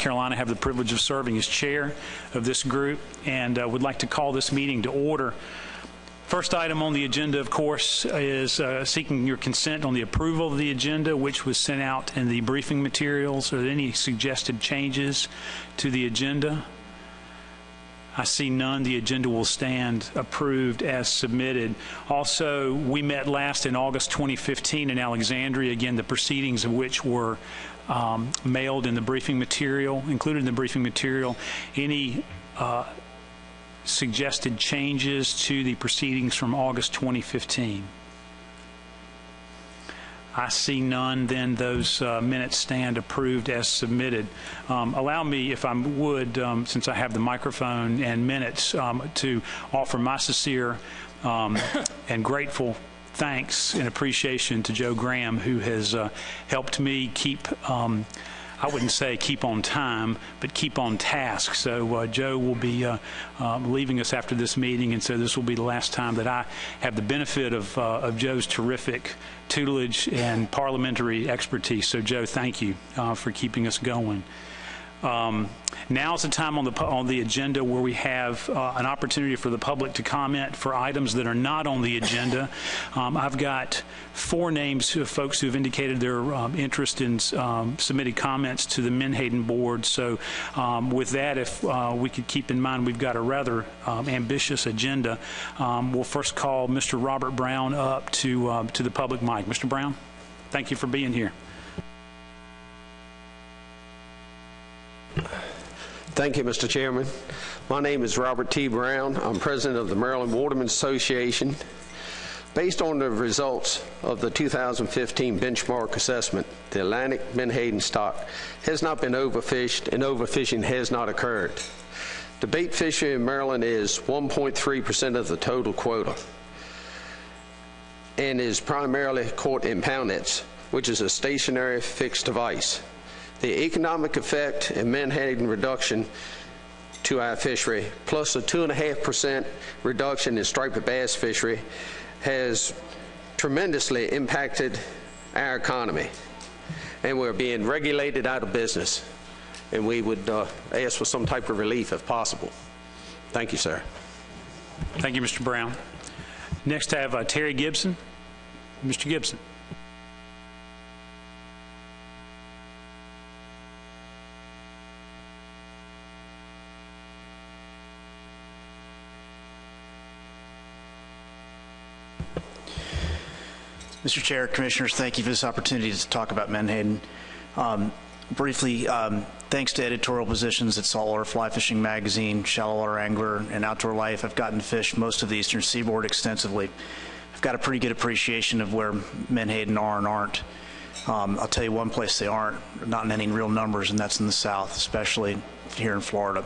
Carolina. I have the privilege of serving as chair of this group and would like to call this meeting to order. First item on the agenda, of course, is seeking your consent on the approval of the agenda, which was sent out in the briefing materials. Are there any suggested changes to the agenda? I see none. The agenda will stand approved as submitted. Also, we met last in August 2015 in Alexandria, again, the proceedings of which were mailed in the briefing material, included in the briefing material. Any suggested changes to the proceedings from August 2015? I see none. Then those minutes stand approved as submitted. Allow me, if I would, since I have the microphone and minutes, to offer my sincere and grateful thanks and appreciation to Joe Graham, who has helped me keep, I wouldn't say keep on time, but keep on task. So Joe will be leaving us after this meeting, and so this will be the last time that I have the benefit of Joe's terrific tutelage and parliamentary expertise. So Joe, thank you for keeping us going. Now is the time on the agenda where we have an opportunity for the public to comment for items that are not on the agenda. I've got 4 names of folks who have indicated their interest in submitting comments to the Menhaden board. So with that, if we could keep in mind we've got a rather ambitious agenda, we'll first call Mr. Robert Brown up to the public mic. Mr. Brown, thank you for being here. Thank you, Mr. Chairman. My name is Robert T. Brown. I'm president of the Maryland Watermen's Association. Based on the results of the 2015 benchmark assessment, the Atlantic Menhaden stock has not been overfished and overfishing has not occurred. The bait fishery in Maryland is 1.3% of the total quota and is primarily caught in pound nets, which is a stationary fixed device. The economic effect and Menhaden reduction to our fishery, plus a 2.5% reduction in striped bass fishery, has tremendously impacted our economy. And we're being regulated out of business. And we would ask for some type of relief if possible. Thank you, sir. Thank you, Mr. Brown. Next, I have Terry Gibson. Mr. Gibson. Mr. Chair, Commissioners, thank you for this opportunity to talk about Menhaden. Briefly, thanks to editorial positions at Saltwater Fly Fishing Magazine, Shallow Water Angler, and Outdoor Life, I've gotten to fish most of the eastern seaboard extensively. I've got a pretty good appreciation of where Menhaden are and aren't. I'll tell you one place they aren't, not in any real numbers, and that's in the south, especially here in Florida.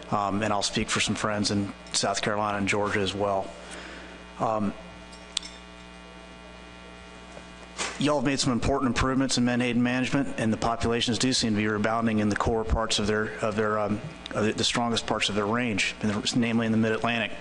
And I'll speak for some friends in South Carolina and Georgia as well. Y'all have made some important improvements in Menhaden management, and the populations do seem to be rebounding in the core parts of the strongest parts of their range, namely in the Mid-Atlantic.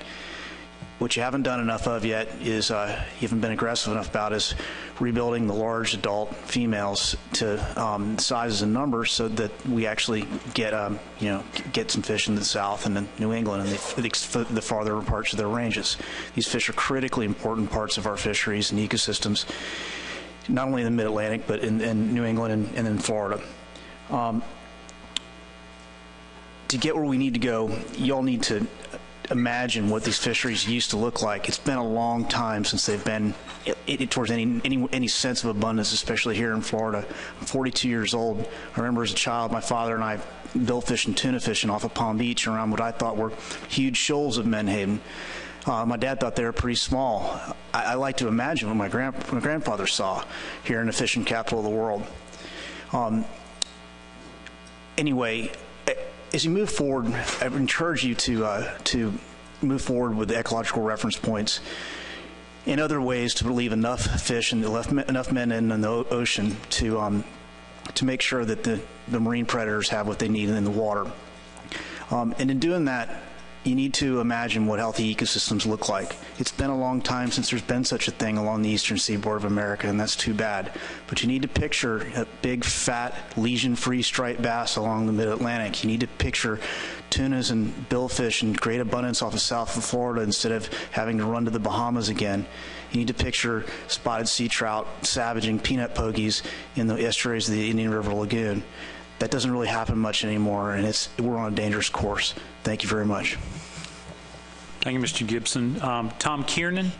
What you haven't done enough of yet is, you haven't been aggressive enough about, is rebuilding the large adult females to sizes and numbers so that we actually get some fish in the south and in New England and the farther parts of their ranges. These fish are critically important parts of our fisheries and ecosystems, not only in the Mid-Atlantic, but in New England and in Florida. To get where we need to go, y'all need to imagine what these fisheries used to look like. It's been a long time since they've been towards any sense of abundance, especially here in Florida. I'm 42 years old. I remember as a child, my father and I bill fishing, tuna fishing off of Palm Beach around what I thought were huge shoals of Menhaden. My dad thought they were pretty small. I like to imagine what my grandfather saw here in the fishing capital of the world. Anyway, as you move forward, I would encourage you to move forward with the ecological reference points in other ways to leave enough fish and enough men in the ocean to make sure that the marine predators have what they need in the water. And in doing that, you need to imagine what healthy ecosystems look like. It's been a long time since there's been such a thing along the eastern seaboard of America, and that's too bad. But you need to picture a big, fat, lesion-free striped bass along the mid-Atlantic. You need to picture tunas and billfish in great abundance off of south of Florida instead of having to run to the Bahamas again. You need to picture spotted sea trout savaging peanut pogies in the estuaries of the Indian River Lagoon. That doesn't really happen much anymore, and we're on a dangerous course. Thank you very much. Thank you, Mr. Gibson. Tom Kiernan.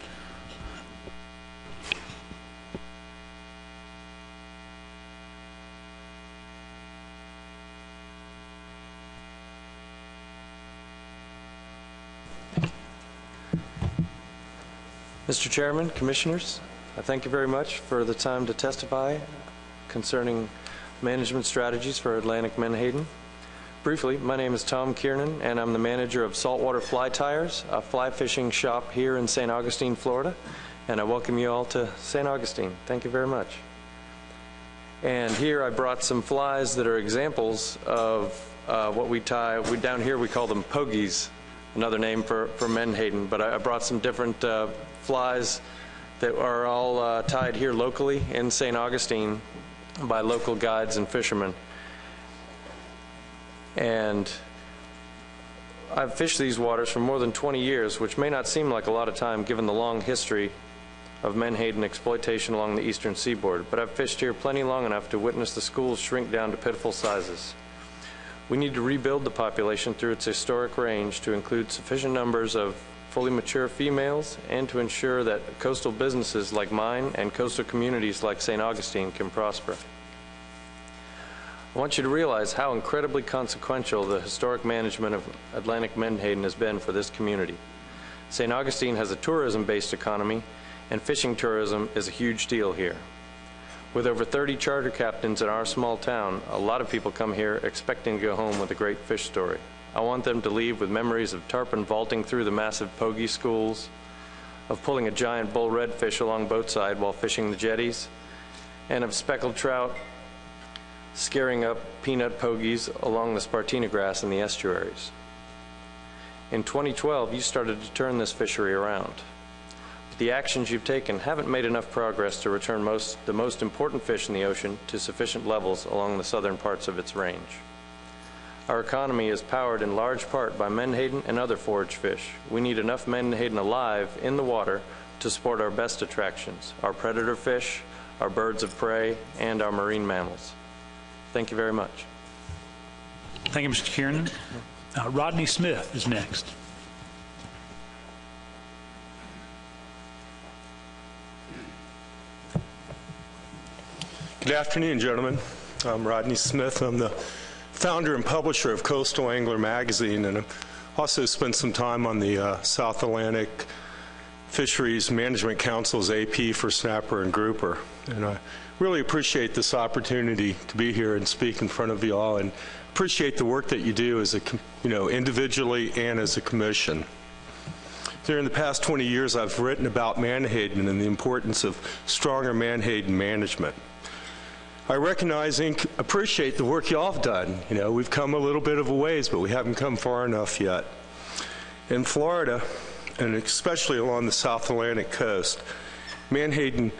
Mr. Chairman, Commissioners, I thank you very much for the time to testify concerning management strategies for Atlantic Menhaden. Briefly, my name is Tom Kiernan, and I'm the manager of Saltwater Fly Tires, a fly fishing shop here in St. Augustine, Florida, and I welcome you all to St. Augustine. Thank you very much. And here I brought some flies that are examples of what we tie. Down here we call them pogies, another name for menhaden, but I brought some different flies that are all tied here locally in St. Augustine by local guides and fishermen. And I've fished these waters for more than 20 years, which may not seem like a lot of time given the long history of menhaden exploitation along the eastern seaboard, but I've fished here plenty long enough to witness the schools shrink down to pitiful sizes. We need to rebuild the population through its historic range to include sufficient numbers of fully mature females and to ensure that coastal businesses like mine and coastal communities like St. Augustine can prosper. I want you to realize how incredibly consequential the historic management of Atlantic Menhaden has been for this community. St. Augustine has a tourism-based economy, and fishing tourism is a huge deal here. With over 30 charter captains in our small town, a lot of people come here expecting to go home with a great fish story. I want them to leave with memories of tarpon vaulting through the massive pogie schools, of pulling a giant bull redfish along boatside while fishing the jetties, and of speckled trout scaring up peanut pogies along the Spartina grass in the estuaries. In 2012, you started to turn this fishery around. But the actions you've taken haven't made enough progress to return the most important fish in the ocean to sufficient levels along the southern parts of its range. Our economy is powered in large part by menhaden and other forage fish. We need enough menhaden alive in the water to support our best attractions, our predator fish, our birds of prey, and our marine mammals. Thank you very much. Thank you, Mr. Kiernan. Rodney Smith is next. Good afternoon, gentlemen. I'm Rodney Smith. I'm the founder and publisher of Coastal Angler magazine, and I've also spent some time on the South Atlantic Fisheries Management Council's AP for snapper and grouper. And I really appreciate this opportunity to be here and speak in front of you all, and appreciate the work that you do as individually and as a commission. During the past 20 years, I've written about menhaden and the importance of stronger menhaden management. I recognize and appreciate the work y'all have done. We've come a little bit of a ways, but we haven't come far enough yet. In Florida, and especially along the South Atlantic coast, menhaden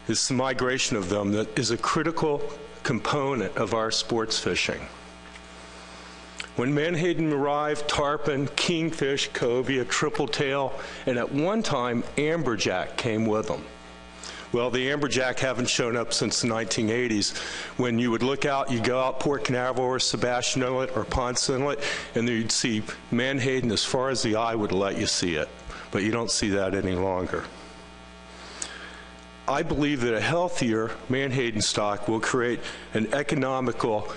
is the migration of them that is a critical component of our sports fishing. When menhaden arrived, tarpon, kingfish, cobia, triple tail, and at one time amberjack came with them. Well, the amberjack haven't shown up since the 1980s. When you would look out, you'd go out Port Canaveral or Sebastian Inlet or Ponce Inlet, and you'd see menhaden as far as the eye would let you see it. But you don't see that any longer. I believe that a healthier menhaden stock will create an economical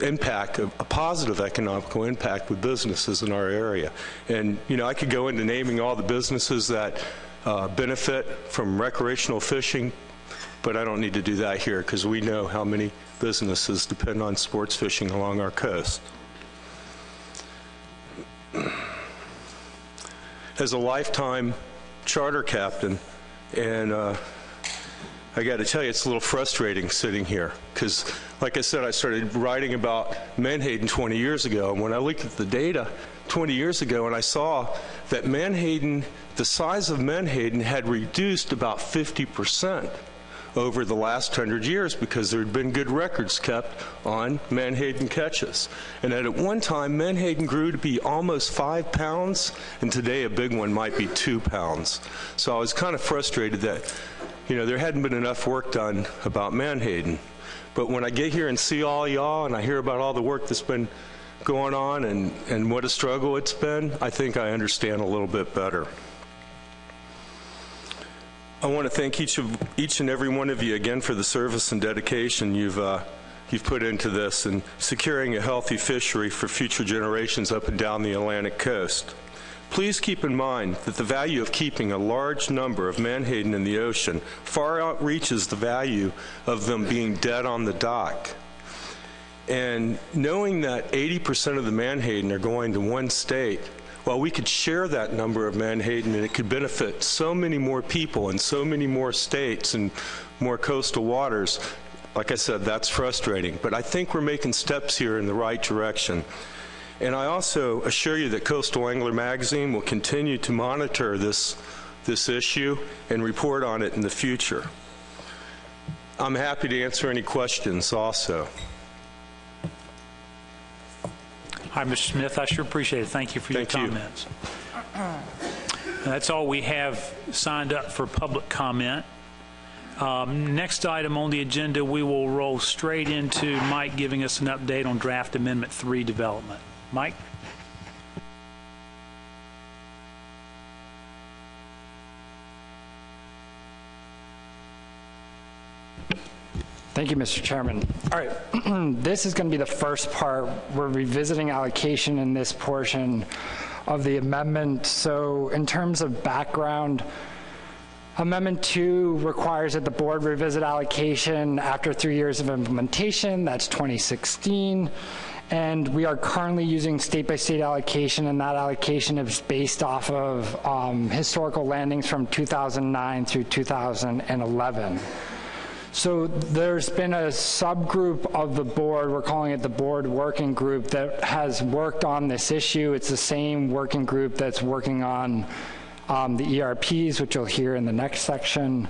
impact, a positive economical impact with businesses in our area. And, I could go into naming all the businesses that benefit from recreational fishing, but I don't need to do that here because we know how many businesses depend on sports fishing along our coast. As a lifetime charter captain, and I I got to tell you, it's a little frustrating sitting here because, like I said, I started writing about Menhaden 20 years ago. And when I looked at the data 20 years ago and I saw that Menhaden, the size of Menhaden had reduced about 50% over the last 100 years because there had been good records kept on Menhaden catches. And at one time, Menhaden grew to be almost 5 pounds, and today a big one might be 2 pounds. So I was kind of frustrated that, you know, there hadn't been enough work done about Menhaden. But when I get here and see all y'all and I hear about all the work that's been going on and what a struggle it's been, I think I understand a little bit better. I want to thank each and every one of you again for the service and dedication you've put into this and securing a healthy fishery for future generations up and down the Atlantic coast. Please keep in mind that the value of keeping a large number of Menhaden in the ocean far outreaches the value of them being dead on the dock. And knowing that 80% of the Menhaden are going to one state, well, we could share that number of Menhaden and it could benefit so many more people in so many more states and more coastal waters. Like I said, that's frustrating, but I think we're making steps here in the right direction. And I also assure you that Coastal Angler Magazine will continue to monitor this issue and report on it in the future. I'm happy to answer any questions also. Hi, Mr. Smith. I sure appreciate it. Thank you for your comments. That's all we have signed up for public comment. Next item on the agenda, we will roll straight into Mike giving us an update on Draft Amendment 3 development. Mike? Thank you, Mr. Chairman. All right, this is going to be the first part. We're revisiting allocation in this portion of the amendment. So in terms of background, Amendment 2 requires that the board revisit allocation after 3 years of implementation. That's 2016. And we are currently using state-by-state allocation, and that allocation is based off of historical landings from 2009 through 2011. So there's been a subgroup of the board, we're calling it the board working group, that has worked on this issue. It's the same working group that's working on the ERPs, which you'll hear in the next section.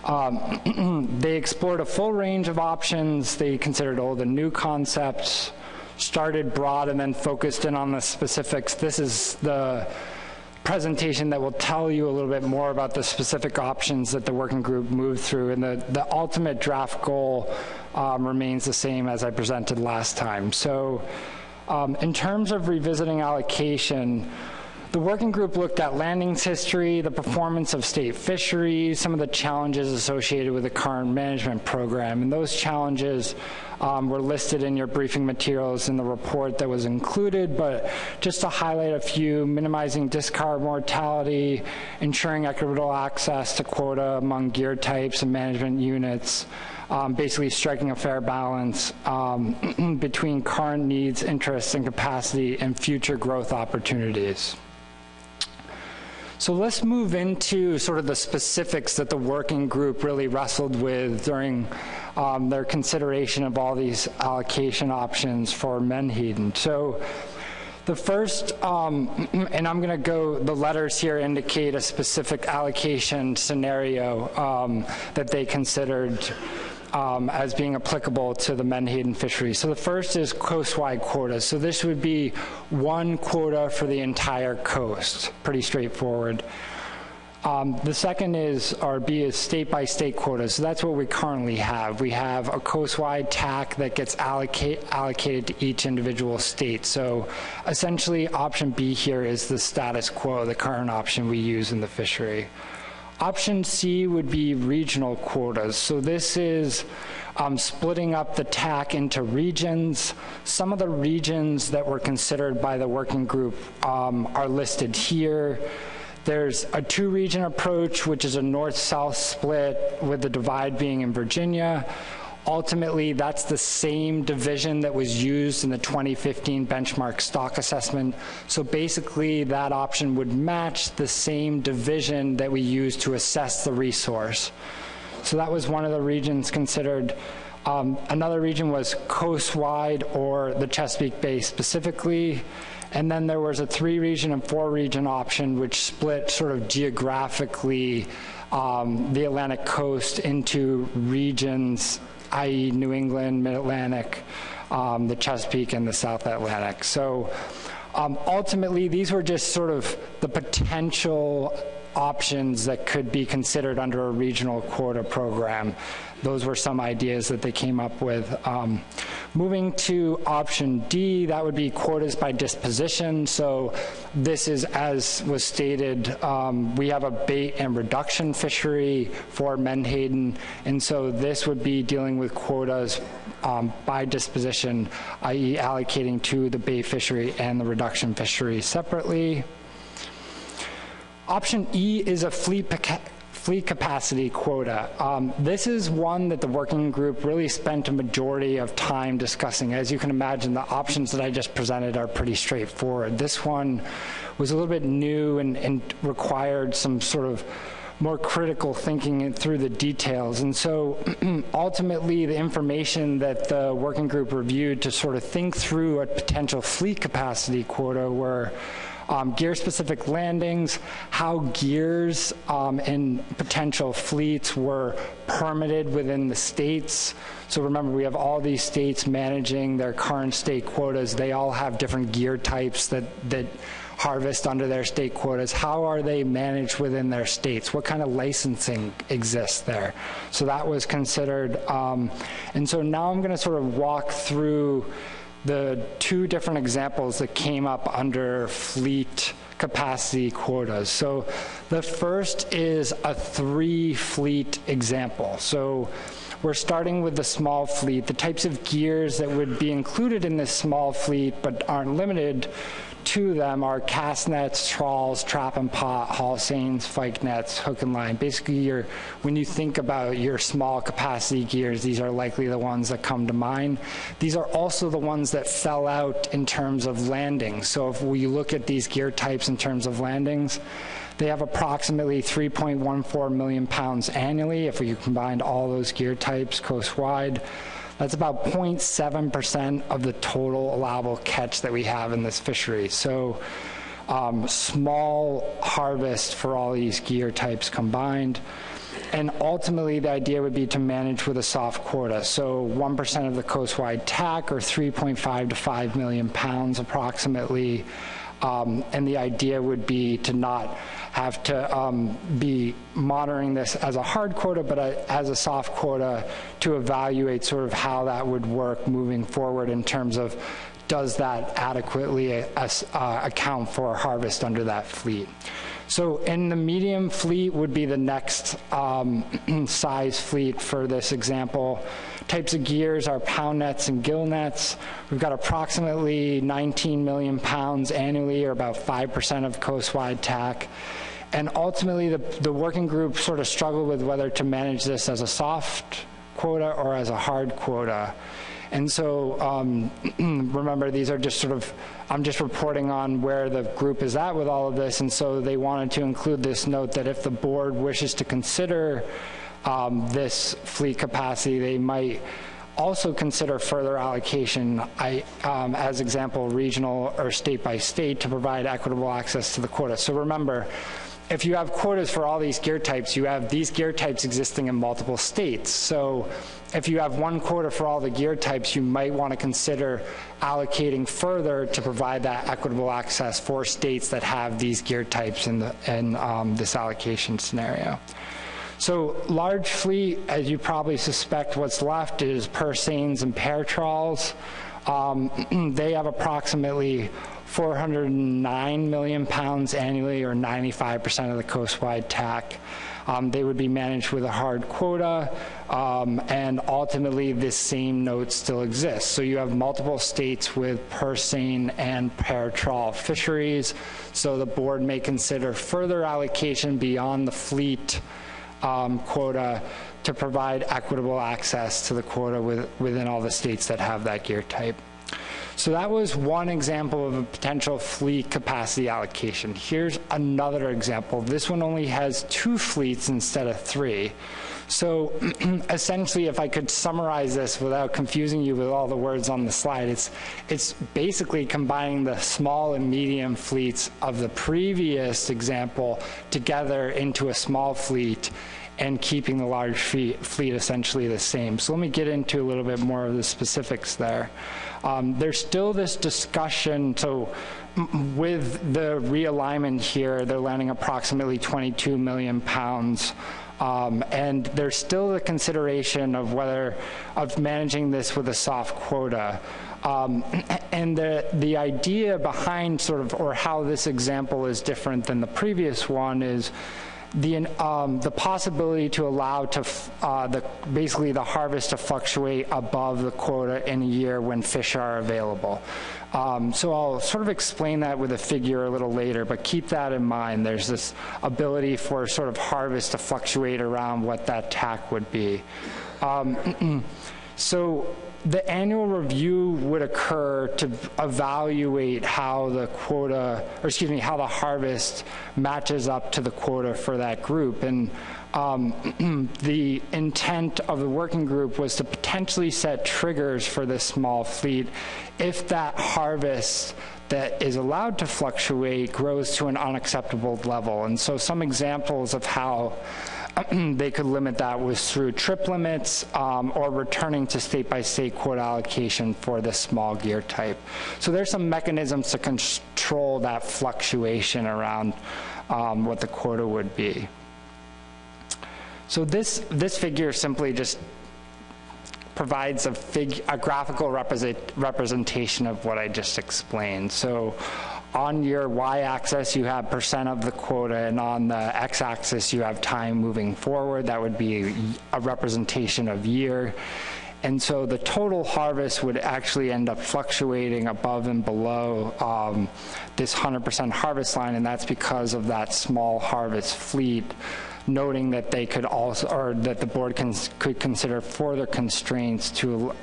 They explored a full range of options. They considered old and new concepts, started broad and then focused in on the specifics. This is the presentation that will tell you a little bit more about the specific options that the working group moved through, and the ultimate draft goal remains the same as I presented last time. So in terms of revisiting allocation, the working group looked at landings history, the performance of state fisheries, some of the challenges associated with the current management program, and those challenges were listed in your briefing materials in the report that was included, but just to highlight a few: minimizing discard mortality, ensuring equitable access to quota among gear types and management units, basically striking a fair balance between current needs, interests, and capacity and future growth opportunities. So let's move into sort of the specifics that the working group really wrestled with during their consideration of all these allocation options for Menhaden. So the first, and I'm going to go, the letters here indicate a specific allocation scenario that they considered as being applicable to the Menhaden fishery. So the first is coast-wide quotas. So this would be one quota for the entire coast. Pretty straightforward. The second is, or B, is state-by-state quotas. So that's what we currently have. We have a coast-wide TAC that gets allocated to each individual state. So essentially, option B here is the status quo, the current option we use in the fishery. Option C would be regional quotas. So this is splitting up the TAC into regions. Some of the regions that were considered by the working group are listed here. There's a two-region approach, which is a north-south split, with the divide being in Virginia. Ultimately, that's the same division that was used in the 2015 benchmark stock assessment. So basically, that option would match the same division that we use to assess the resource. So that was one of the regions considered. Another region was coastwide or the Chesapeake Bay specifically. And then there was a 3-region and 4-region option, which split sort of geographically the Atlantic coast into regions, i.e. New England, Mid-Atlantic, the Chesapeake, and the South Atlantic. So ultimately, these were just sort of the potential options that could be considered under a regional quota program. Those were some ideas that they came up with. Moving to option D, that would be quotas by disposition. So this is, as was stated, we have a bait and reduction fishery for Menhaden, and so this would be dealing with quotas by disposition, i.e. allocating to the bait fishery and the reduction fishery separately. Option E is a fleet capacity quota. This is one that the working group really spent a majority of time discussing. As you can imagine, the options that I just presented are pretty straightforward. This one was a little bit new and required some sort of more critical thinking through the details. And so ultimately, the information that the working group reviewed to sort of think through a potential fleet capacity quota were gear-specific landings, how gears and potential fleets were permitted within the states. So remember, we have all these states managing their current state quotas. They all have different gear types that harvest under their state quotas. How are they managed within their states? What kind of licensing exists there? So that was considered. And so now I'm going to sort of walk through the 2 different examples that came up under fleet capacity quotas. So the first is a 3-fleet example. So we're starting with the small fleet. The types of gears that would be included in this small fleet but aren't limited to them are cast nets, trawls, trap and pot, haul seines, fyke nets, hook and line. Basically, when you think about your small capacity gears, these are likely the ones that come to mind. These are also the ones that fell out in terms of landings. So if we look at these gear types in terms of landings, they have approximately 3.14 million pounds annually if we combined all those gear types coastwide. That's about 0.7% of the total allowable catch that we have in this fishery. So small harvest for all these gear types combined. And ultimately, the idea would be to manage with a soft quota. So 1% of the coastwide TAC, or 3.5 to 5 million pounds approximately. And the idea would be to not have to be monitoring this as a hard quota, but as a soft quota to evaluate sort of how that would work moving forward in terms of does that adequately account for harvest under that fleet. So in the medium fleet would be the next size fleet for this example. Types of gears are pound nets and gill nets. We've got approximately 19 million pounds annually, or about 5% of coastwide TAC. And ultimately, the working group sort of struggled with whether to manage this as a soft quota or as a hard quota. And so remember, these are just sort of, I'm just reporting on where the group is at with all of this. And so they wanted to include this note that if the board wishes to consider this fleet capacity, they might also consider further allocation, as example, regional or state by state, to provide equitable access to the quota. So remember, if you have quotas for all these gear types, you have these gear types existing in multiple states. So if you have one quota for all the gear types, you might want to consider allocating further to provide that equitable access for states that have these gear types in this allocation scenario. So large fleet, as you probably suspect, what's left is purse seines and pear trawls. They have approximately 409 million pounds annually, or 95% of the coastwide TAC. They would be managed with a hard quota, and ultimately this same note still exists. So you have multiple states with purse seine and pear trawl fisheries, so the board may consider further allocation beyond the fleet quota to provide equitable access to the quota within all the states that have that gear type. So that was one example of a potential fleet capacity allocation. Here's another example. This one only has 2 fleets instead of 3. So essentially, if I could summarize this without confusing you with all the words on the slide, it's basically combining the small and medium fleets of the previous example together into a small fleet and keeping the large fleet essentially the same. So let me get into a little bit more of the specifics there. There's still this discussion, so with the realignment here, they're landing approximately 22 million pounds. And there's still the consideration of managing this with a soft quota. And the idea behind or how this example is different than the previous one is the possibility to allow basically the harvest to fluctuate above the quota in a year when fish are available. So I'll sort of explain that with a figure a little later, but keep that in mind. There's this ability for sort of harvest to fluctuate around what that TAC would be. So the annual review would occur to evaluate how the how the harvest matches up to the quota for that group. And the intent of the working group was to potentially set triggers for this small fleet if that harvest that is allowed to fluctuate grows to an unacceptable level. And so some examples of how they could limit that was through trip limits or returning to state-by-state quota allocation for this small gear type. So there's some mechanisms to control that fluctuation around what the quota would be. So this figure simply just provides a graphical representation of what I just explained. So on your y-axis, you have % of the quota, and on the x-axis, you have time moving forward. That would be a representation of year. And so the total harvest would actually end up fluctuating above and below this 100% harvest line, and that's because of that small harvest fleet, noting that they could also, or that the board could consider further constraints to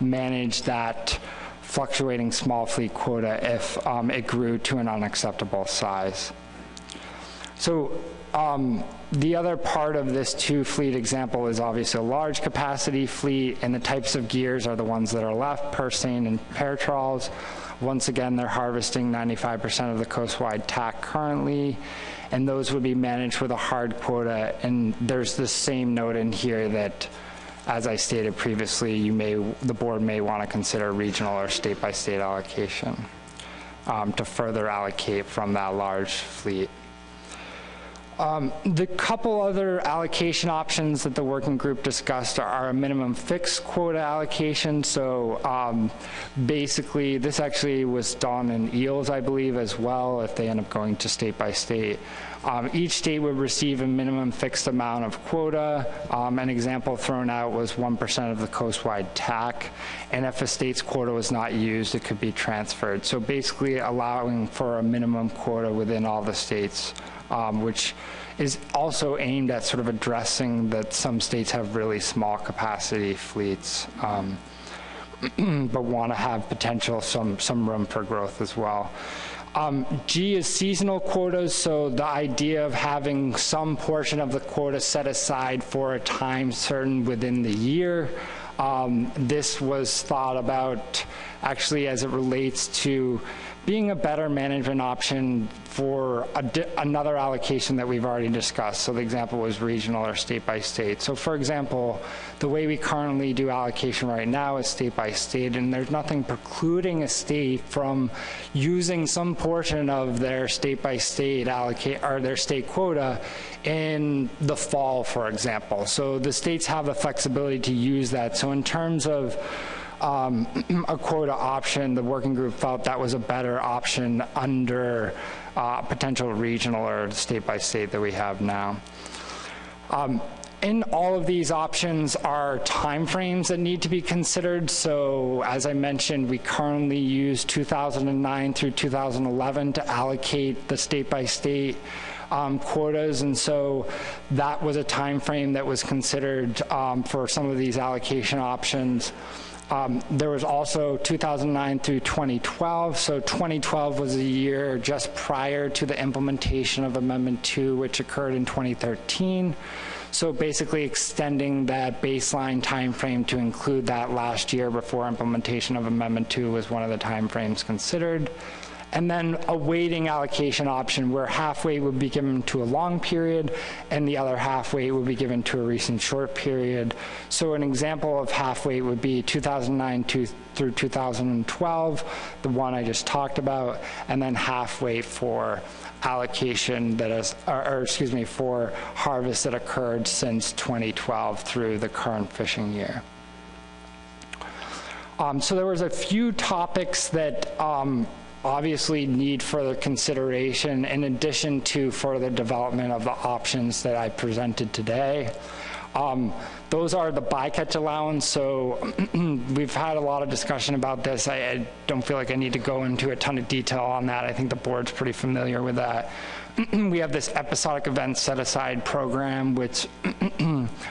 manage that fluctuating small fleet quota if it grew to an unacceptable size. So the other part of this two-fleet example is obviously a large capacity fleet, and the types of gears are the ones that are left, purse seine and pear trawls. Once again, they're harvesting 95% of the coastwide TAC currently, and those would be managed with a hard quota. And there's the same note in here that, as I stated previously, the board may want to consider regional or state-by-state allocation to further allocate from that large fleet. The couple other allocation options that the working group discussed are a minimum fixed quota allocation. So basically, this actually was done in eels, I believe, as well, if they end up going to state by state. Each state would receive a minimum fixed amount of quota. An example thrown out was 1% of the coastwide TAC, and if a state's quota was not used, it could be transferred. So basically allowing for a minimum quota within all the states, which is also aimed at sort of addressing that some states have really small capacity fleets, but want to have potential some room for growth as well. G is seasonal quotas, so the idea of having some portion of the quota set aside for a time certain within the year. This was thought about actually as it relates to being a better management option for another allocation that we've already discussed. So the example was regional or state by state. So for example, the way we currently do allocation right now is state by state, and there's nothing precluding a state from using some portion of their state by state or their state quota in the fall, for example. So the states have the flexibility to use that. So in terms of a quota option, the working group felt that was a better option under potential regional or state by state that we have now. In all of these options are timeframes that need to be considered. So as I mentioned, we currently use 2009 through 2011 to allocate the state by state quotas, and so that was a time frame that was considered for some of these allocation options. There was also 2009 through 2012. So 2012 was a year just prior to the implementation of Amendment 2, which occurred in 2013. So basically extending that baseline timeframe to include that last year before implementation of Amendment 2 was one of the timeframes considered. And then a weighting allocation option where half weight would be given to a long period and the other half weight would be given to a recent short period. So an example of half weight would be 2009 through 2012, the one I just talked about, and then half weight for allocation that is, for harvest that occurred since 2012 through the current fishing year. So there was a few topics that obviously need further consideration in addition to further development of the options that I presented today. Those are the bycatch allowance. So we've had a lot of discussion about this. I don't feel like I need to go into a ton of detail on that. I think the board's pretty familiar with that. We have this episodic event set-aside program, which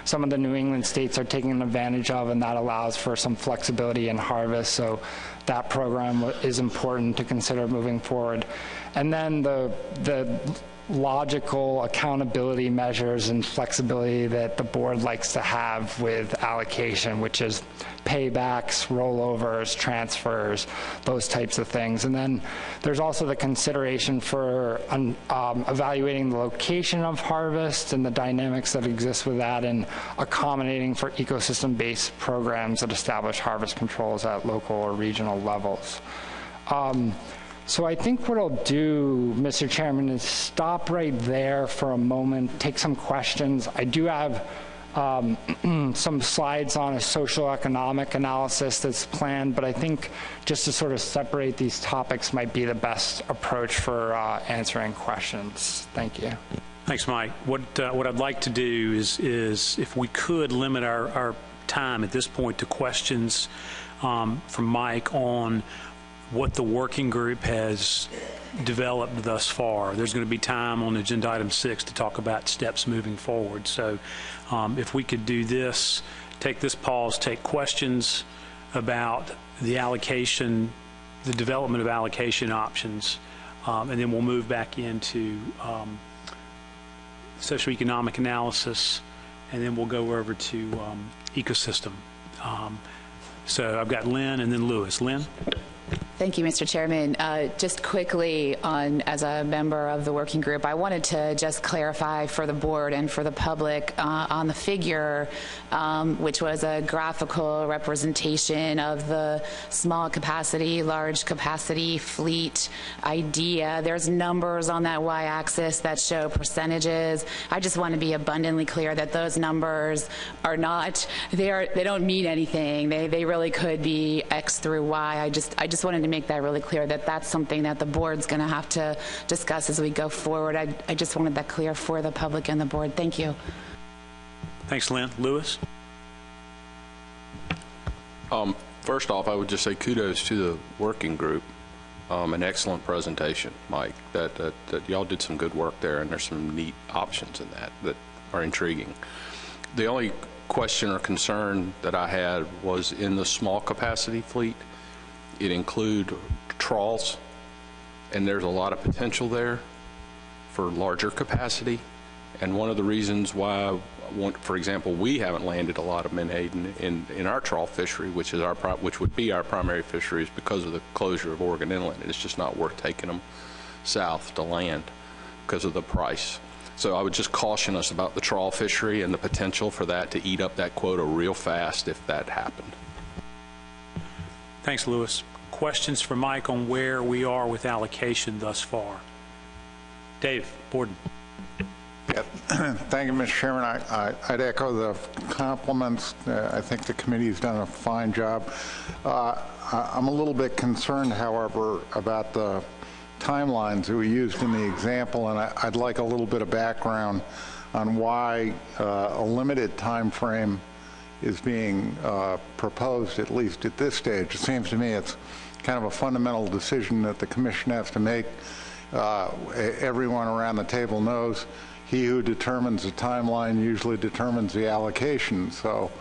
some of the New England states are taking advantage of, and that allows for some flexibility in harvest. So that program is important to consider moving forward. And then the logical accountability measures and flexibility that the board likes to have with allocation, which is paybacks, rollovers, transfers, those types of things. And then there's also the consideration for evaluating the location of harvest and the dynamics that exist with that, and accommodating for ecosystem-based programs that establish harvest controls at local or regional levels. So I think what I'll do, Mr. Chairman, is stop right there for a moment, take some questions. I do have some slides on a social economic analysis that's planned, but I think just to sort of separate these topics might be the best approach for answering questions. Thank you. Thanks, Mike. What I'd like to do is if we could limit our time at this point to questions from Mike on what the working group has developed thus far. There's going to be time on agenda item 6 to talk about steps moving forward. So if we could do this, take this pause, take questions about the allocation, the development of allocation options, and then we'll move back into socioeconomic analysis, and then we'll go over to ecosystem. So I've got Lynn and then Lewis. Lynn? Thank you, Mr. Chairman. Just quickly, as a member of the working group, I wanted to just clarify for the board and for the public on the figure, which was a graphical representation of the small capacity, large capacity fleet idea. There's numbers on that y-axis that show percentages. I just want to be abundantly clear that those numbers are not, they don't mean anything. They really could be X through Y. I just wanted to make that really clear, that that's something that the board's going to have to discuss as we go forward. I just wanted that clear for the public and the board. Thank you. Thanks, Lynn. Lewis? First off, I would just say kudos to the working group. An excellent presentation, Mike. That y'all did some good work there, and there's some neat options in that are intriguing. The only question or concern that I had was in the small capacity fleet. It include trawls, and there's a lot of potential there for larger capacity. And one of the reasons why, for example, we haven't landed a lot of menhaden in our trawl fishery, which would be our primary fishery, is because of the closure of Oregon Inlet. It's just not worth taking them south to land because of the price. So I would just caution us about the trawl fishery and the potential for that to eat up that quota real fast if that happened. Thanks, Lewis. Questions for Mike on where we are with allocation thus far? Dave Borden. Yeah, thank you, Mr. Chairman. I'd echo the compliments. I think the committee's done a fine job. I'm a little bit concerned, however, about the timelines that we used in the example, and I'd like a little bit of background on why a limited time frame is being proposed, at least at this stage. It seems to me it's kind of a fundamental decision that the Commission has to make. Everyone around the table knows he who determines the timeline usually determines the allocation. So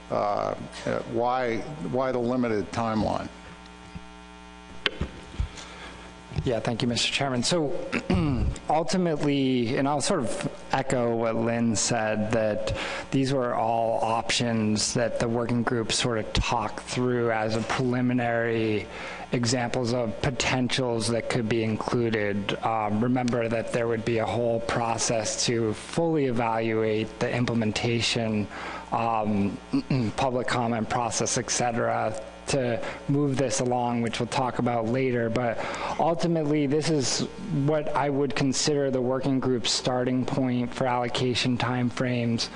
why the limited timeline? Yeah, thank you, Mr. Chairman. So ultimately, and I'll sort of echo what Lynn said, that these were all options that the working group sort of talked through as a preliminary examples of potentials that could be included. Remember that there would be a whole process to fully evaluate the implementation, public comment process, et cetera, to move this along, which we'll talk about later. But ultimately, this is what I would consider the working group's starting point for allocation timeframes.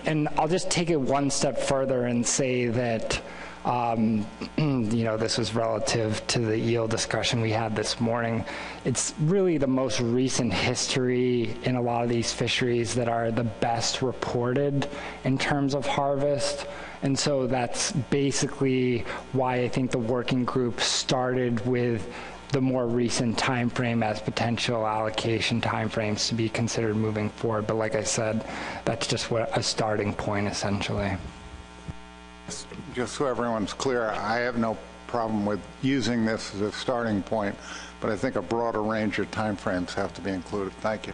And I'll just take it one step further and say that this was relative to the eel discussion we had this morning. It's really the most recent history in a lot of these fisheries that are the best reported in terms of harvest. And so that's basically why I think the working group started with the more recent time frame as potential allocation timeframes to be considered moving forward. But like I said, that's just a starting point, essentially. Just so everyone's clear, I have no problem with using this as a starting point, but I think a broader range of timeframes have to be included. Thank you.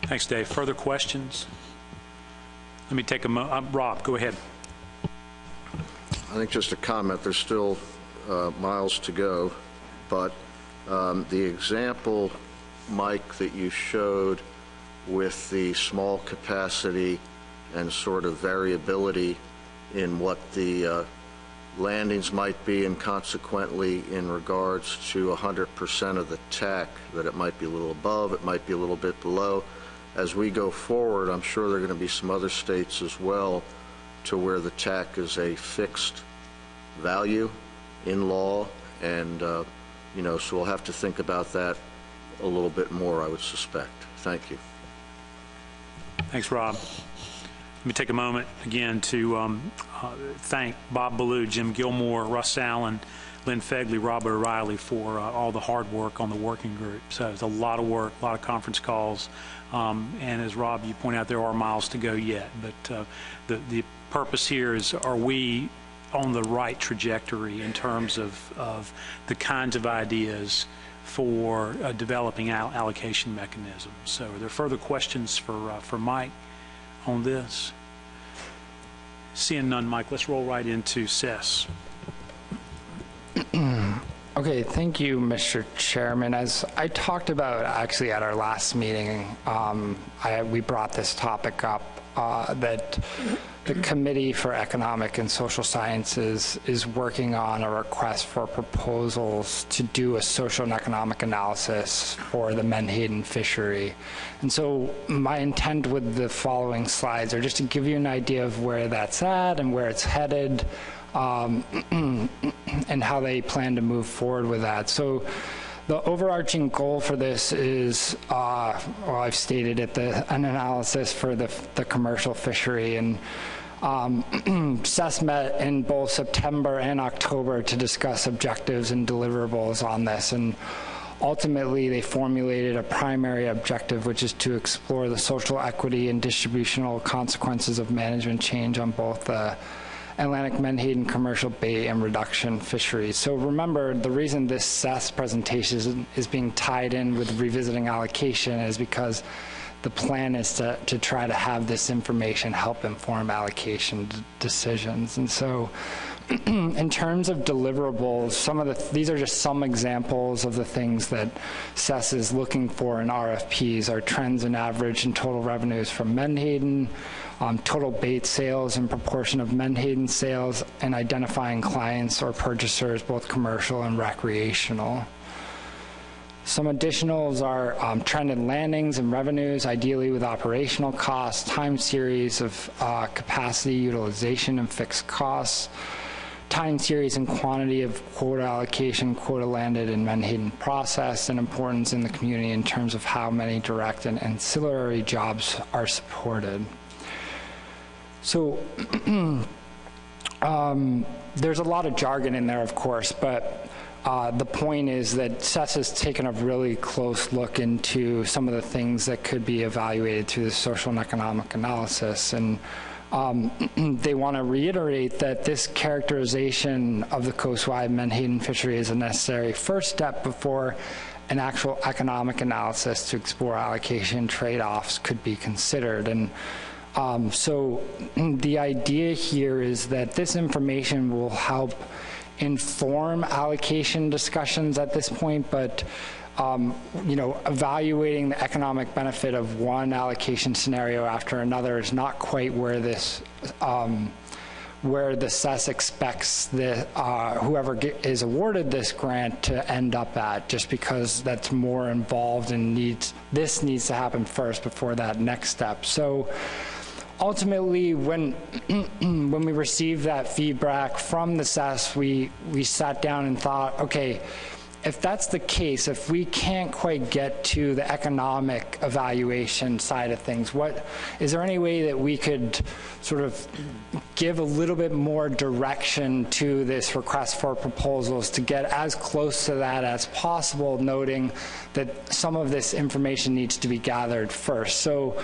Thanks, Dave. Further questions? Let me take a Rob, go ahead. I think just a comment, there's still miles to go, but the example, Mike, that you showed with the small capacity and sort of variability in what the landings might be, and consequently in regards to 100% of the TAC, that it might be a little above, it might be a little bit below. As we go forward, I'm sure there are going to be some other states as well to where the TAC is a fixed value in law, and so we'll have to think about that a little bit more, I would suspect. Thank you. Thanks, Rob. Let me take a moment again to thank Bob Ballou, Jim Gilmore, Russ Allen, Lynn Fegley, Robert O'Reilly for all the hard work on the working group. So it's a lot of work, a lot of conference calls, and as Rob, you point out, there are miles to go yet. But the purpose here is, are we on the right trajectory in terms of the kinds of ideas for developing allocation mechanisms? So are there further questions for Mike on this? Seeing none, Mike, let's roll right into SES. Okay, thank you, Mr. Chairman. As I talked about actually at our last meeting, we brought this topic up, that the Committee for Economic and Social Sciences is working on a request for proposals to do a social and economic analysis for the Menhaden fishery. And so my intent with the following slides are just to give you an idea of where that's at and where it's headed, and how they plan to move forward with that. So the overarching goal for this is, I've stated it, an analysis for the commercial fishery. And SES met in both September and October to discuss objectives and deliverables on this. And ultimately, they formulated a primary objective, which is to explore the social equity and distributional consequences of management change on both the Atlantic Menhaden commercial bait and reduction fisheries. So remember, the reason this SES presentation is being tied in with revisiting allocation is because the plan is to try to have this information help inform allocation decisions. And so in terms of deliverables, these are just some examples of the things that SES is looking for in RFPs: are trends in average and total revenues from Menhaden, total bait sales and proportion of Menhaden sales, and identifying clients or purchasers, both commercial and recreational. Some additionals are trend in landings and revenues, ideally with operational costs, time series of capacity utilization and fixed costs, time series and quantity of quota allocation, quota landed, and Menhaden processed, and importance in the community in terms of how many direct and ancillary jobs are supported. So there's a lot of jargon in there, of course, but the point is that SES has taken a really close look into some of the things that could be evaluated through the social and economic analysis. And they want to reiterate that this characterization of the coastwide Menhaden fishery is a necessary first step before an actual economic analysis to explore allocation trade-offs could be considered. And so the idea here is that this information will help inform allocation discussions at this point, but evaluating the economic benefit of one allocation scenario after another is not quite where this, where the CES expects the whoever is awarded this grant to end up at, just because that's more involved and this needs to happen first before that next step. So ultimately, when we received that feedback from the CES, we sat down and thought, okay, if that's the case, if we can't quite get to the economic evaluation side of things, is there any way that we could sort of give a little bit more direction to this request for proposals to get as close to that as possible, noting that some of this information needs to be gathered first? So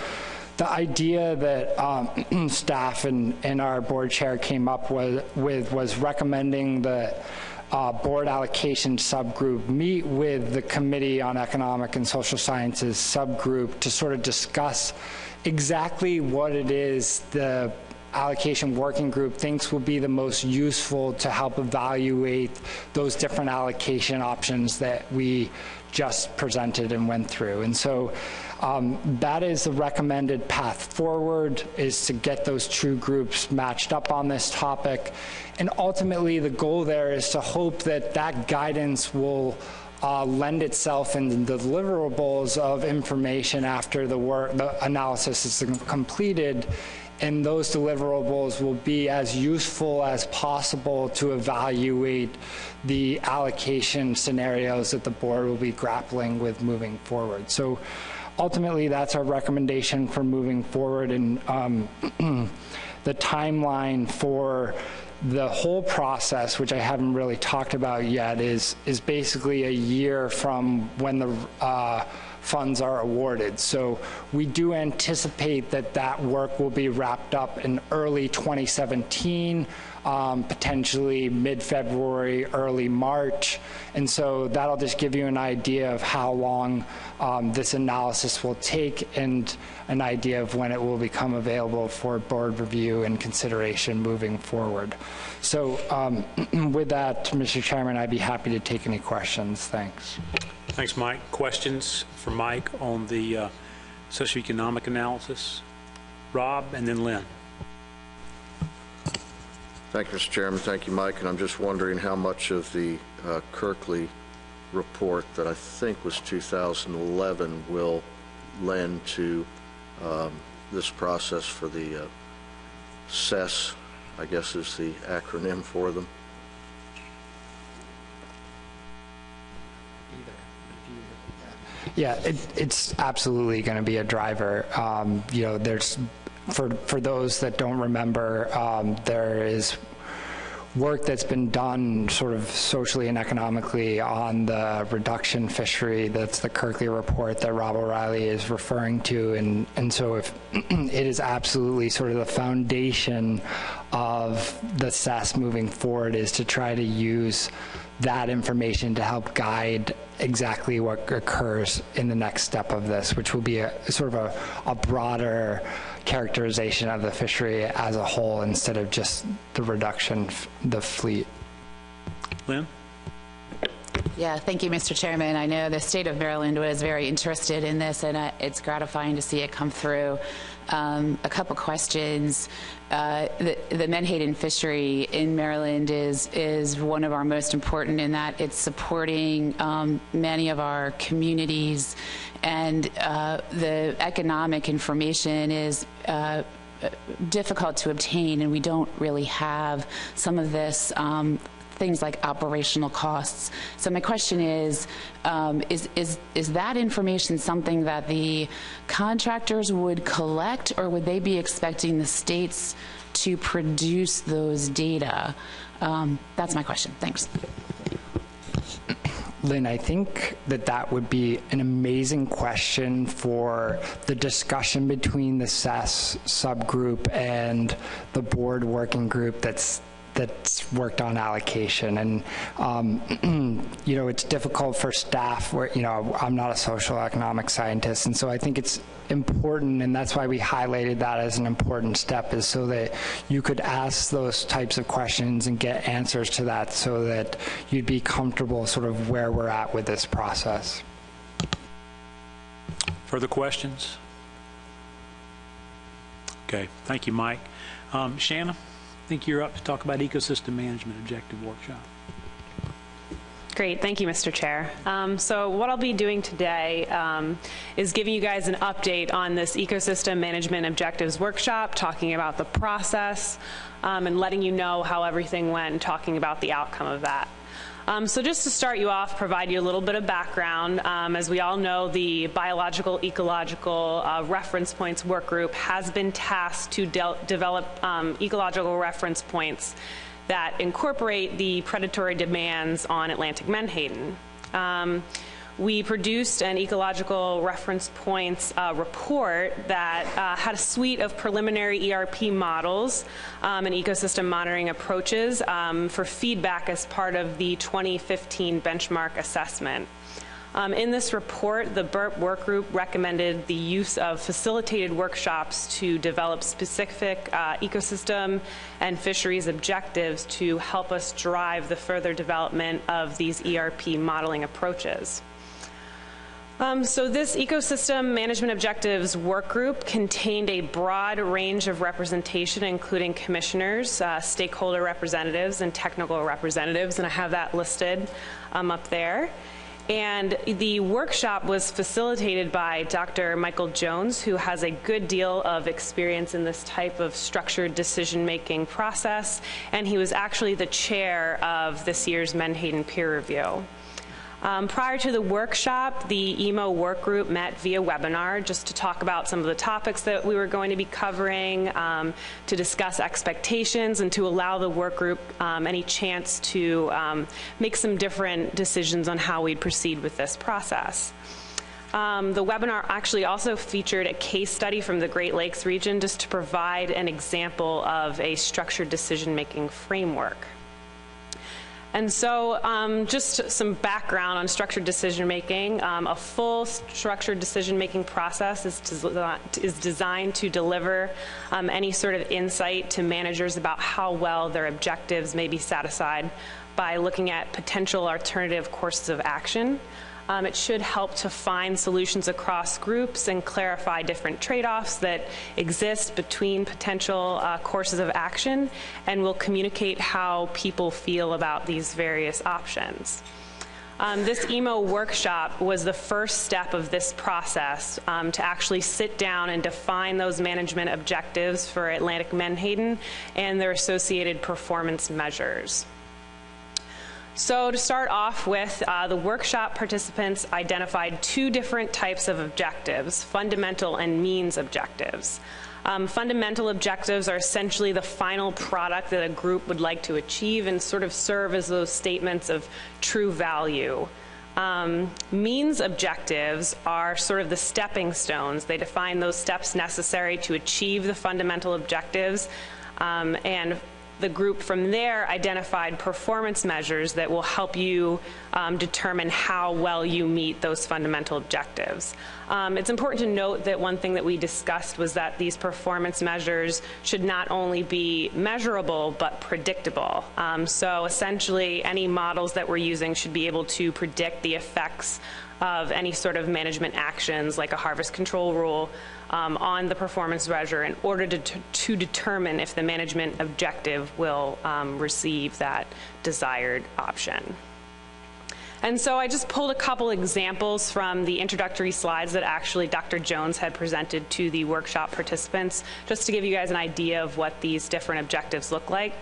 the idea that staff and our board chair came up with was recommending the board allocation subgroup meet with the Committee on Economic and Social Sciences subgroup to sort of discuss exactly what it is the allocation working group thinks will be the most useful to help evaluate those different allocation options that we just presented and went through. And so that is the recommended path forward, is to get those two groups matched up on this topic. And ultimately, the goal there is to hope that that guidance will lend itself in the deliverables of information after the analysis is completed, and those deliverables will be as useful as possible to evaluate the allocation scenarios that the board will be grappling with moving forward. So ultimately, that's our recommendation for moving forward. And the timeline for the whole process, which I haven't really talked about yet, is basically a year from when the funds are awarded. So we do anticipate that work will be wrapped up in early 2017, potentially mid-February, early March. And so that'll just give you an idea of how long this analysis will take and an idea of when it will become available for board review and consideration moving forward. So with that, Mr. Chairman, I'd be happy to take any questions. Thanks. Thanks, Mike. Questions for Mike on the socioeconomic analysis? Rob, and then Lynn. Thank you, Mr. Chairman. Thank you, Mike. And I'm just wondering how much of the Kirkley report that I think was 2011 will lend to this process for the CES, I guess is the acronym for them. Yeah, it's absolutely going to be a driver. There's, for those that don't remember, there is work that's been done sort of socially and economically on the reduction fishery. That's the Kirkley report that Rob O'Reilly is referring to. And so if it is absolutely sort of the foundation of the CES moving forward, is to try to use that information to help guide exactly what occurs in the next step of this, which will be a sort of a broader characterization of the fishery as a whole instead of just the reduction, the fleet. Lynn? Yeah, thank you, Mr. Chairman. I know the state of Maryland was very interested in this, and it's gratifying to see it come through. A couple questions. The Menhaden fishery in Maryland is one of our most important in that it's supporting many of our communities, and the economic information is difficult to obtain, and we don't really have some of this things like operational costs. So my question is that information something that the contractors would collect, or would they be expecting the states to produce those data? That's my question. Thanks. Lynn, I think that would be an amazing question for the discussion between the SES subgroup and the board working group that's worked on allocation. And, you know, it's difficult for staff where, you know, I'm not a social economic scientist. And so I think it's important, and that's why we highlighted that as an important step, is so that you could ask those types of questions and get answers to that so that you'd be comfortable sort of where we're at with this process. Further questions? Okay, thank you, Mike. Shanna? I think you're up to talk about Ecosystem Management Objective Workshop. Great, thank you, Mr. Chair. So what I'll be doing today is giving you guys an update on this Ecosystem Management Objectives Workshop, talking about the process, and letting you know how everything went, and talking about the outcome of that. So just to start you off, provide you a little bit of background. As we all know, the Biological Ecological Reference Points Work Group has been tasked to develop ecological reference points that incorporate the predatory demands on Atlantic menhaden. We produced an ecological reference points report that had a suite of preliminary ERP models and ecosystem monitoring approaches for feedback as part of the 2015 benchmark assessment. In this report, the BERP work group recommended the use of facilitated workshops to develop specific ecosystem and fisheries objectives to help us drive the further development of these ERP modeling approaches. So this Ecosystem Management Objectives work group contained a broad range of representation, including commissioners, stakeholder representatives, and technical representatives, and I have that listed up there. And the workshop was facilitated by Dr. Michael Jones, who has a good deal of experience in this type of structured decision-making process, and he was actually the chair of this year's Menhaden peer review. Prior to the workshop, the EMO work group met via webinar just to talk about some of the topics that we were going to be covering, to discuss expectations, and to allow the work group any chance to make some different decisions on how we'd proceed with this process. The webinar actually also featured a case study from the Great Lakes region just to provide an example of a structured decision-making framework. And so just some background on structured decision-making. A full structured decision-making process is designed to deliver any sort of insight to managers about how well their objectives may be satisfied by looking at potential alternative courses of action. It should help to find solutions across groups and clarify different trade-offs that exist between potential courses of action, and will communicate how people feel about these various options. This EMO workshop was the first step of this process to actually sit down and define those management objectives for Atlantic menhaden and their associated performance measures. So to start off with, the workshop participants identified two different types of objectives, fundamental and means objectives. Fundamental objectives are essentially the final product that a group would like to achieve and sort of serve as those statements of true value. Means objectives are sort of the stepping stones. They define those steps necessary to achieve the fundamental objectives, and the group from there identified performance measures that will help you determine how well you meet those fundamental objectives. It's important to note that one thing that we discussed was that these performance measures should not only be measurable but predictable. So essentially any models that we're using should be able to predict the effects of any sort of management actions like a harvest control rule on the performance measure in order to determine if the management objective will receive that desired option. And so I just pulled a couple examples from the introductory slides that actually Dr. Jones had presented to the workshop participants, just to give you guys an idea of what these different objectives look like.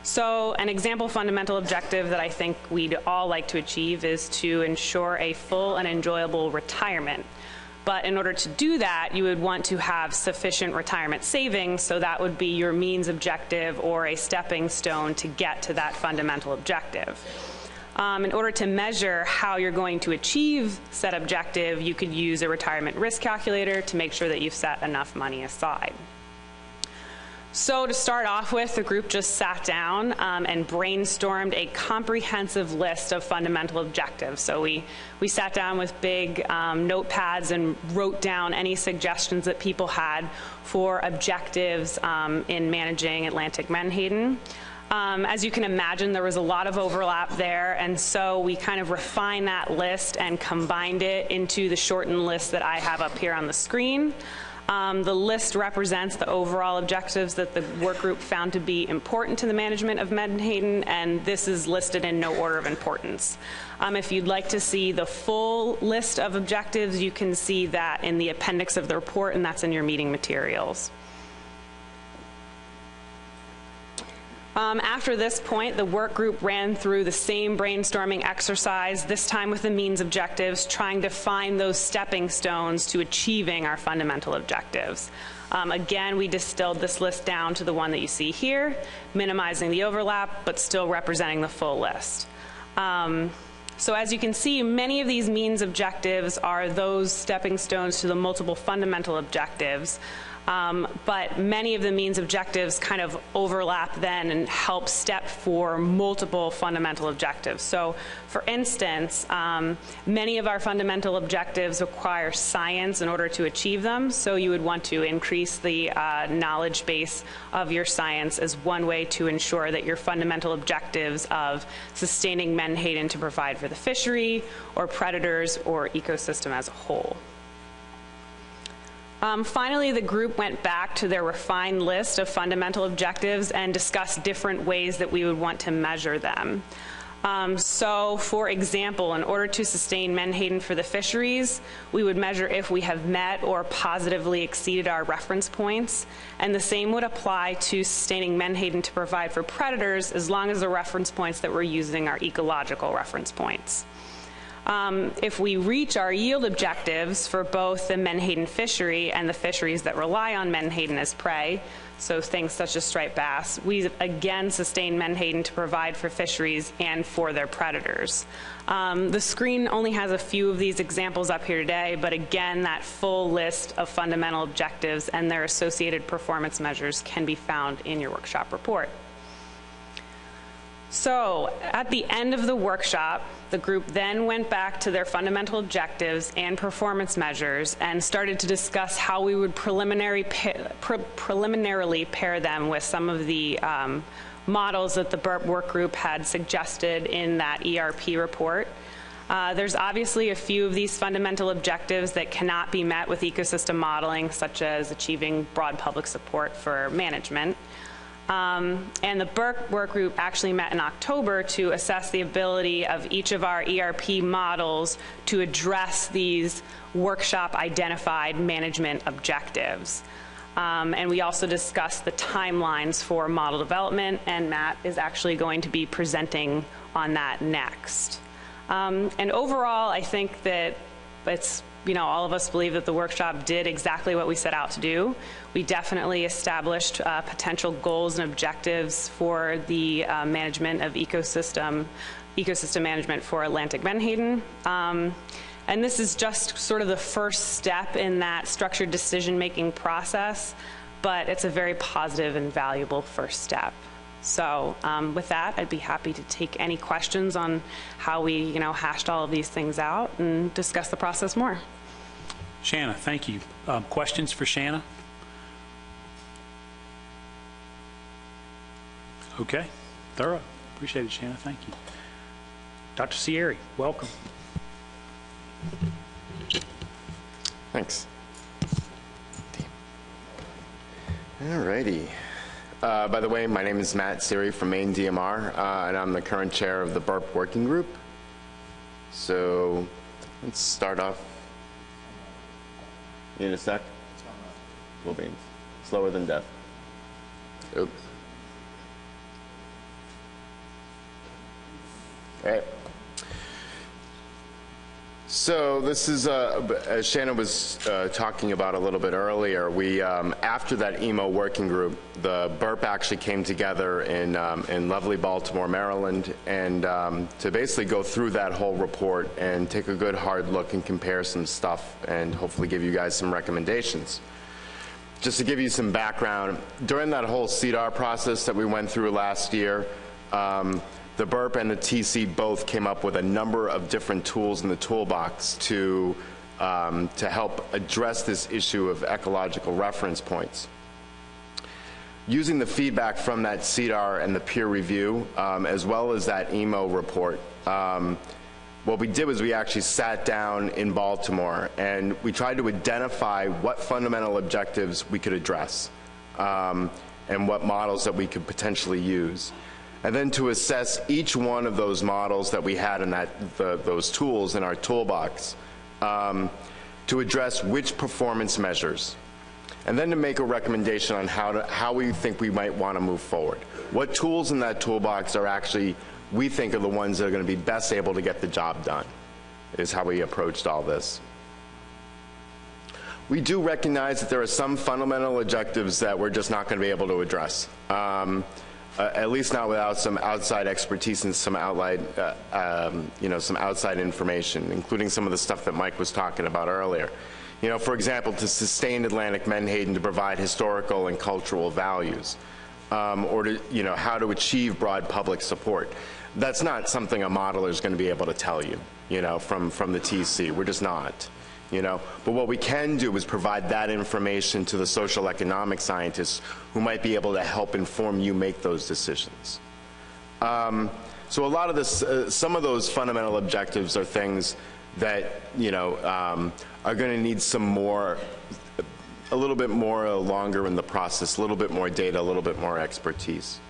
So an example fundamental objective that I think we'd all like to achieve is to ensure a full and enjoyable retirement. But in order to do that, you would want to have sufficient retirement savings, so that would be your means objective or a stepping stone to get to that fundamental objective. In order to measure how you're going to achieve said objective, you could use a retirement risk calculator to make sure that you've set enough money aside. So to start off with, the group just sat down and brainstormed a comprehensive list of fundamental objectives. So we sat down with big notepads and wrote down any suggestions that people had for objectives in managing Atlantic Menhaden. As you can imagine, there was a lot of overlap there, and so we kind of refined that list and combined it into the shortened list that I have up here on the screen. The list represents the overall objectives that the work group found to be important to the management of Menhaden, and this is listed in no order of importance. If you'd like to see the full list of objectives, you can see that in the appendix of the report, and that's in your meeting materials. After this point, the work group ran through the same brainstorming exercise, this time with the means objectives, trying to find those stepping stones to achieving our fundamental objectives. Again, we distilled this list down to the one that you see here, minimizing the overlap, but still representing the full list. So as you can see, many of these means objectives are those stepping stones to the multiple fundamental objectives. But many of the means objectives kind of overlap then and help step for multiple fundamental objectives. So for instance, many of our fundamental objectives require science in order to achieve them. So you would want to increase the knowledge base of your science as one way to ensure that your fundamental objectives of sustaining Menhaden to provide for the fishery or predators or ecosystem as a whole. Finally, the group went back to their refined list of fundamental objectives and discussed different ways that we would want to measure them. So, for example, in order to sustain Menhaden for the fisheries, we would measure if we have met or positively exceeded our reference points, and the same would apply to sustaining Menhaden to provide for predators as long as the reference points that we're using are ecological reference points. If we reach our yield objectives for both the Menhaden fishery and the fisheries that rely on Menhaden as prey, so things such as striped bass, we again sustain Menhaden to provide for fisheries and for their predators. The screen only has a few of these examples up here today, but again, that full list of fundamental objectives and their associated performance measures can be found in your workshop report. So at the end of the workshop, the group then went back to their fundamental objectives and performance measures and started to discuss how we would preliminarily pair them with some of the models that the BURP work group had suggested in that ERP report. There's obviously a few of these fundamental objectives that cannot be met with ecosystem modeling, such as achieving broad public support for management. And the BURP work group actually met in October to assess the ability of each of our ERP models to address these workshop identified management objectives. And we also discussed the timelines for model development, and Matt is actually going to be presenting on that next. And overall, I think that it's, all of us believe that the workshop did exactly what we set out to do. We definitely established potential goals and objectives for the management of ecosystem management for Atlantic Menhaden. And this is just sort of the first step in that structured decision-making process, but it's a very positive and valuable first step. So with that, I'd be happy to take any questions on how we, hashed all of these things out and discuss the process more. Shanna, thank you. Questions for Shanna? Okay, thorough. Appreciate it, Shanna. Thank you. Dr. Sierri, welcome. Thanks. All righty. By the way, my name is Matt Siri from Maine DMR, and I'm the current chair of the BURP working group. So let's start off. You need a sec? Cool beans. Slower than death. Oops. All right. So this is, as Shannon was talking about a little bit earlier, we, after that EMO working group, the BURP actually came together in lovely Baltimore, Maryland, and to basically go through that whole report and take a good hard look and compare some stuff and hopefully give you guys some recommendations. Just to give you some background, during that whole CDAR process that we went through last year, the BURP and the TC both came up with a number of different tools in the toolbox to help address this issue of ecological reference points. Using the feedback from that CDAR and the peer review, as well as that EMO report, what we did was we actually sat down in Baltimore and we tried to identify what fundamental objectives we could address and what models that we could potentially use. And then to assess each one of those models that we had in those tools in our toolbox to address which performance measures, and then to make a recommendation on how we think we might want to move forward. What tools in that toolbox are actually, we think, are the ones that are going to be best able to get the job done, is how we approached all this. We do recognize that there are some fundamental objectives that we're just not going to be able to address. At least not without some outside expertise and some outside, some outside information, including some of the stuff that Mike was talking about earlier. For example, to sustain Atlantic Menhaden to provide historical and cultural values, or to, how to achieve broad public support. That's not something a modeler is going to be able to tell you, from the TC. We're just not. But what we can do is provide that information to the social economic scientists who might be able to help inform you make those decisions. So a lot of this, some of those fundamental objectives are things that, are going to need some more, a little bit more longer in the process, a little bit more data, a little bit more expertise.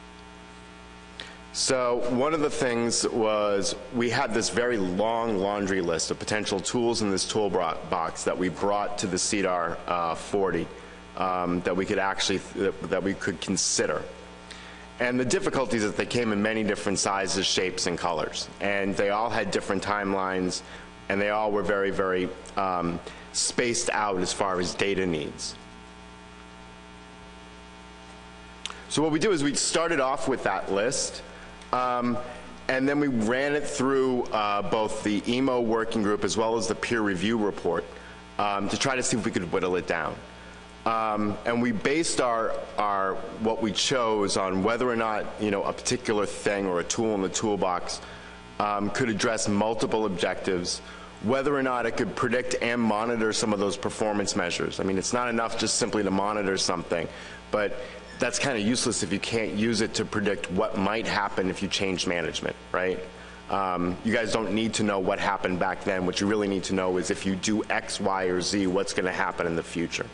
So one of the things was we had this very long laundry list of potential tools in this toolbox that we brought to the CDAR 40 that we could consider. And the difficulty is that they came in many different sizes, shapes, and colors. And they all had different timelines, and they all were very, very spaced out as far as data needs. So what we do is we started off with that list. And then we ran it through both the EMO working group as well as the peer review report to try to see if we could whittle it down. And we based what we chose on whether or not a particular thing or a tool in the toolbox could address multiple objectives, whether or not it could predict and monitor some of those performance measures. I mean, it's not enough just simply to monitor something, but that's kind of useless if you can't use it to predict what might happen if you change management, right? You guys don't need to know what happened back then. What you really need to know is if you do X, Y, or Z, what's going to happen in the future.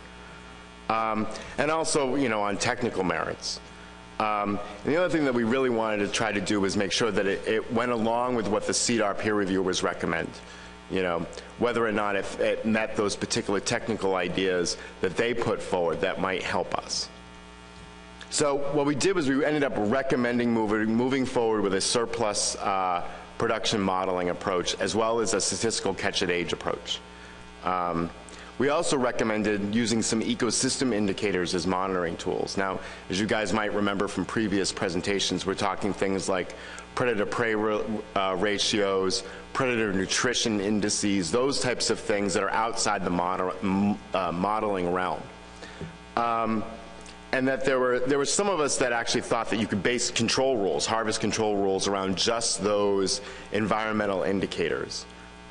And also, on technical merits. And the other thing that we really wanted to try to do was make sure that it went along with what the CDAR peer reviewers recommend. Whether or not it met those particular technical ideas that they put forward that might help us. So what we did was we ended up recommending moving forward with a surplus production modeling approach as well as a statistical catch-at-age approach. We also recommended using some ecosystem indicators as monitoring tools. Now, as you guys might remember from previous presentations, we're talking things like predator-prey ratios, predator nutrition indices, those types of things that are outside the modeling realm. And that there were some of us that actually thought that you could base control rules, harvest control rules, around just those environmental indicators.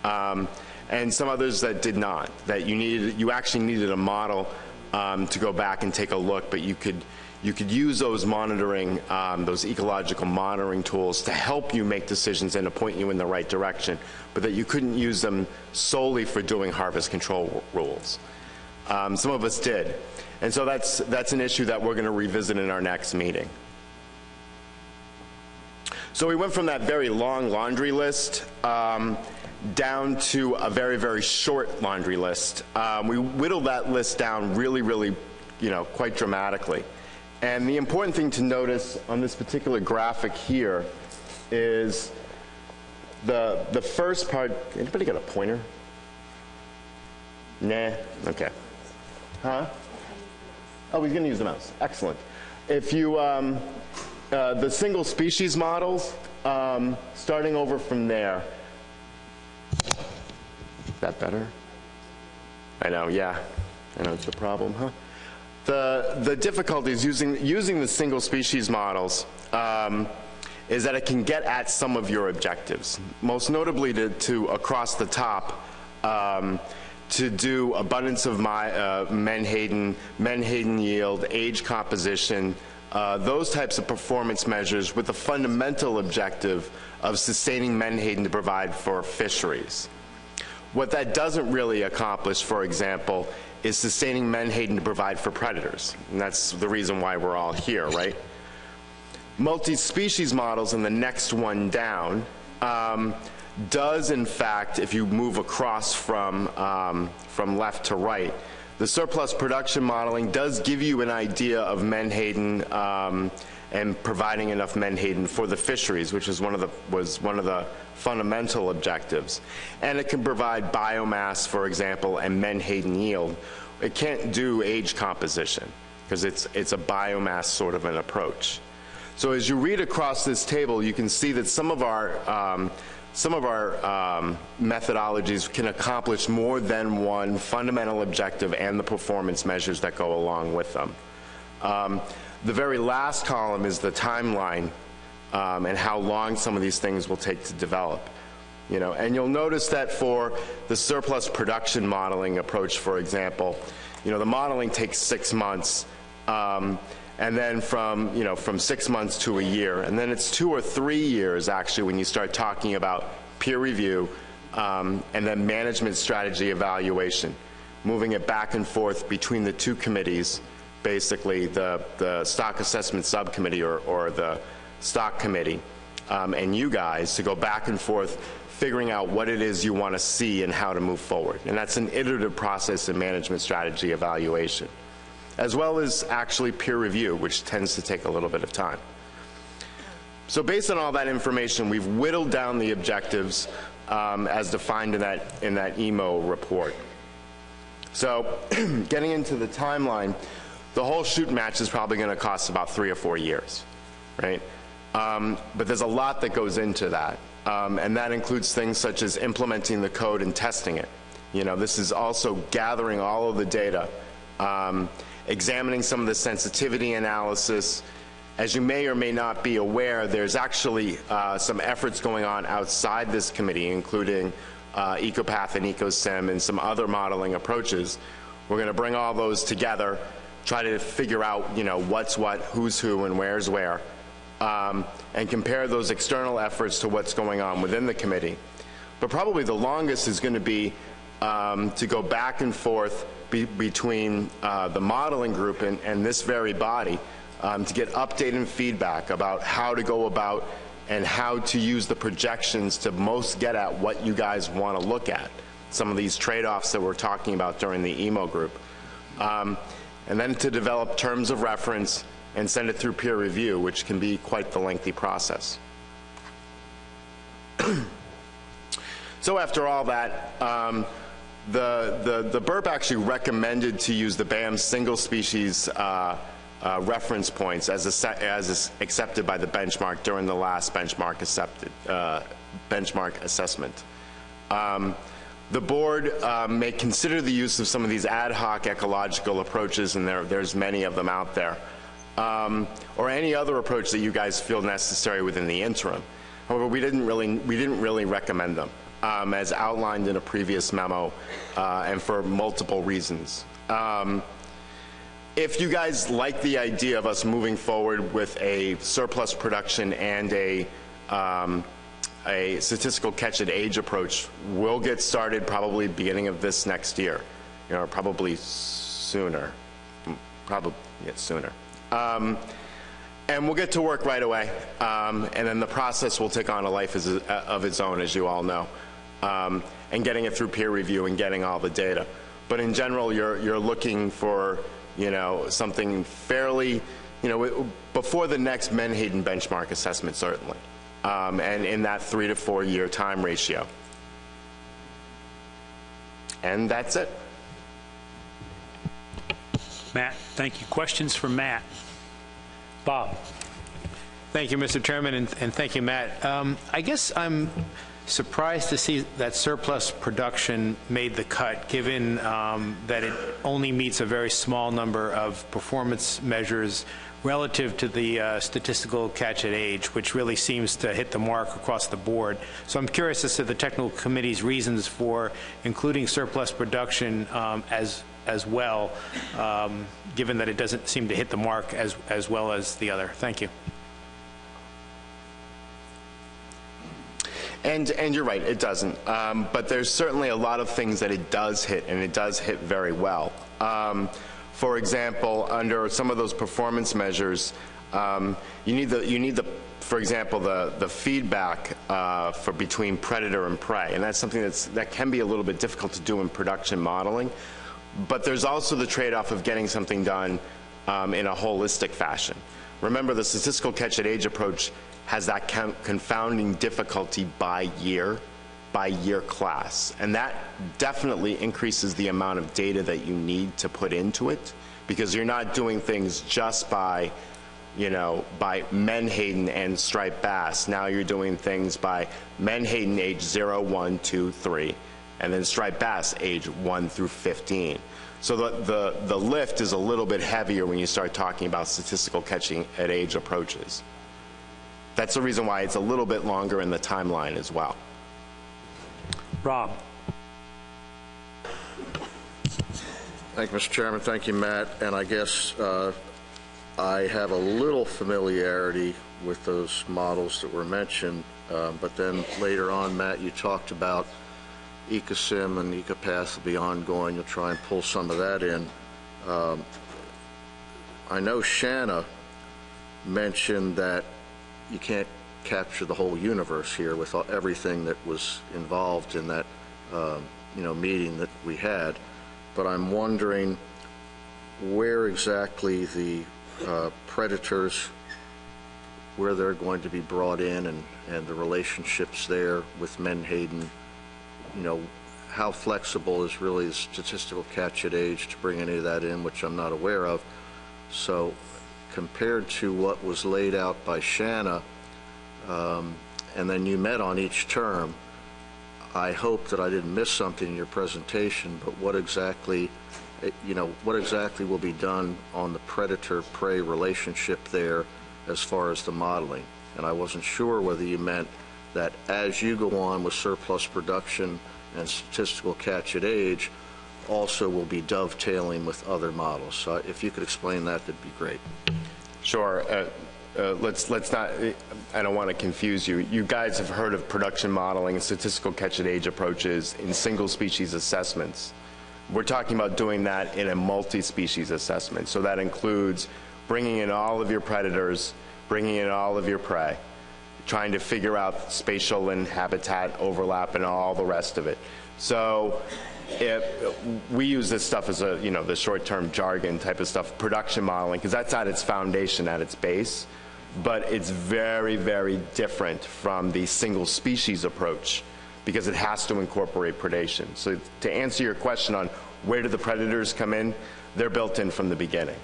And some others that did not, that you actually needed a model to go back and take a look, but you could use those monitoring, those ecological monitoring tools to help you make decisions and to point you in the right direction, but that you couldn't use them solely for doing harvest control rules. Some of us did. And so that's an issue that we're going to revisit in our next meeting. So we went from that very long laundry list down to a very, very short laundry list. We whittled that list down really, really, quite dramatically. And the important thing to notice on this particular graphic here is the first part. Anybody got a pointer? Nah? Okay. Huh? Oh, he's going to use the mouse. Excellent. If you, the single species models, starting over from there. Is that better? I know, yeah. I know it's a problem, huh? The difficulties using the single species models is that it can get at some of your objectives. Most notably to across the top, to do abundance of Menhaden yield, age composition, those types of performance measures with the fundamental objective of sustaining Menhaden to provide for fisheries. What that doesn't really accomplish, for example, is sustaining Menhaden to provide for predators. And that's the reason why we're all here, right? Multi-species models, in the next one down, does in fact, if you move across from left to right, the surplus production modeling does give you an idea of Menhaden and providing enough Menhaden for the fisheries, which is one of the fundamental objectives. And it can provide biomass, for example, and Menhaden yield. It can't do age composition because it's a biomass sort of an approach. So as you read across this table, you can see that some of our methodologies can accomplish more than one fundamental objective and the performance measures that go along with them. The very last column is the timeline and how long some of these things will take to develop. And you'll notice that for the surplus production modeling approach, for example, the modeling takes 6 months, and then from 6 months to a year, and then it's 2 or 3 years actually when you start talking about peer review and then management strategy evaluation, moving it back and forth between the two committees, basically the stock assessment subcommittee or the stock committee and you guys, to go back and forth figuring out what it is you want to see and how to move forward. And that's an iterative process in management strategy evaluation, as well as actually peer review, which tends to take a little bit of time. So based on all that information, we've whittled down the objectives as defined in that EMO report. So getting into the timeline, the whole shoot match is probably going to cost about 3 or 4 years, right? But there's a lot that goes into that, and that includes things such as implementing the code and testing it. This is also gathering all of the data, examining some of the sensitivity analysis. As you may or may not be aware, there's actually some efforts going on outside this committee, including EcoPath and EcoSim and some other modeling approaches. We're going to bring all those together, try to figure out what's what, who's who, and where's where, and compare those external efforts to what's going on within the committee. But probably the longest is going to be to go back and forth between the modeling group and this very body to get updated feedback about how to go about and how to use the projections to most get at what you guys want to look at, some of these trade-offs that we're talking about during the EMO group. And then to develop terms of reference and send it through peer review, which can be quite the lengthy process. So after all that, the BURP actually recommended to use the BAM single species reference points as accepted by the benchmark during the last benchmark assessment. The board may consider the use of some of these ad hoc ecological approaches, and there's many of them out there, or any other approach that you guys feel necessary within the interim. However, we didn't really recommend them, as outlined in a previous memo, and for multiple reasons. If you guys like the idea of us moving forward with a surplus production and a statistical catch-at-age approach, we'll get started probably beginning of this next year, or probably sooner, sooner. And we'll get to work right away, and then the process will take on a life of its own, as you all know, and getting it through peer review and getting all the data. But in general, you're looking for something fairly, before the next Menhaden benchmark assessment, certainly, and in that 3 to 4 year time ratio. And that's it. Matt, thank you. Questions for Matt? Bob. Thank you, Mr. Chairman, and thank you, Matt. I guess I'm surprised to see that surplus production made the cut, given that it only meets a very small number of performance measures relative to the statistical catch at age, which really seems to hit the mark across the board. So I'm curious as to the technical committee's reasons for including surplus production as well, given that it doesn't seem to hit the mark as well as the other. Thank you. And you're right, it doesn't. But there's certainly a lot of things that it does hit, and it does hit very well. For example, under some of those performance measures, you need the for example, the feedback for between predator and prey, and that's something that can be a little bit difficult to do in production modeling. But there's also the trade-off of getting something done in a holistic fashion. Remember, the statistical catch at age approach has that confounding difficulty by year class. And that definitely increases the amount of data that you need to put into it, because you're not doing things just by Menhaden and striped bass. Now you're doing things by Menhaden age 0, 1, 2, 3, and then striped bass age 1 through 15. So the lift is a little bit heavier when you start talking about statistical catching at age approaches. That's the reason why it's a little bit longer in the timeline as well. Rob. Thank you, Mr. Chairman. Thank you, Matt. And I guess I have a little familiarity with those models that were mentioned, but then later on, Matt, you talked about EcoSim and EcoPath will be ongoing. You'll try and pull some of that in. I know Shanna mentioned that you can't capture the whole universe here with everything that was involved in that meeting that we had, but I'm wondering where exactly the predators, where they're going to be brought in, and the relationships there with Menhaden. How flexible is really the statistical catch at age to bring any of that in, which I'm not aware of. So compared to what was laid out by Shanna, and then you met on each term, I hope that I didn't miss something in your presentation, but what exactly will be done on the predator-prey relationship there as far as the modeling? And I wasn't sure whether you meant that as you go on with surplus production and statistical catch at age, also will be dovetailing with other models. So if you could explain that, that'd be great. Sure. Let's not, I don't want to confuse you. You guys have heard of production modeling and statistical catch at age approaches in single species assessments. We're talking about doing that in a multi-species assessment. So that includes bringing in all of your predators, bringing in all of your prey, trying to figure out spatial and habitat overlap and all the rest of it. So we use this stuff as the short-term jargon type of stuff, production modeling, because that's at its foundation, at its base. But it's very, very different from the single species approach because it has to incorporate predation. So to answer your question on where do the predators come in, they're built in from the beginning.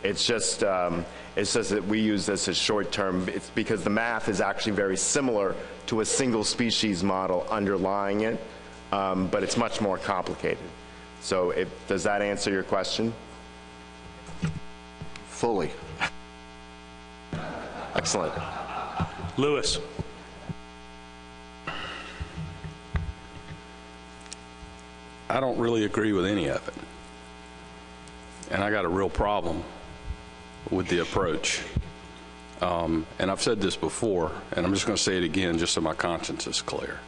It's just that we use this as short-term. It's because the math is actually very similar to a single species model underlying it, but it's much more complicated. So does that answer your question? Fully. Excellent. Lewis. I don't really agree with any of it. And I got a real problem with the approach. And I've said this before, and I'm just going to say it again just so my conscience is clear.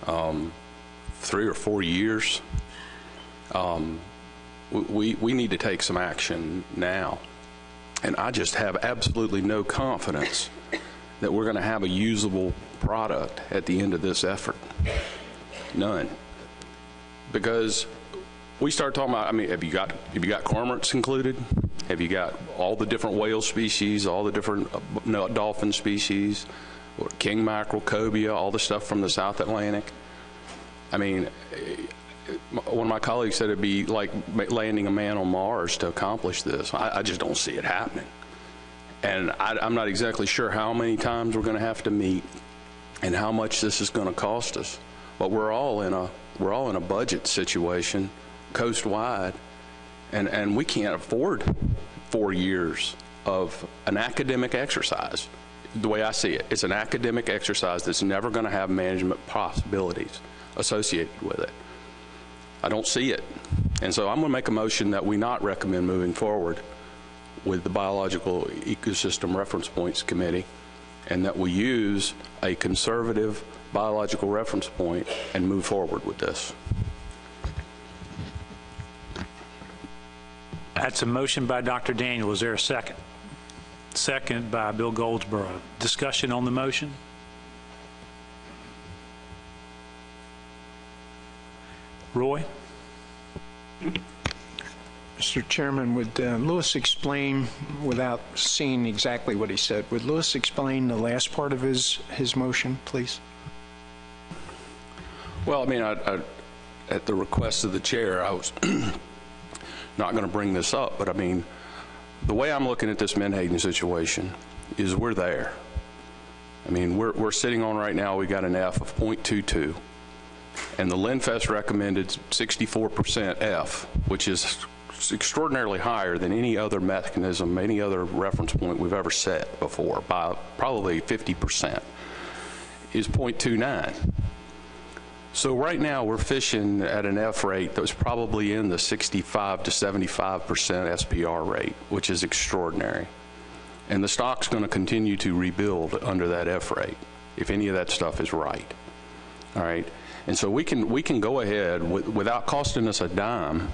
3 or 4 years, we need to take some action now. And I just have absolutely no confidence that we're going to have a usable product at the end of this effort. None. Because we start talking about, have you got cormorants included? Have you got all the different whale species, all the different dolphin species, king mackerel, cobia, all the stuff from the South Atlantic? What one of my colleagues said it'd be like landing a man on Mars to accomplish this. I just don't see it happening. And I'm not exactly sure how many times we're going to have to meet and how much this is going to cost us. But we're all in a budget situation coast-wide, and we can't afford 4 years of an academic exercise. The way I see it, it's an academic exercise that's never going to have management possibilities associated with it. I don't see it. And so I'm going to make a motion that we not recommend moving forward with the Biological Ecosystem Reference Points Committee, and that we use a conservative biological reference point and move forward with this. That's a motion by Dr. Daniel. Is there a second? Second by Bill Goldsboro. Discussion on the motion? Roy? Mr. Chairman, would Lewis explain, without seeing exactly what he said, would Lewis explain the last part of his motion, please? Well, I mean, at the request of the chair, I was not going to bring this up, but I mean, the way I'm looking at this Menhaden situation is we're there. I mean, we're sitting on right now, we got an F of 0.22, and the LINFEST recommended 64% F, which is extraordinarily higher than any other mechanism, any other reference point we've ever set before, by probably 50%, is 0.29. So right now we're fishing at an F rate that was probably in the 65 to 75% SPR rate, which is extraordinary. And the stock's going to continue to rebuild under that F rate, if any of that stuff is right. All right? And so we can go ahead, without costing us a dime,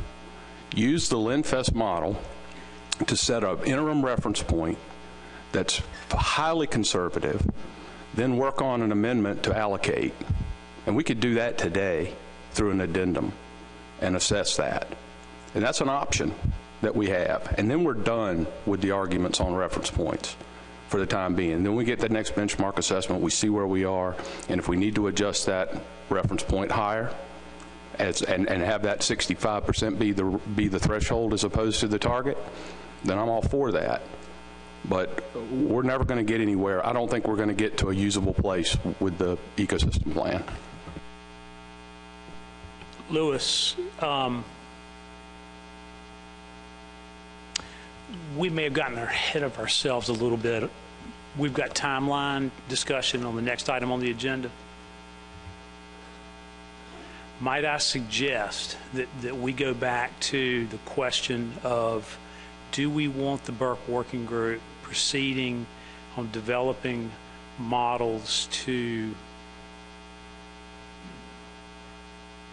use the LINFEST model to set an interim reference point that's highly conservative, then work on an amendment to allocate. And we could do that today through an addendum and assess that. And that's an option that we have. And then we're done with the arguments on reference points for the time being. Then we get the next benchmark assessment, we see where we are, and if we need to adjust that reference point higher and have that 65% be the threshold as opposed to the target, then I'm all for that. But we're never going to get anywhere. I don't think we're going to get to a usable place with the ecosystem plan. Lewis, we may have gotten ahead of ourselves a little bit. We've got timeline discussion on the next item on the agenda. Might I suggest that we go back to the question of, do we want the Burke Working Group proceeding on developing models to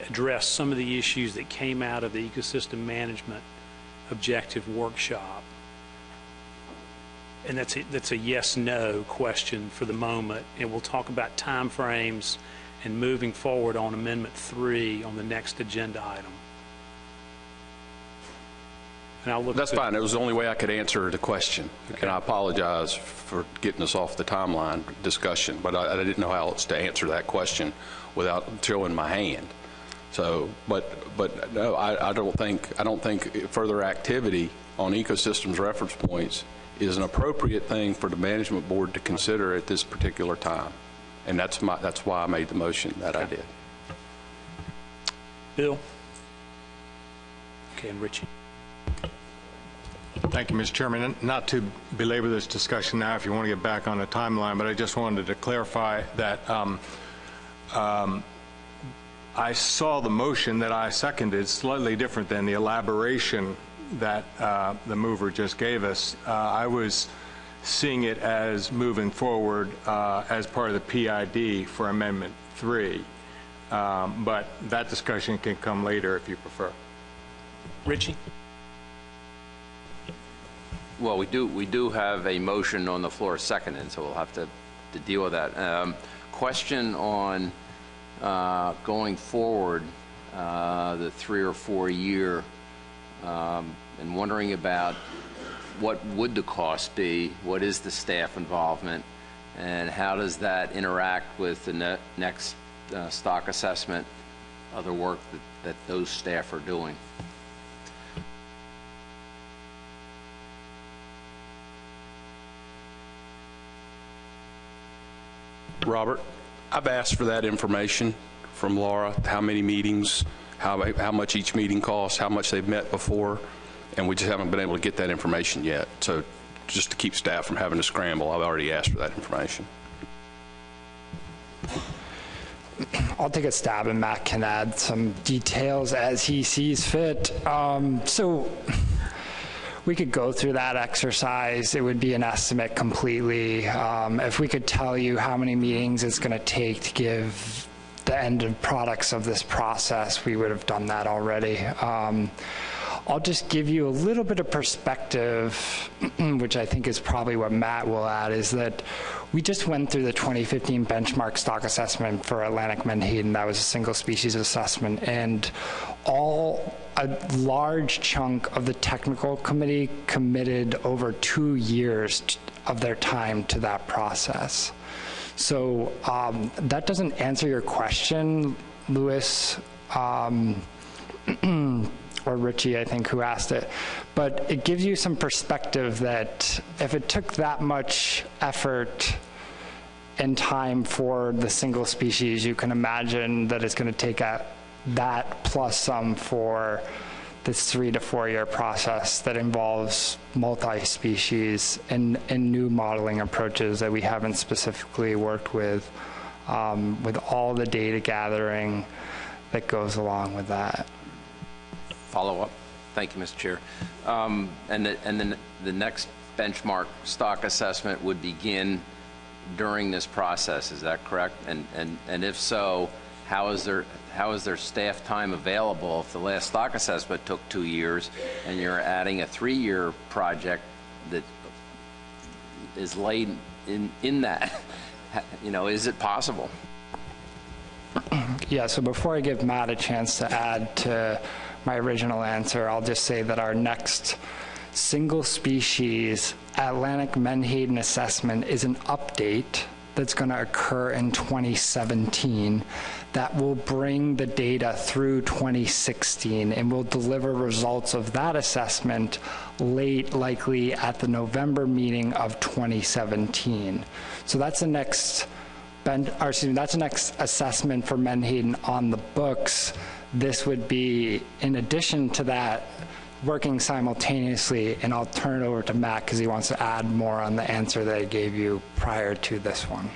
address some of the issues that came out of the ecosystem management objective workshop? And that's a yes/no question for the moment, and we'll talk about time frames and moving forward on Amendment 3 on the next agenda item. And I'll look. That's fine. It was the only way I could answer the question. Okay. And I apologize for getting us off the timeline discussion, but I didn't know how else to answer that question without showing my hand. So, but no, I don't think further activity on ecosystems reference points is an appropriate thing for the management board to consider at this particular time, and that's why I made the motion that I did. Bill. Okay, and Richie. Thank you, Mr. Chairman. Not to belabor this discussion now, if you want to get back on the timeline, but I just wanted to clarify that I saw the motion that I seconded slightly different than the elaboration that the mover just gave us. I was seeing it as moving forward as part of the PID for Amendment 3, but that discussion can come later if you prefer. Richie? Well, we do have a motion on the floor seconded, so we'll have to deal with that. Question on going forward, the 3 or 4 year, and wondering about what would the cost be, what is the staff involvement, and how does that interact with the next stock assessment other work that those staff are doing. Robert, I've asked for that information from Laura, how many meetings, how much each meeting costs, how much they've met before, and we just haven't been able to get that information yet. So just to keep staff from having to scramble, I've already asked for that information. I'll take a stab, and Matt can add some details as he sees fit. So we could go through that exercise. It would be an estimate completely. If we could tell you how many meetings it's going to take to give the end products of this process, we would have done that already. I'll just give you a little bit of perspective, which I think is probably what Matt will add, is that we just went through the 2015 benchmark stock assessment for Atlantic Menhaden. That was a single species assessment, and a large chunk of the technical committee committed over 2 years of their time to that process. So that doesn't answer your question, Louis, or Richie, I think, who asked it. But it gives you some perspective that if it took that much effort and time for the single species, you can imagine that it's going to take that plus some for this 3 to 4 year process that involves multi-species and new modeling approaches that we haven't specifically worked with all the data gathering that goes along with that. Follow up. Thank you, Mr. Chair. And the next benchmark stock assessment would begin during this process. Is that correct? And if so, how is their staff time available if the last stock assessment took 2 years and you're adding a 3-year project that is laid in that? You know, is it possible? Yeah, so before I give Matt a chance to add to my original answer, I'll just say that our next single species Atlantic Menhaden assessment is an update that's going to occur in 2017 that will bring the data through 2016, and will deliver results of that assessment late, likely at the November meeting of 2017. So that's the next that's the next assessment for Menhaden on the books. This would be, in addition to that, working simultaneously, and I'll turn it over to Matt because he wants to add more on the answer that I gave you prior to this one.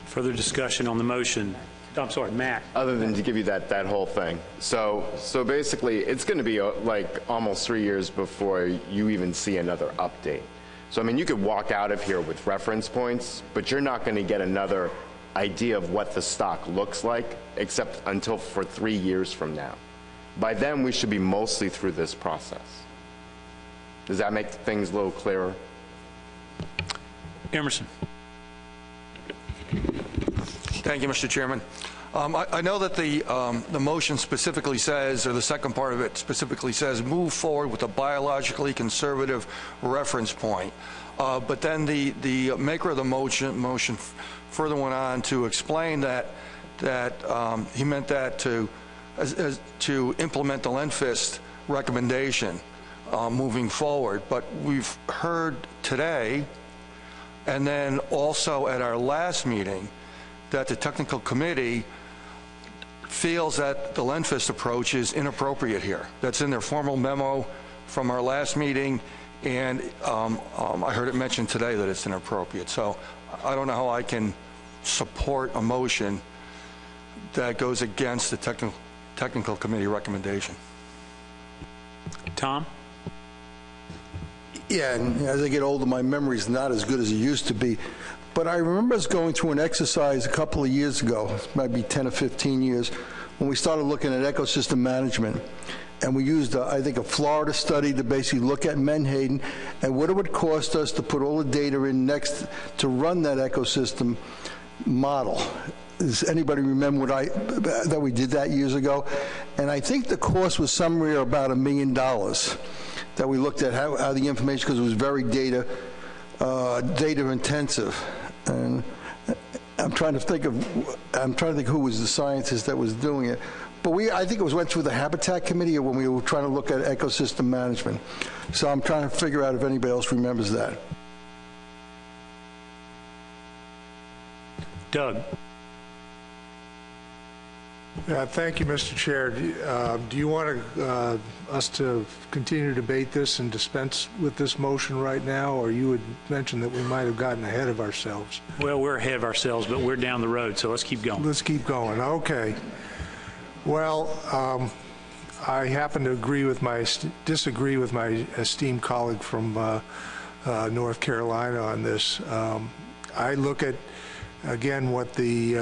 Further discussion on the motion? I'm sorry, Matt. Other than to give you that whole thing. So basically, it's going to be like almost 3 years before you even see another update. So I mean, you could walk out of here with reference points, but you're not going to get another idea of what the stock looks like, except until for 3 years from now. By then, we should be mostly through this process. Does that make things a little clearer? Emerson. Thank you, Mr. Chairman. I know that the motion specifically says, or the second part of it specifically says, move forward with a biologically conservative reference point. But then the maker of the motion further went on to explain that he meant that to implement the Lenfist recommendation moving forward. But we've heard today, and then also at our last meeting, that the technical committee feels that the Lenfist approach is inappropriate here. That's in their formal memo from our last meeting, and I heard it mentioned today that it's inappropriate. So I don't know how I can support a motion that goes against the technical committee recommendation. Tom? Yeah, and as I get older, my memory's not as good as it used to be. But I remember us going through an exercise a couple of years ago, maybe 10 or 15 years, when we started looking at ecosystem management. And we used, I think, a Florida study to basically look at Menhaden and what it would cost us to put all the data in next to run that ecosystem model. Does anybody remember that we did that years ago? And I think the cost was somewhere about $1 million that we looked at how the information, because it was very data intensive. I'm trying to think who was the scientist that was doing it. But I think it went through the Habitat Committee when we were trying to look at ecosystem management. So I'm trying to figure out if anybody else remembers that. Doug. Thank you, Mr. Chair. Do you want us to continue to debate this and dispense with this motion right now, or you had mentioned that we might have gotten ahead of ourselves? Well, we're ahead of ourselves, but we're down the road, so let's keep going. Let's keep going. Okay. Well, I happen to disagree with my esteemed colleague from North Carolina on this. I look at, again, what the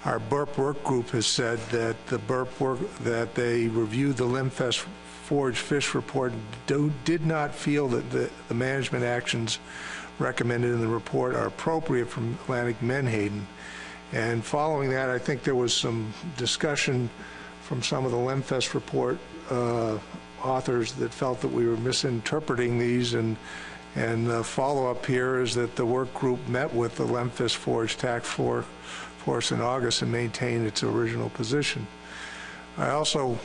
our BURP work group has said, that that they reviewed the Limfest forage fish report, did not feel that the management actions recommended in the report are appropriate from Atlantic Menhaden. And following that, I think there was some discussion from some of the Limfest report authors that felt that we were misinterpreting these, and the follow-up here is that the work group met with the Limfest Forage Task Force in August and maintained its original position. I also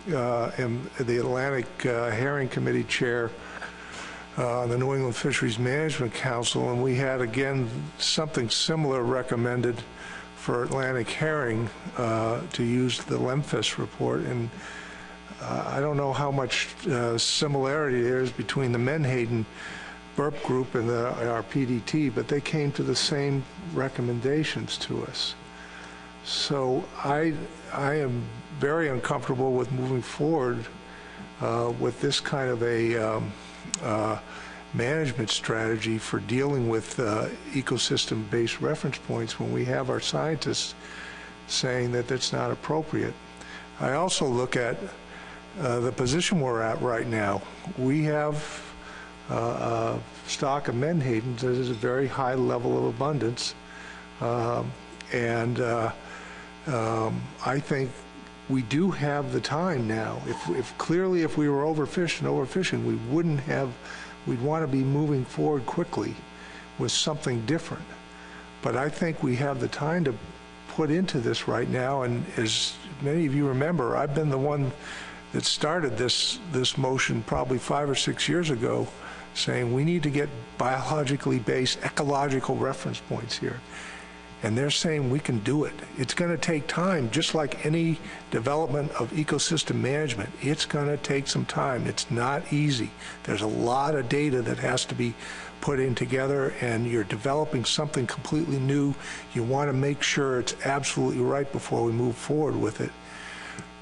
am the Atlantic Herring Committee chair on the New England Fisheries Management Council, and we had, again, something similar recommended for Atlantic herring to use the Limfest report. And I don't know how much similarity there is between the Menhaden BURP group and our PDT, but they came to the same recommendations to us. So I am very uncomfortable with moving forward with this kind of a management strategy for dealing with ecosystem-based reference points when we have our scientists saying that that's not appropriate. I also look at the position we're at right now. We have a stock of menhaden that is a very high level of abundance, and I think we do have the time now. If clearly if we were overfishing, we wouldn't have. We'd want to be moving forward quickly with something different. But I think we have the time to put into this right now. And as many of you remember, I've been the one that started this motion probably 5 or 6 years ago, saying we need to get biologically based ecological reference points here. And they're saying we can do it. It's going to take time, just like any development of ecosystem management. It's going to take some time. It's not easy. There's a lot of data that has to be put in together, and you're developing something completely new. You want to make sure it's absolutely right before we move forward with it.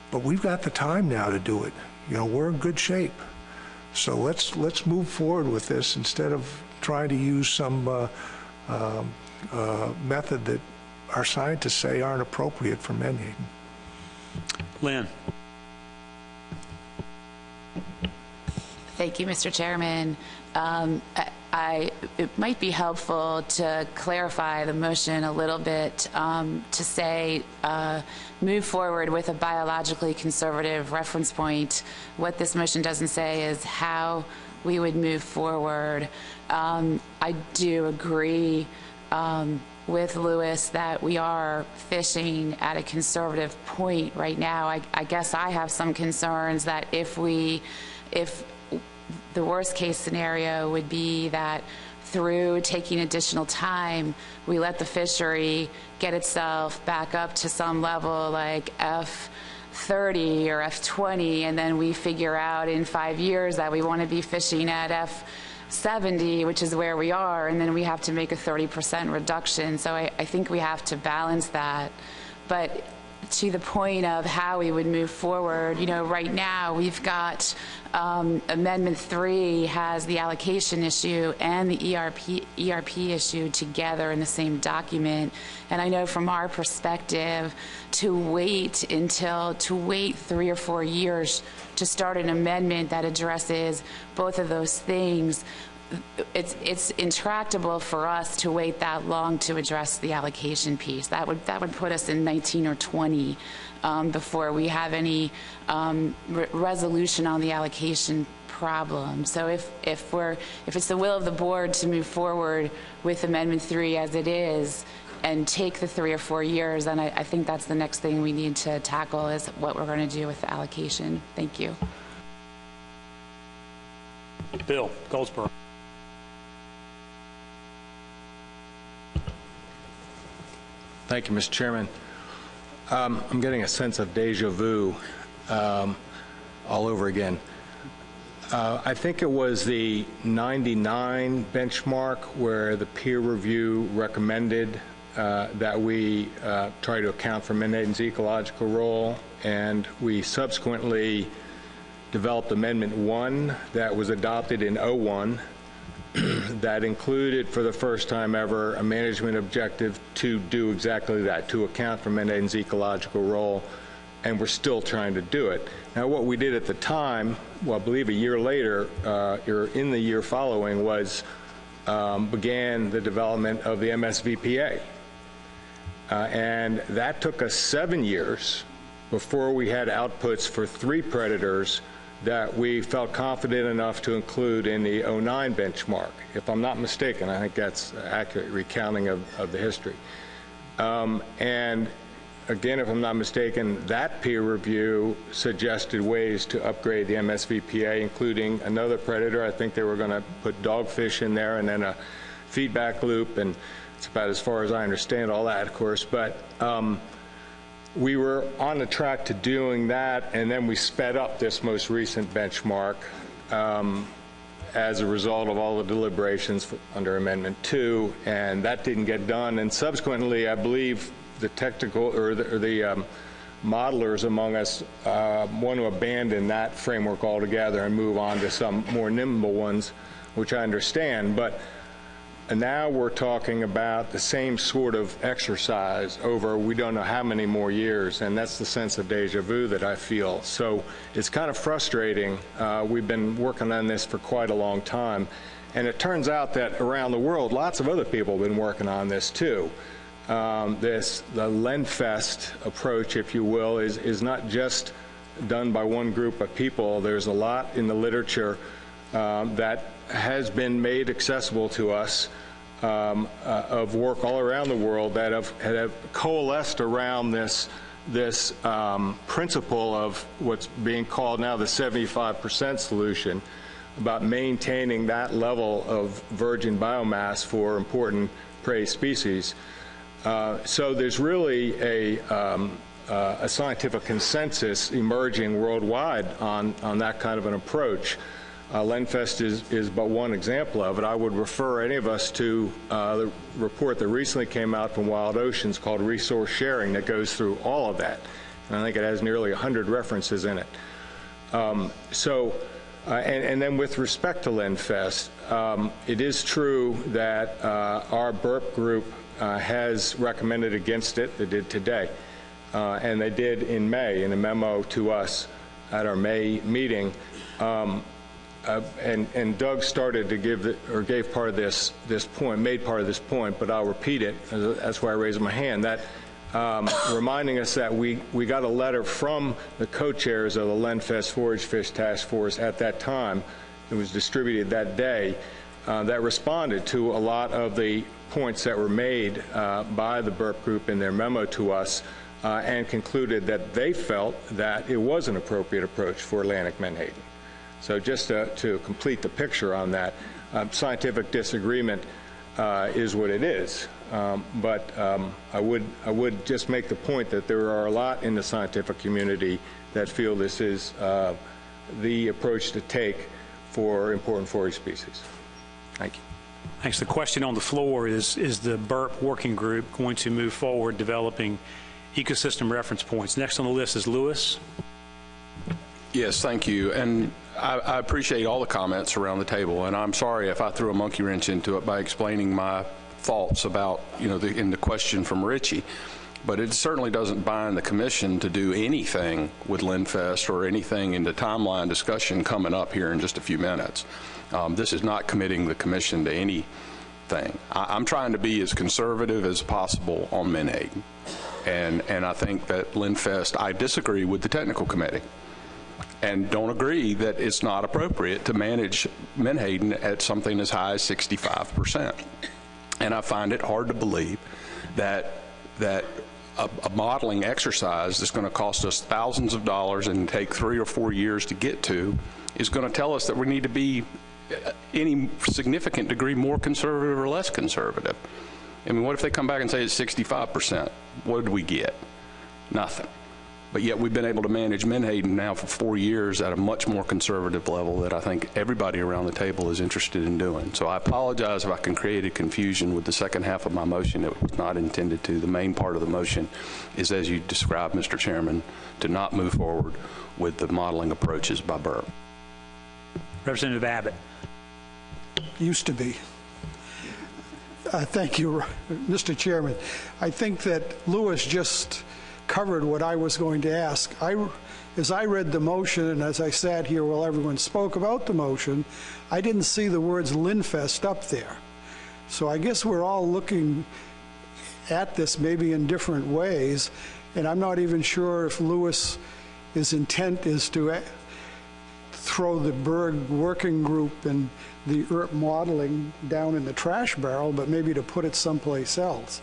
But we've got the time now to do it. You know, we're in good shape. So let's move forward with this instead of trying to use some method that our scientists say aren't appropriate for menhaden. Lynn. Thank you, Mr. Chairman. It might be helpful to clarify the motion a little bit to say move forward with a biologically conservative reference point. What this motion doesn't say is how we would move forward. I do agree with Lewis that we are fishing at a conservative point right now. I guess I have some concerns that if the worst case scenario would be that through taking additional time, we let the fishery get itself back up to some level like F30 or F20, and then we figure out in 5 years that we want to be fishing at F70, which is where we are, and then we have to make a 30% reduction. So I think we have to balance that. But to the point of how we would move forward, you know, right now we've got Amendment 3 has the allocation issue and the ERP issue together in the same document. And I know from our perspective, to wait 3 or 4 years to start an amendment that addresses both of those things, it's intractable for us to wait that long to address the allocation piece. That would put us in 19 or 20 before we have any resolution on the allocation problem. So if it's the will of the board to move forward with Amendment 3 as it is and take the 3 or 4 years, then I think that's the next thing we need to tackle is what we're going to do with the allocation. Thank you. Bill Goldsboro. Thank you, Mr. Chairman. I'm getting a sense of deja vu all over again. I think it was the 99 benchmark where the peer review recommended that we try to account for Menhaden's ecological role, and we subsequently developed Amendment 1 that was adopted in 01 that included for the first time ever a management objective to do exactly that, to account for Menhaden's ecological role, and we're still trying to do it. Now, what we did at the time, well, I believe a year later, or in the year following, was began the development of the MSVPA. And that took us 7 years before we had outputs for 3 predators that we felt confident enough to include in the 09 benchmark. If I'm not mistaken, I think that's an accurate recounting of the history. And again, if I'm not mistaken, that peer review suggested ways to upgrade the MSVPA, including another predator. I think they were going to put dogfish in there and then a feedback loop, and it's about as far as I understand all that, of course. But we were on the track to doing that, and then we sped up this most recent benchmark as a result of all the deliberations under Amendment 2, and that didn't get done. And subsequently, I believe the technical or the modelers among us want to abandon that framework altogether and move on to some more nimble ones, which I understand. But now we're talking about the same sort of exercise over we don't know how many more years, and that's the sense of deja vu that I feel. So it's kind of frustrating. We've been working on this for quite a long time, and it turns out that around the world, lots of other people have been working on this too. The LendFest approach, if you will, is not just done by one group of people. There's a lot in the literature that has been made accessible to us of work all around the world that have coalesced around this principle of what's being called now the 75% solution, about maintaining that level of virgin biomass for important prey species. So there's really a scientific consensus emerging worldwide on that kind of an approach. LendFest is but one example of it. I would refer any of us to the report that recently came out from Wild Oceans called Resource Sharing that goes through all of that. And I think it has nearly 100 references in it. And then with respect to LendFest, it is true that our BURP group has recommended against it. They did today. And they did in May in a memo to us at our May meeting. And Doug started to gave part of this point, made part of this point, but I'll repeat it. That's why I raised my hand. That reminding us that we got a letter from the co-chairs of the LendFest Forage Fish Task Force at that time. It was distributed that day. That responded to a lot of the points that were made by the BURP group in their memo to us, and concluded that they felt that it was an appropriate approach for Atlantic menhaden. So just to complete the picture on that, scientific disagreement is what it is. But I would just make the point that there are a lot in the scientific community that feel this is the approach to take for important forage species. Thank you. Thanks. The question on the floor is the BURP working group going to move forward developing ecosystem reference points? Next on the list is Lewis. Yes, thank you. And I appreciate all the comments around the table, and I'm sorry if I threw a monkey wrench into it by explaining my thoughts about, in the question from Richie. But it certainly doesn't bind the commission to do anything with LendFest or anything in the timeline discussion coming up here in just a few minutes. This is not committing the commission to anything. I'm trying to be as conservative as possible on menhaden. And I think that LendFest, I disagree with the technical committee. and don't agree that it's not appropriate to manage Menhaden at something as high as 65%. And I find it hard to believe that a modeling exercise that's going to cost us thousands of dollars and take 3 or 4 years to get to is going to tell us that we need to be any significant degree more conservative or less conservative. I mean, what if they come back and say it's 65%? What did we get? Nothing. But yet we've been able to manage Menhaden now for 4 years at a much more conservative level that I think everybody around the table is interested in doing. So I apologize if I can create a confusion with the second half of my motion. It was not intended to. The main part of the motion is, as you described, Mr. Chairman, to not move forward with the modeling approaches by Burp. Representative Abbott. Used to be. Thank you, Mr. Chairman. I think that Louis just covered what I was going to ask. As I read the motion and as I sat here while everyone spoke about the motion, I didn't see the words Linfest up there. So I guess we're all looking at this maybe in different ways, and I'm not even sure if Louis's intent is to throw the Berg working group and the ERP modeling down in the trash barrel, but maybe to put it someplace else.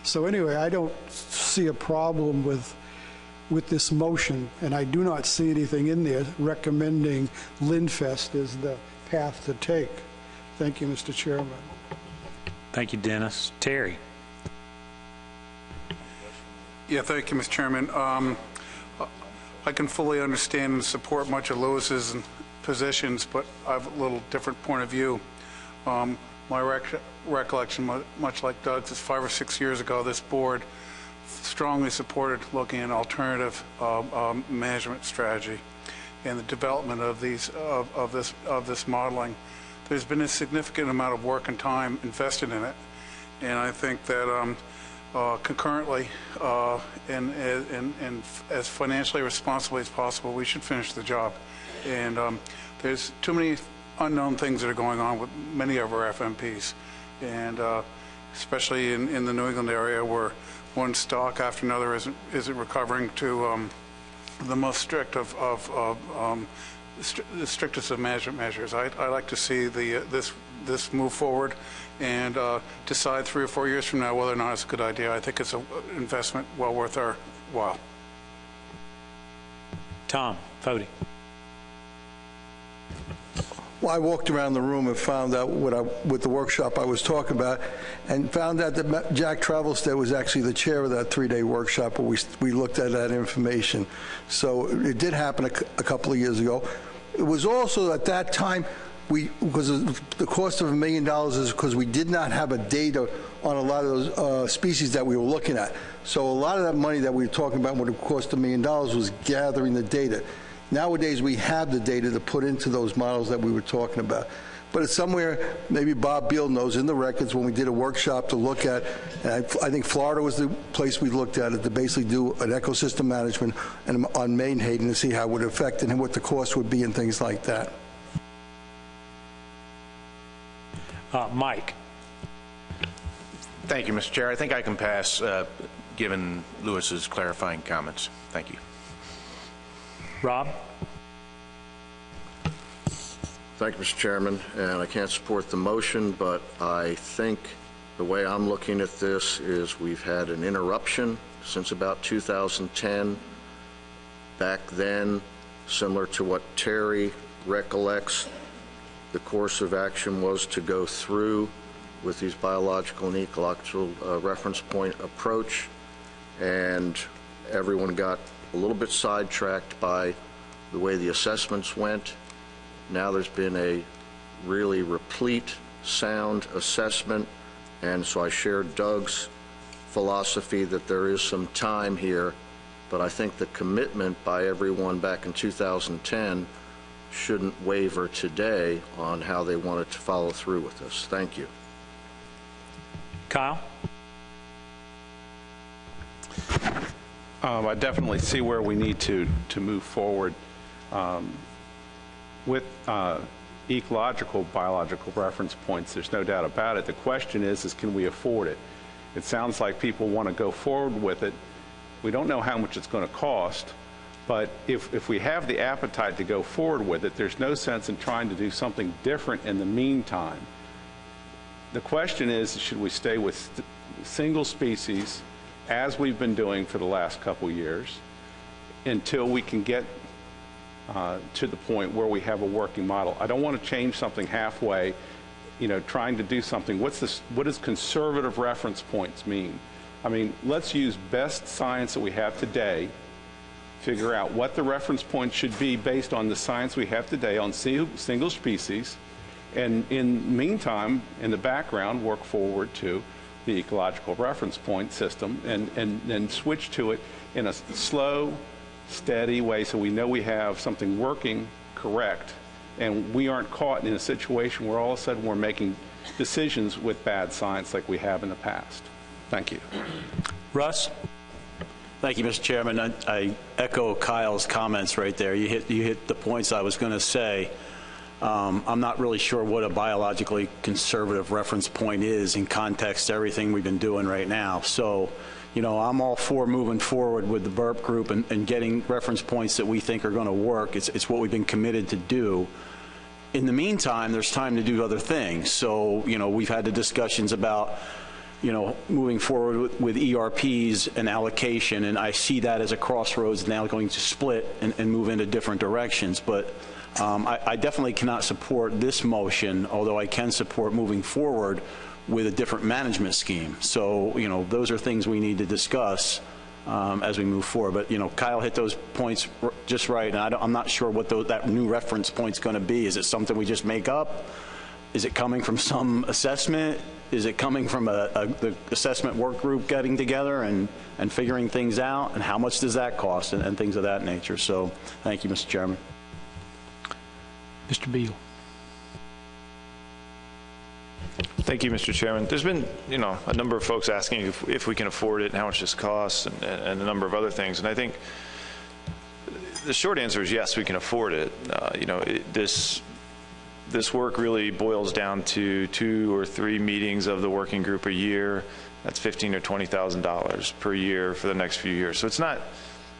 So anyway, I don't see a problem with this motion, and I do not see anything in there recommending Linfest as the path to take. Thank you, Mr. Chairman. Thank you, Dennis. Terry. Yeah, thank you, Mr. Chairman. I can fully understand and support much of Louis's positions, but I have a little different point of view. My recollection, much like Doug's, is 5 or 6 years ago, this board strongly supported looking at an alternative management strategy and the development of this modeling. There's been a significant amount of work and time invested in it, and I think that concurrently and as financially responsibly as possible, we should finish the job. And there's too many unknown things that are going on with many of our FMPs, and especially in the New England area where one stock after another isn't recovering to the most strict the strictest of management measures. I like to see this move forward and decide 3 or 4 years from now whether or not it's a good idea. I think it's an investment well worth our while. Tom Fody. Well, I walked around the room and found out with the workshop I was talking about, and found out that Jack Travelstead was actually the chair of that 3-day workshop where we looked at that information. So it did happen a couple of years ago. It was also at that time, because the cost of $1 million is because we did not have a data on a lot of those species that we were looking at. So a lot of that money that we were talking about would have cost $1 million was gathering the data. Nowadays, we have the data to put into those models that we were talking about. But it's somewhere, maybe Bob Beal knows, in the records when we did a workshop to look at, and I think Florida was the place we looked at it, to basically do an ecosystem management on Menhaden to see how it would affect and what the cost would be and things like that. Mike. Thank you, Mr. Chair. I think I can pass, given Louis's clarifying comments. Thank you. Rob? Thank you, Mr. Chairman. And I can't support the motion, but I think the way I'm looking at this is we've had an interruption since about 2010. Back then, similar to what Terry recollects, the course of action was to go through with these biological and ecological reference point approach, and everyone got a little bit sidetracked by the way the assessments went. Now there's been a really replete, sound assessment, and so I share Doug's philosophy that there is some time here, but I think the commitment by everyone back in 2010 shouldn't waver today on how they wanted to follow through with this. Thank you. Kyle? I definitely see where we need to move forward with ecological, biological reference points. There's no doubt about it. The question is can we afford it? It sounds like people want to go forward with it. We don't know how much it's going to cost, But if we have the appetite to go forward with it, there's no sense in trying to do something different in the meantime. The question is, should we stay with single species as we've been doing for the last couple years until we can get to the point where we have a working model? I don't want to change something halfway, trying to do something. What does conservative reference points mean? I mean, let's use best science that we have today, figure out what the reference point should be based on the science we have today on single species, and in the meantime, in the background, work forward to the ecological reference point system and then switch to it in a slow, steady way so we know we have something working correct and we aren't caught in a situation where all of a sudden we're making decisions with bad science like we have in the past. Thank you. Russ? Thank you, Mr. Chairman. I echo Kyle's comments right there. You hit the points I was going to say. I'm not really sure what a biologically conservative reference point is in context to everything we've been doing right now. So, I'm all for moving forward with the BURP group and getting reference points that we think are going to work. It's what we've been committed to do. In the meantime, there's time to do other things. So, we've had the discussions about moving forward with ERPs and allocation, and I see that as a crossroads now going to split and move into different directions. But I definitely cannot support this motion, although I can support moving forward with a different management scheme. So, those are things we need to discuss as we move forward. But, Kyle hit those points just right, and I'm not sure what that new reference point's going to be. Is it something we just make up? Is it coming from some assessment? Is it coming from the assessment work group getting together and figuring things out? And how much does that cost and things of that nature? So thank you, Mr. Chairman. Mr. Beal. Thank you, Mr. Chairman. There's been, a number of folks asking if we can afford it and how much this costs and a number of other things. And I think the short answer is yes, we can afford it. This work really boils down to 2 or 3 meetings of the working group a year. That's $15,000 or $20,000 per year for the next few years. So it's not,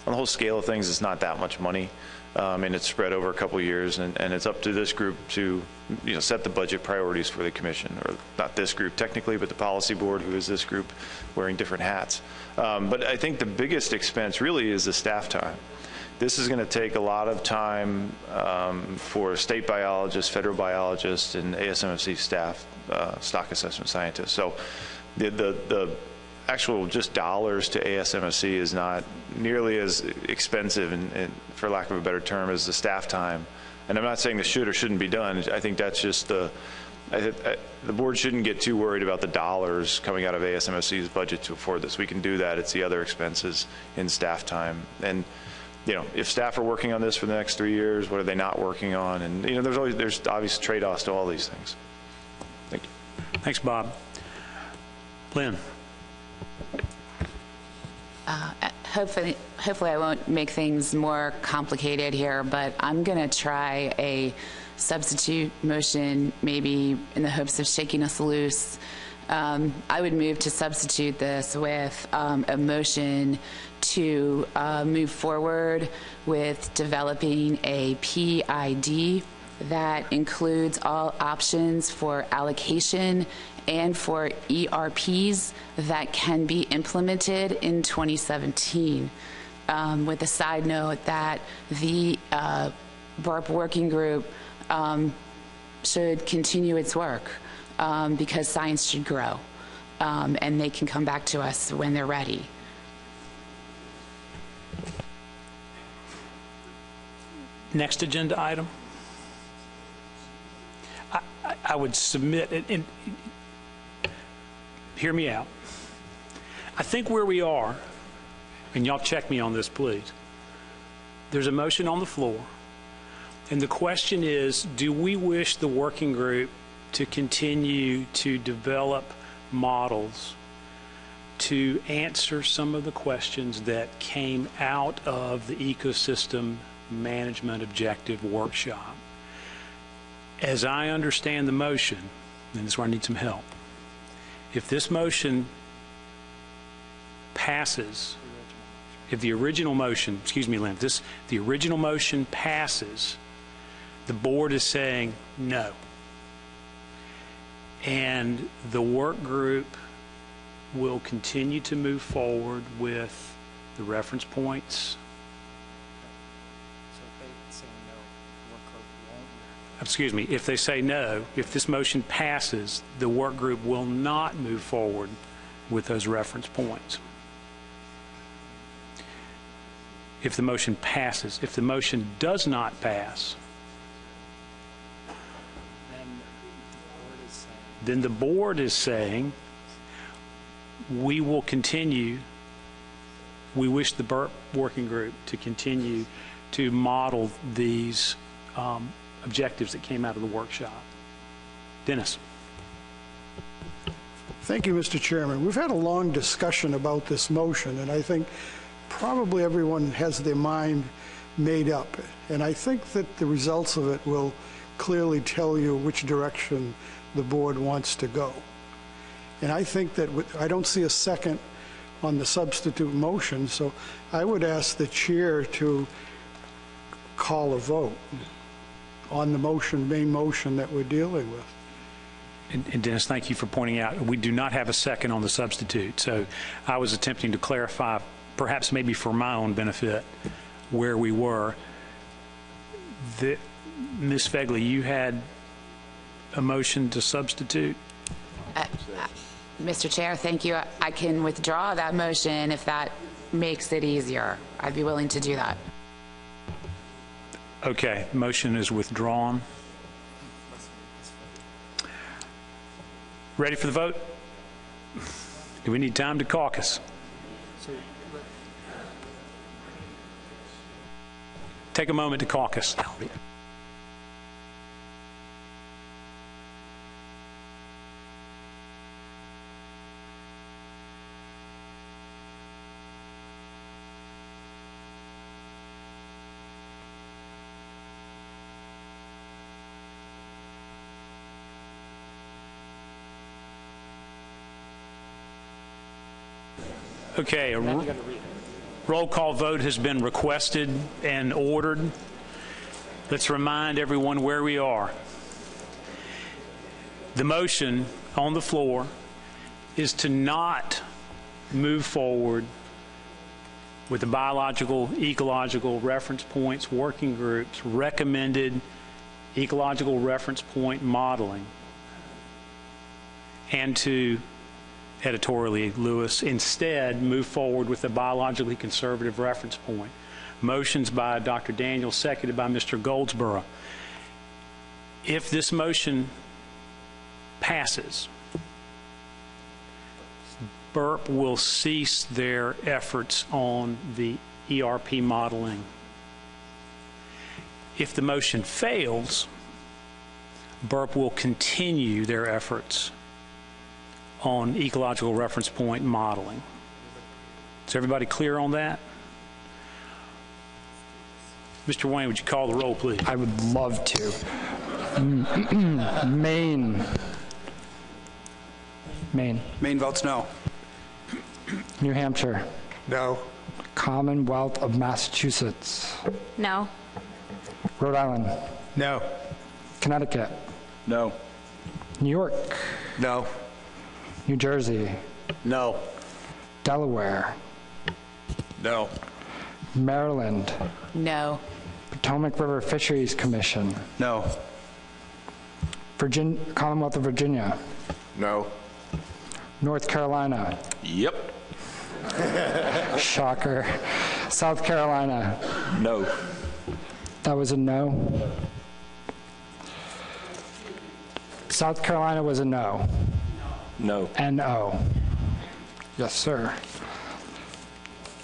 on the whole scale of things, it's not that much money. And it's spread over a couple of years, and it's up to this group to set the budget priorities for the commission, or not this group technically, but the policy board, who is this group wearing different hats. But I think the biggest expense really is the staff time. This is going to take a lot of time for state biologists, federal biologists, and ASMFC staff, stock assessment scientists. So the actual just dollars to ASMFC is not nearly as expensive, and for lack of a better term, as the staff time. And I'm not saying this should or shouldn't be done. I think that's just the board shouldn't get too worried about the dollars coming out of ASMFC's budget to afford this. We can do that. It's the other expenses in staff time. And if staff are working on this for the next 3 years, what are they not working on? And there's obvious trade-offs to all these things. Thank you. Thanks, Bob. Lynn. Hopefully I won't make things more complicated here, but I'm going to try a substitute motion, maybe in the hopes of shaking us loose. I would move to substitute this with a motion to move forward with developing a PID that includes all options for allocation and for ERPs that can be implemented in 2017. With a side note that the BURP working group should continue its work because science should grow, and they can come back to us when they're ready. Next agenda item. I would submit, and hear me out. I think where we are, and y'all check me on this, please. There's a motion on the floor, and the question is, do we wish the working group to continue to develop models to answer some of the questions that came out of the ecosystem management objective workshop? As I understand the motion, and this is where I need some help, if this motion passes, if the original motion, excuse me, Lynn, the original motion passes, the board is saying no. And the work group will continue to move forward with the reference points. Excuse me, if they say no, if this motion passes, the work group will not move forward with those reference points. If the motion passes. If the motion does not pass, then the board is saying we will continue, we wish the BURP working group to continue to model these objectives that came out of the workshop. Dennis. Thank you, Mr. Chairman. We've had a long discussion about this motion, and I think probably everyone has their mind made up. And I think that the results of it will clearly tell you which direction the board wants to go. And I think that I don't see a second on the substitute motion, so I would ask the chair to call a vote on the motion, main motion that we're dealing with. And Dennis, thank you for pointing out, we do not have a second on the substitute. So I was attempting to clarify, perhaps maybe for my own benefit, where we were. Ms. Fegley, you had a motion to substitute? Mr. Chair, thank you. I can withdraw that motion if that makes it easier. I'd be willing to do that. Okay, motion is withdrawn. Ready for the vote? Do we need time to caucus? Take a moment to caucus. Okay, a roll call vote has been requested and ordered. Let's remind everyone where we are. The motion on the floor is to not move forward with the biological, ecological reference points working groups recommended ecological reference point modeling, and to editorially, Lewis, instead move forward with the biologically conservative reference point. Motions by Dr. Daniels, seconded by Mr. Goldsboro. If this motion passes, BURP will cease their efforts on the ERP modeling. If the motion fails, BURP will continue their efforts on ecological reference point modeling. Is everybody clear on that? Mr. Wayne, would you call the roll, please? I would love to. Maine. Maine votes no. New Hampshire. No. Commonwealth of Massachusetts. No. Rhode Island. No. Connecticut. No. New York. No. New Jersey. No. Delaware. No. Maryland. No. Potomac River Fisheries Commission. No. Commonwealth of Virginia. No. North Carolina. Yep. Shocker. South Carolina. No. That was a no. South Carolina was a no. No. N-O. Yes, sir.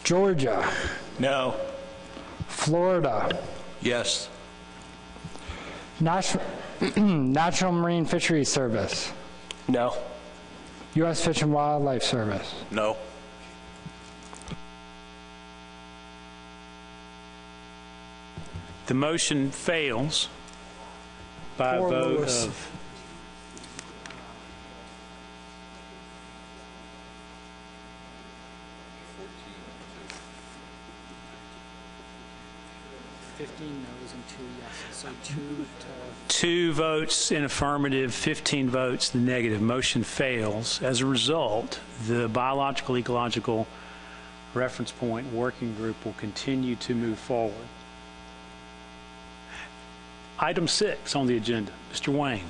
Georgia. No. Florida. Yes. National Marine Fisheries Service. No. U.S. Fish and Wildlife Service. No. The motion fails by a vote Lewis. of 15 no's and 2 yeses, so 2 to... 2 votes in affirmative, 15 votes in the negative. Motion fails. As a result, the biological ecological reference point working group will continue to move forward. Item 6 on the agenda. Mr. Wayne.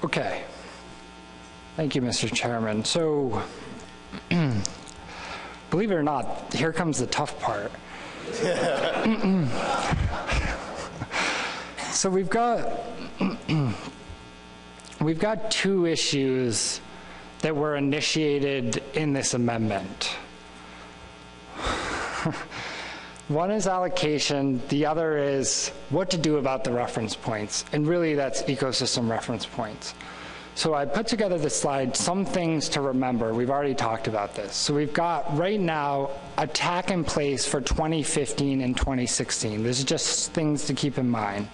Okay. Thank you, Mr. Chairman. So, believe it or not, here comes the tough part. So we've got 2 issues that were initiated in this amendment. One is allocation, the other is what to do about the reference points, and really that's ecosystem reference points. So I put together this slide, some things to remember. We've already talked about this. So we've got right now a TAC in place for 2015 and 2016. This is just things to keep in mind.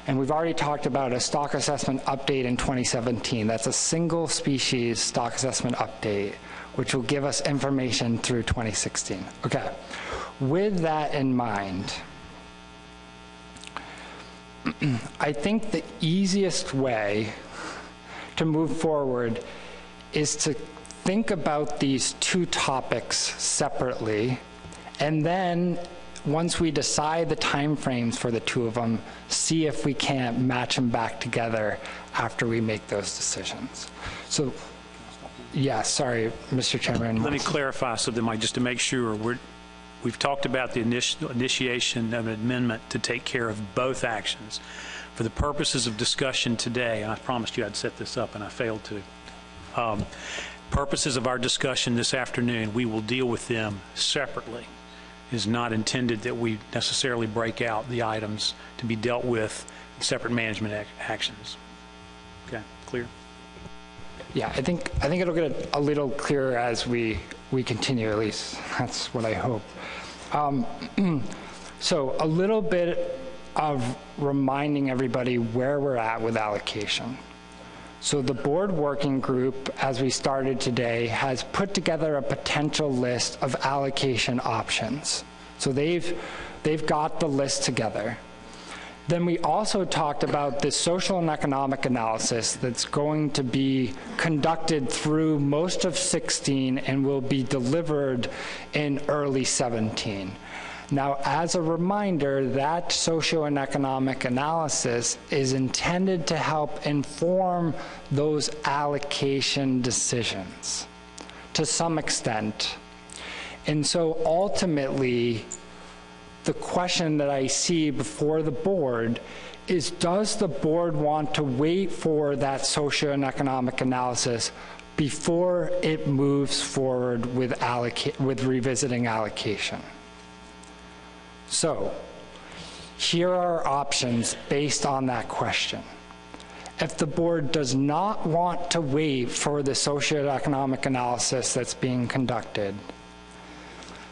And we've already talked about a stock assessment update in 2017. That's a single species stock assessment update, which will give us information through 2016. Okay. With that in mind, I think the easiest way to move forward is to think about these 2 topics separately, and then once we decide the timeframes for the 2 of them, see if we can't match them back together after we make those decisions. So, yeah, sorry, Mr. Chairman. Let me clarify something, Mike, just to make sure. We've talked about the initiation of an amendment to take care of both actions. For the purposes of discussion today, and I promised you I'd set this up and I failed to. Purposes of our discussion this afternoon, we will deal with them separately. It is not intended that we necessarily break out the items to be dealt with in separate management actions. Okay, clear? Yeah, I think it'll get a little clearer as we continue, at least. That's what I hope. So a little bit of reminding everybody where we're at with allocation. So the board working group, as we started today, has put together a potential list of allocation options. So they've got the list together. Then we also talked about the social and economic analysis that's going to be conducted through most of 16 and will be delivered in early 17. Now, as a reminder, that social and economic analysis is intended to help inform those allocation decisions to some extent. And so ultimately, the question that I see before the board is, does the board want to wait for that social and economic analysis before it moves forward with revisiting allocation? So here are options based on that question. If the board does not want to wait for the socioeconomic analysis that's being conducted,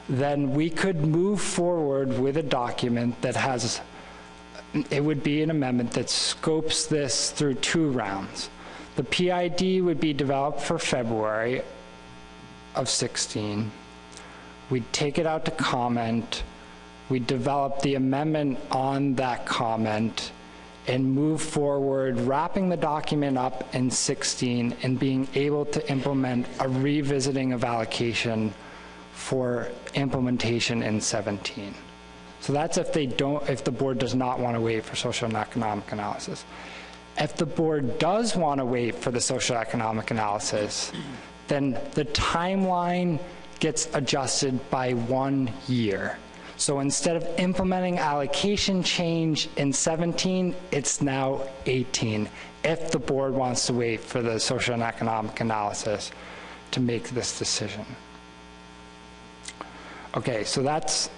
then we could move forward with a document that has, it would be an amendment that scopes this through 2 rounds. The PID would be developed for February of 16. We'd take it out to comment. We'd develop the amendment on that comment and move forward, wrapping the document up in 16 and being able to implement a revisiting of allocation for implementation in 17. So that's if the board does not want to wait for social and economic analysis. If the board does want to wait for the social economic analysis, then the timeline gets adjusted by 1 year. So instead of implementing allocation change in 17, it's now 18, if the board wants to wait for the social and economic analysis to make this decision. Okay, so that's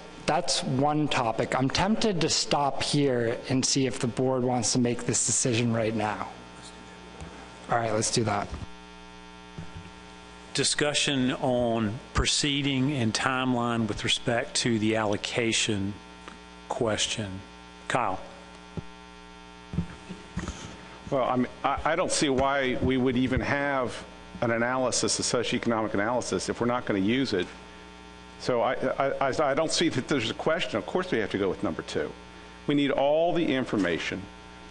one topic. I'm tempted to stop here and see if the board wants to make this decision right now. All right, let's do that. Discussion on proceeding and timeline with respect to the allocation question. Kyle. Well, I mean, I don't see why we would even have an analysis, a socioeconomic analysis, if we're not going to use it. So I don't see that there's a question. Of course we have to go with number 2. We need all the information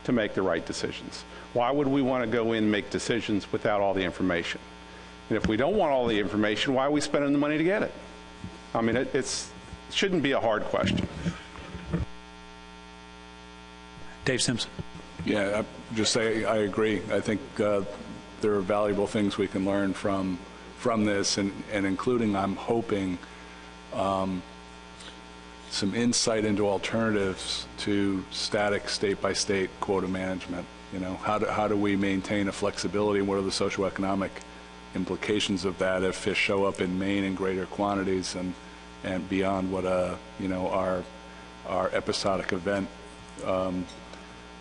to make the right decisions. Why would we want to go in and make decisions without all the information? And if we don't want all the information, why are we spending the money to get it? I mean, it shouldn't be a hard question. Dave Simpson. Yeah, I just say I agree. I think there are valuable things we can learn from this, and including, I'm hoping, some insight into alternatives to static state-by-state quota management. You know, how do we maintain a flexibility? What are the socioeconomic implications of that if fish show up in Maine in greater quantities and beyond what our episodic event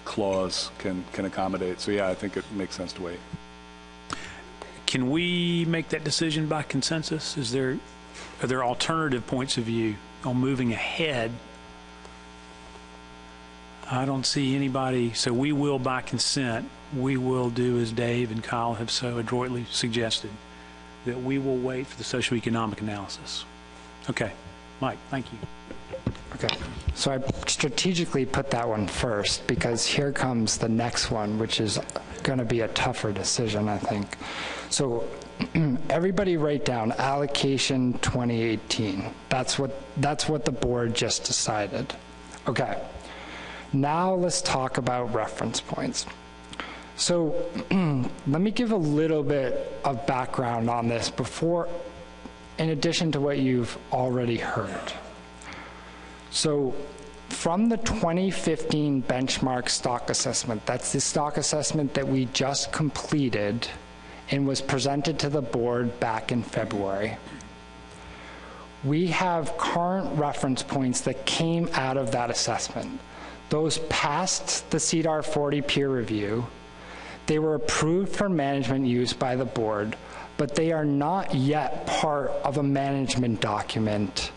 clause can accommodate? So yeah, I think it makes sense to wait. Can we make that decision by consensus? Are there alternative points of view on moving ahead? I don't see anybody, so we will, by consent, we will do as Dave and Kyle have so adroitly suggested, that we will wait for the socioeconomic analysis. Okay, Mike, thank you. Okay, so I strategically put that one first because here comes the next one, which is going to be a tougher decision, I think. So everybody write down allocation 2018. That's what the board just decided. Okay, now let's talk about reference points. So let me give a little bit of background on this before, in addition to what you've already heard. So from the 2015 benchmark stock assessment, that's the stock assessment that we just completed and was presented to the board back in February. We have current reference points that came out of that assessment. Those passed the CDAR 40 peer review. They were approved for management use by the board, but they are not yet part of a management document.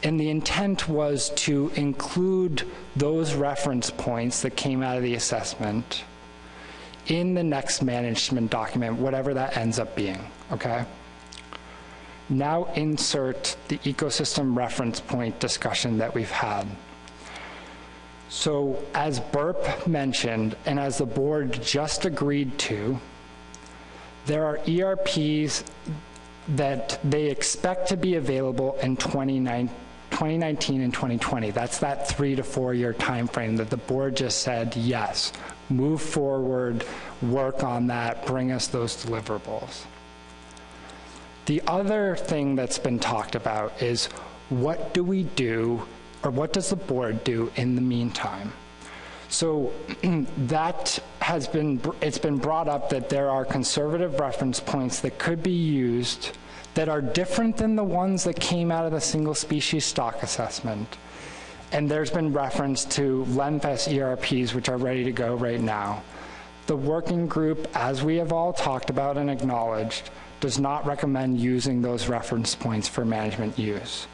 And the intent was to include those reference points that came out of the assessment in the next management document, whatever that ends up being, okay? Now insert the ecosystem reference point discussion that we've had. So as Burp mentioned, and as the board just agreed to, there are ERPs that they expect to be available in 2019 and 2020. That's that 3 to 4 year time frame that the board just said, yes, move forward, work on that, bring us those deliverables. The other thing that's been talked about is what do we do, or what does the board do in the meantime? So that has been, it's been brought up that there are conservative reference points that could be used that are different than the ones that came out of the single species stock assessment. And there's been reference to LEMFES ERPs, which are ready to go right now. The working group, as we have all talked about and acknowledged, does not recommend using those reference points for management use.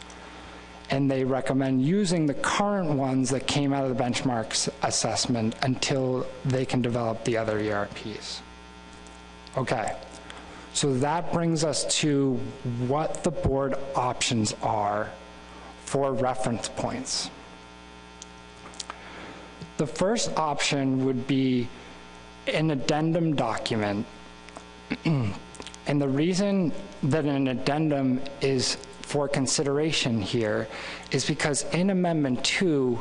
And they recommend using the current ones that came out of the benchmarks assessment until they can develop the other ERPs. Okay, so that brings us to what the board options are for reference points. The first option would be an addendum document. And the reason that an addendum is for consideration here is because in Amendment 2,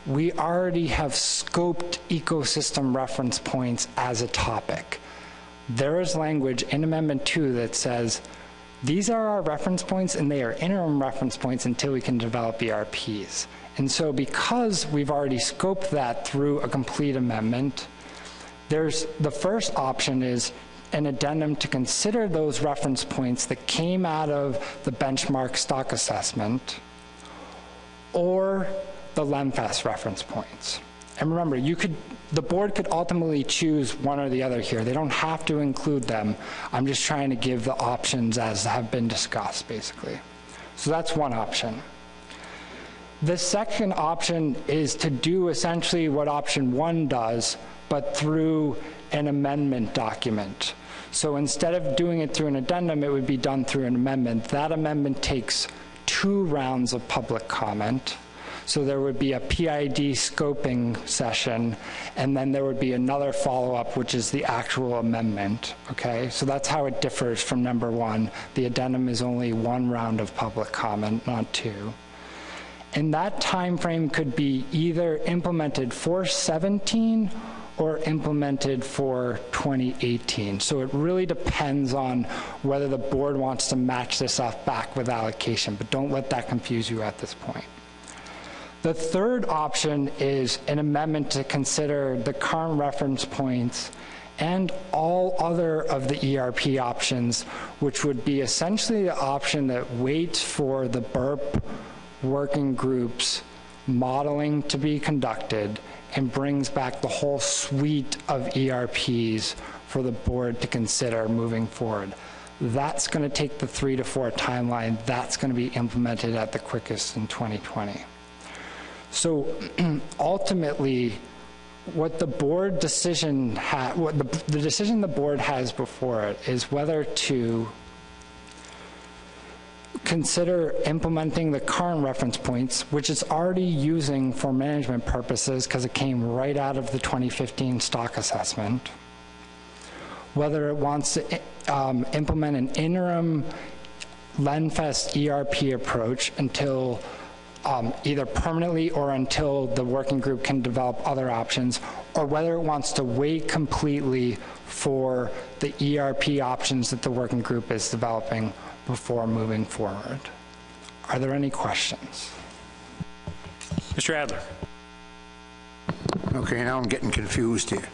we already have scoped ecosystem reference points as a topic. There is language in Amendment 2 that says, these are our reference points and they are interim reference points until we can develop ERPs. And so because we've already scoped that through a complete amendment, the first option is an addendum to consider those reference points that came out of the benchmark stock assessment or the LEMFES reference points. And remember, the board could ultimately choose one or the other here. They don't have to include them. I'm just trying to give the options as have been discussed, basically. So that's one option. The second option is to do essentially what option 1 does, but through an amendment document. So instead of doing it through an addendum, it would be done through an amendment. That amendment takes 2 rounds of public comment. So there would be a PID scoping session, and then there would be another follow-up, which is the actual amendment, okay? So that's how it differs from number 1. The addendum is only 1 round of public comment, not 2. And that time frame could be either implemented for 17 or implemented for 2018. So it really depends on whether the board wants to match this up back with allocation, but don't let that confuse you at this point. The third option is an amendment to consider the current reference points and all other of the ERP options, which would be essentially the option that waits for the BURP working group's modeling to be conducted and brings back the whole suite of ERPs for the board to consider moving forward. That's going to take the 3 to 4 timeline. That's going to be implemented at the quickest in 2020. So ultimately, what the board decision the decision the board has before it is whether to consider implementing the current reference points, which it's already using for management purposes because it came right out of the 2015 stock assessment, whether it wants to implement an interim LENFEST ERP approach until either permanently or until the working group can develop other options, or whether it wants to wait completely for the ERP options that the working group is developing before moving forward. Are there any questions? Mr. Adler. Okay, now I'm getting confused here.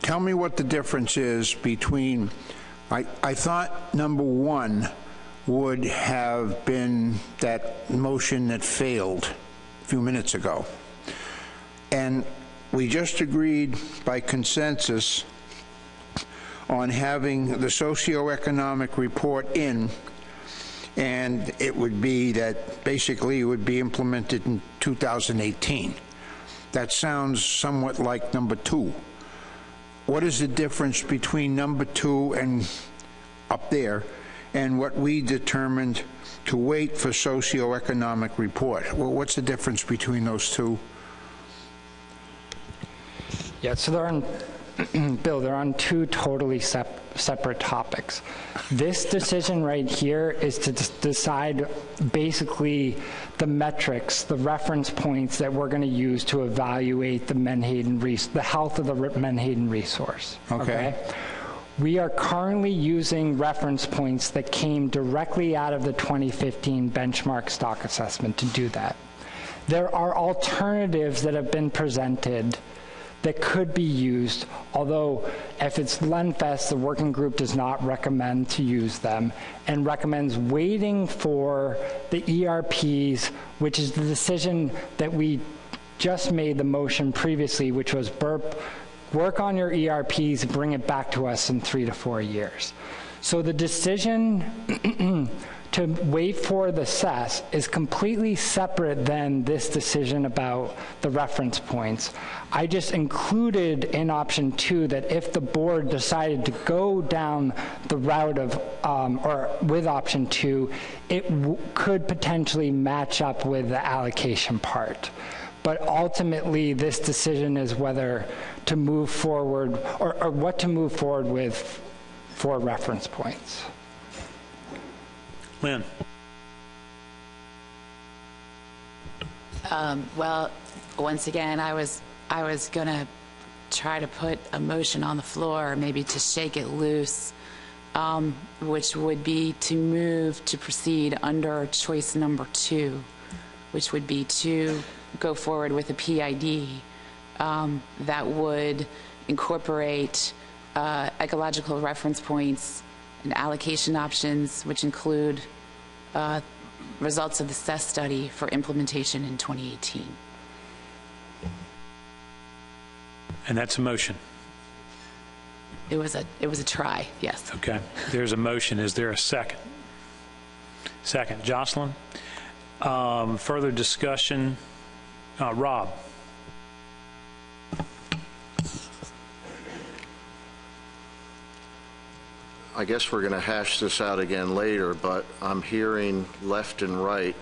Tell me what the difference is between, I thought number 1 would have been that motion that failed a few minutes ago. And we just agreed by consensus on having the socioeconomic report in, and it would be that basically it would be implemented in 2018. That sounds somewhat like number 2. What is the difference between number 2 and up there and what we determined to wait for socioeconomic report? Well, what's the difference between those 2? Yeah, so they're on, Bill, they're on 2 totally separate topics. This decision right here is to decide basically the metrics, the reference points that we're going to use to evaluate the Menhaden the health of the Menhaden resource. Okay. We are currently using reference points that came directly out of the 2015 benchmark stock assessment to do that. There are alternatives that have been presented that could be used, although if it's LENFEST, the working group does not recommend to use them and recommends waiting for the ERPs, which is the decision that we just made the motion previously, which was BURP, work on your ERPs, bring it back to us in 3 to 4 years. So the decision to wait for the CES is completely separate than this decision about the reference points. I just included in option 2 that if the board decided to go down the route of, or with option 2, it could potentially match up with the allocation part. But ultimately, this decision is whether to move forward, or what to move forward with for reference points. Lynn. Well, once again, I was going to try to put a motion on the floor, maybe to shake it loose, which would be to move to proceed under choice number 2, which would be to go forward with a PID that would incorporate ecological reference points and allocation options, which include results of the CES study for implementation in 2018. And that's a motion. It was a try, yes. Okay. There's a motion. Is there a second? Second. Jocelyn? Further discussion? Rob? I guess we're going to hash this out again later, but I'm hearing left and right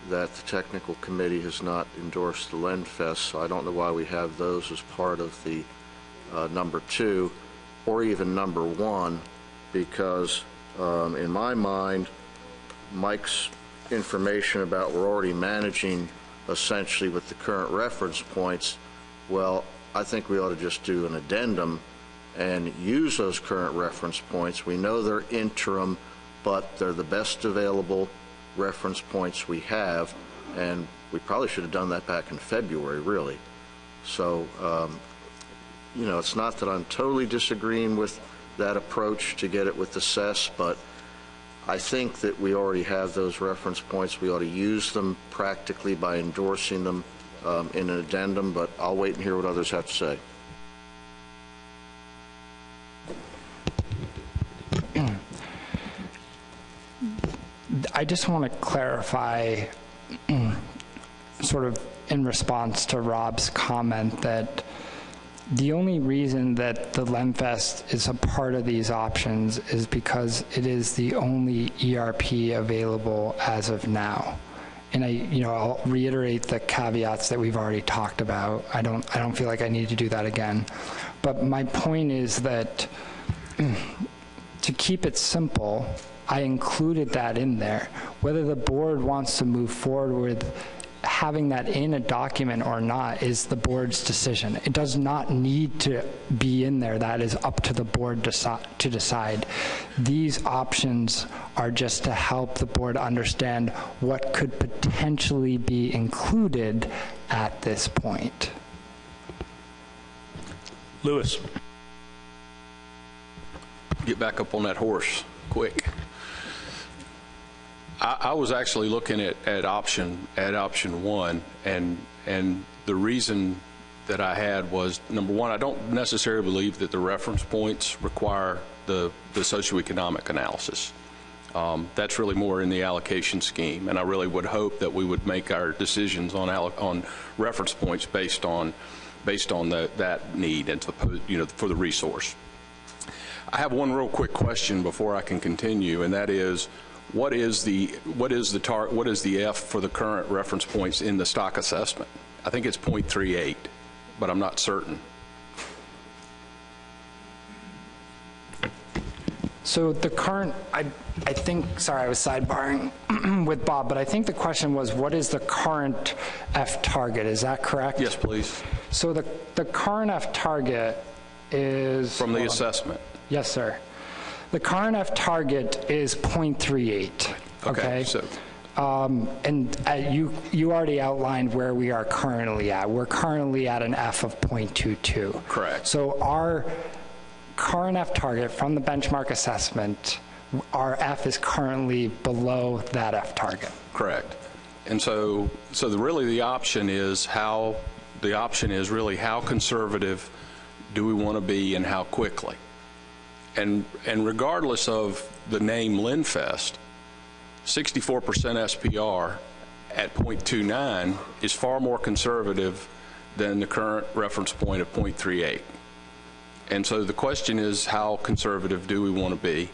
that the technical committee has not endorsed the LendFest, so I don't know why we have those as part of the number 2 or even number 1, because in my mind, Mike's information about we're already managing essentially with the current reference points, well, I think we ought to just do an addendum and use those current reference points. We know they're interim, but they're the best available reference points we have, and we probably should have done that back in February, really. So, you know, it's not that I'm totally disagreeing with that approach to get it with the CES, but I think that we already have those reference points. We ought to use them practically by endorsing them in an addendum, but I'll wait and hear what others have to say. I just want to clarify, sort of in response to Rob's comment, that the only reason that the LendFest is a part of these options is because it is the only ERP available as of now. And I'll reiterate the caveats that we've already talked about. I don't feel like I need to do that again. But my point is that to keep it simple, I included that in there. Whether the board wants to move forward with having that in a document or not is the board's decision. It does not need to be in there. That is up to the board to decide. These options are just to help the board understand what could potentially be included at this point. Lewis. Get back up on that horse quick. I was actually looking at option 1, and the reason that I had was, number 1, I don't necessarily believe that the reference points require the socioeconomic analysis. That's really more in the allocation scheme, and I really would hope that we would make our decisions on reference points based on that need and for the resource. I have one real quick question before I can continue, and that is, what is the F for the current reference points in the stock assessment? I think it's 0.38, but I'm not certain. So the current, I think, sorry, I was sidebarring with Bob, but I think the question was, what is the current F target? Is that correct? Yes, please. So the current F target is... From the assessment. Yes, sir. The current F target is 0.38. Okay. So. And you already outlined where we are currently at. We're currently at an F of 0.22. Correct. So our current F target from the benchmark assessment, our F is currently below that F target. Correct. And so really the option is really how conservative do we want to be and how quickly. And regardless of the name LendFest, 64% SPR at 0.29 is far more conservative than the current reference point of 0.38. And so the question is, how conservative do we want to be?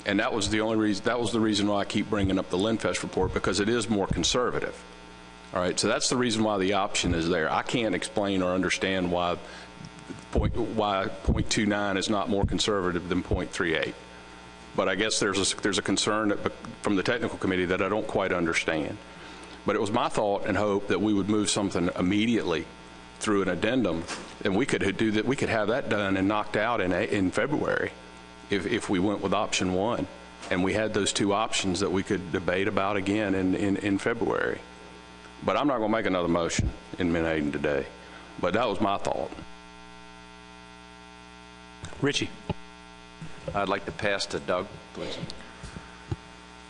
And that was the only reason. That was the reason why I keep bringing up the LendFest report, because it is more conservative. All right. So that's the reason why the option is there. I can't explain or understand why 0.29 is not more conservative than 0.38. But I guess there's a concern from the technical committee that I don't quite understand. But it was my thought and hope that we would move something immediately through an addendum, and we could do that. We could have that done and knocked out in February, if we went with option 1, and we had those 2 options that we could debate about again in February. But I'm not going to make another motion in Menhaden today. But that was my thought. Richie. I'd like to pass to Doug, please.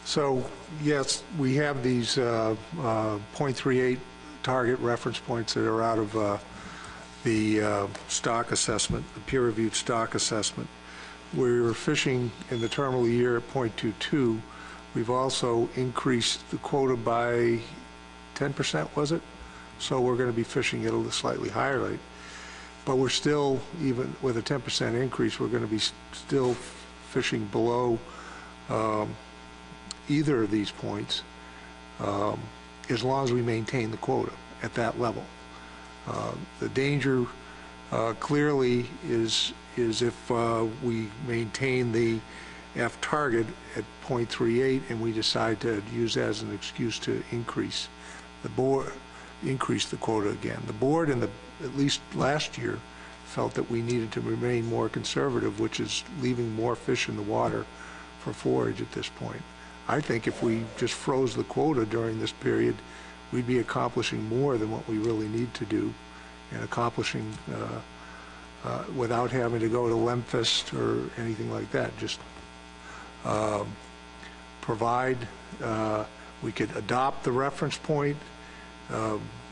So, yes, we have these 0.38 target reference points that are out of the stock assessment, the peer-reviewed stock assessment. We were fishing in the terminal year at 0.22. We've also increased the quota by 10%, was it? So we're going to be fishing at a slightly higher rate. But we're still, even with a 10% increase, we're going to be still fishing below either of these points, as long as we maintain the quota at that level. The danger clearly is if we maintain the F target at 0.38 and we decide to use that as an excuse to increase the quota again. The board, at least last year, felt that we needed to remain more conservative, which is leaving more fish in the water for forage at this point. I think if we just froze the quota during this period, we'd be accomplishing more than what we really need to do, and accomplishing without having to go to Lemfest or anything like that. Just provide, we could adopt the reference point,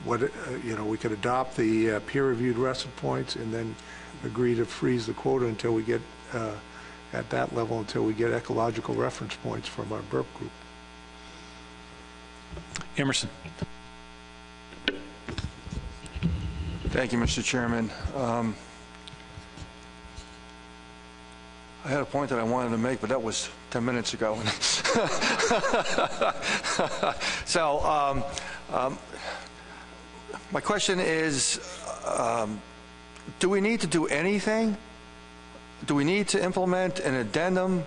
we could adopt the peer-reviewed reference points and then agree to freeze the quota until we get at that level, until we get ecological reference points from our burp group. Emerson. Thank you, Mr. Chairman. I had a point that I wanted to make, but that was 10 minutes ago. So my question is, do we need to do anything? Do we need to implement an addendum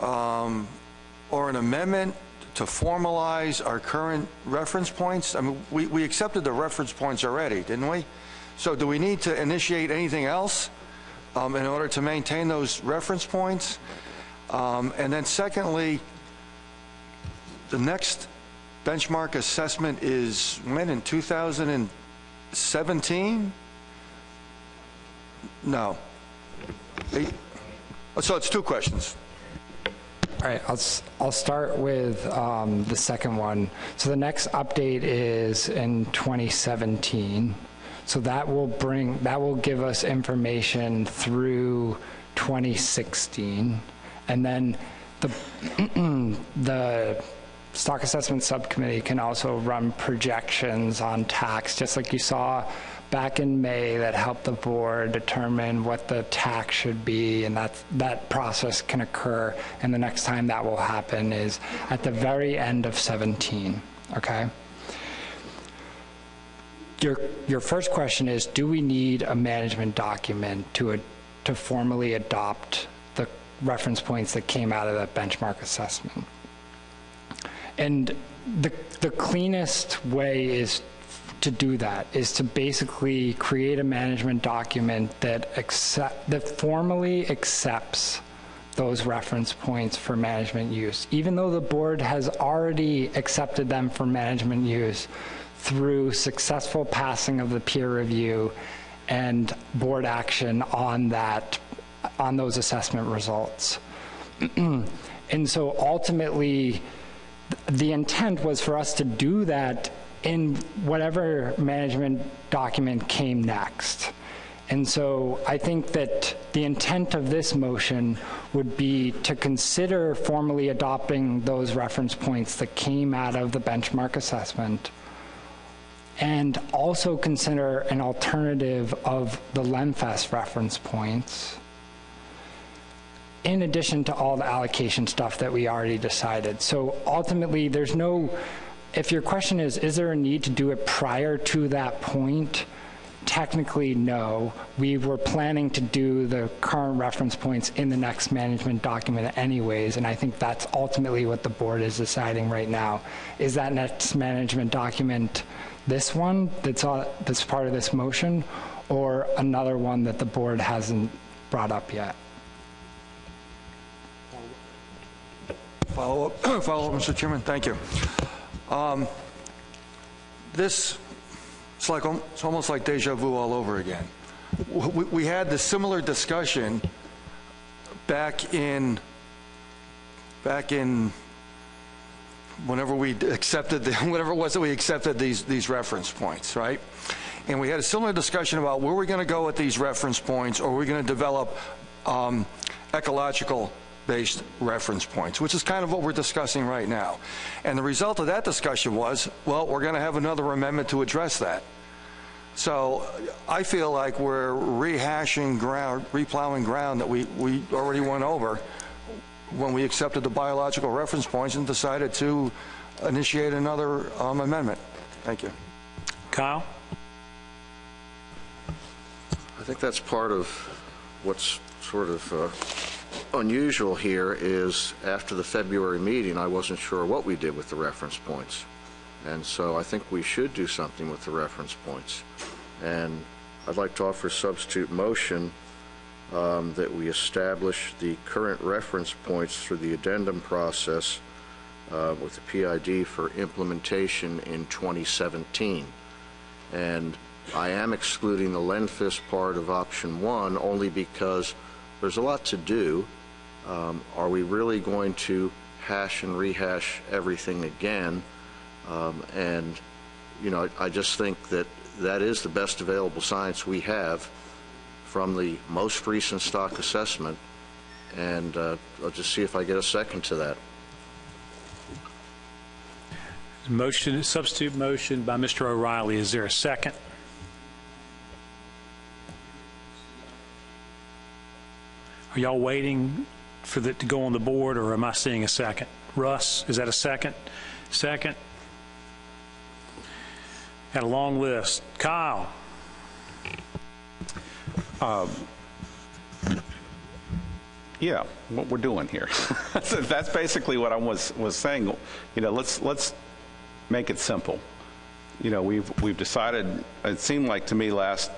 or an amendment to formalize our current reference points? I mean, we accepted the reference points already, didn't we? So do we need to initiate anything else in order to maintain those reference points? And then secondly, the next benchmark assessment is when, in 2017? No. So it's two questions. All right, I'll start with the second one. So the next update is in 2017. So that will give us information through 2016, and then the Stock Assessment Subcommittee can also run projections on tax, just like you saw back in May, that helped the board determine what the tax should be, and that process can occur, and the next time that will happen is at the very end of 17, okay? Your first question is, do we need a management document to formally adopt the reference points that came out of that benchmark assessment? And the cleanest way is to do that is to basically create a management document that formally accepts those reference points for management use, even though the board has already accepted them for management use through successful passing of the peer review and board action on those assessment results. And so ultimately, the intent was for us to do that in whatever management document came next. And so I think that the intent of this motion would be to consider formally adopting those reference points that came out of the benchmark assessment, and also consider an alternative of the Lemfest reference points, in addition to all the allocation stuff that we already decided. So ultimately, there's no, if your question is there a need to do it prior to that point? Technically, no. We were planning to do the current reference points in the next management document anyways, and I think that's ultimately what the board is deciding right now. Is that next management document this one that's part of this motion, or another one that the board hasn't brought up yet? Follow up, Mr. Chairman. Thank you. It's almost like deja vu all over again. We had the similar discussion back in whenever we accepted whatever it was that we accepted these reference points, right? And we had a similar discussion about where we're going to go with these reference points, or we're going to develop ecological-based reference points, which is kind of what we're discussing right now. And the result of that discussion was, well, we're going to have another amendment to address that. So I feel like we're rehashing ground, replowing ground that we already went over when we accepted the biological reference points and decided to initiate another amendment. Thank you. Kyle? I think that's part of what's sort of unusual here is after the February meeting, I wasn't sure what we did with the reference points. And so I think we should do something with the reference points. And I'd like to offer a substitute motion that we establish the current reference points through the addendum process with the PID for implementation in 2017. And I am excluding the Lenfest part of option 1 only because there's a lot to do. Are we really going to hash and rehash everything again? And, you know, I just think that that is the best available science we have from the most recent stock assessment. And I'll just see if I get a second to that. Motion, substitute motion by Mr. O'Reilly. Is there a second? Are y'all waiting for that to go on the board, or am I seeing a second? Russ, is that a second? Second. Got a long list. Kyle. Yeah, what we're doing here. That's basically what I was saying. You know, let's make it simple. You know, we've decided. It seemed like to me last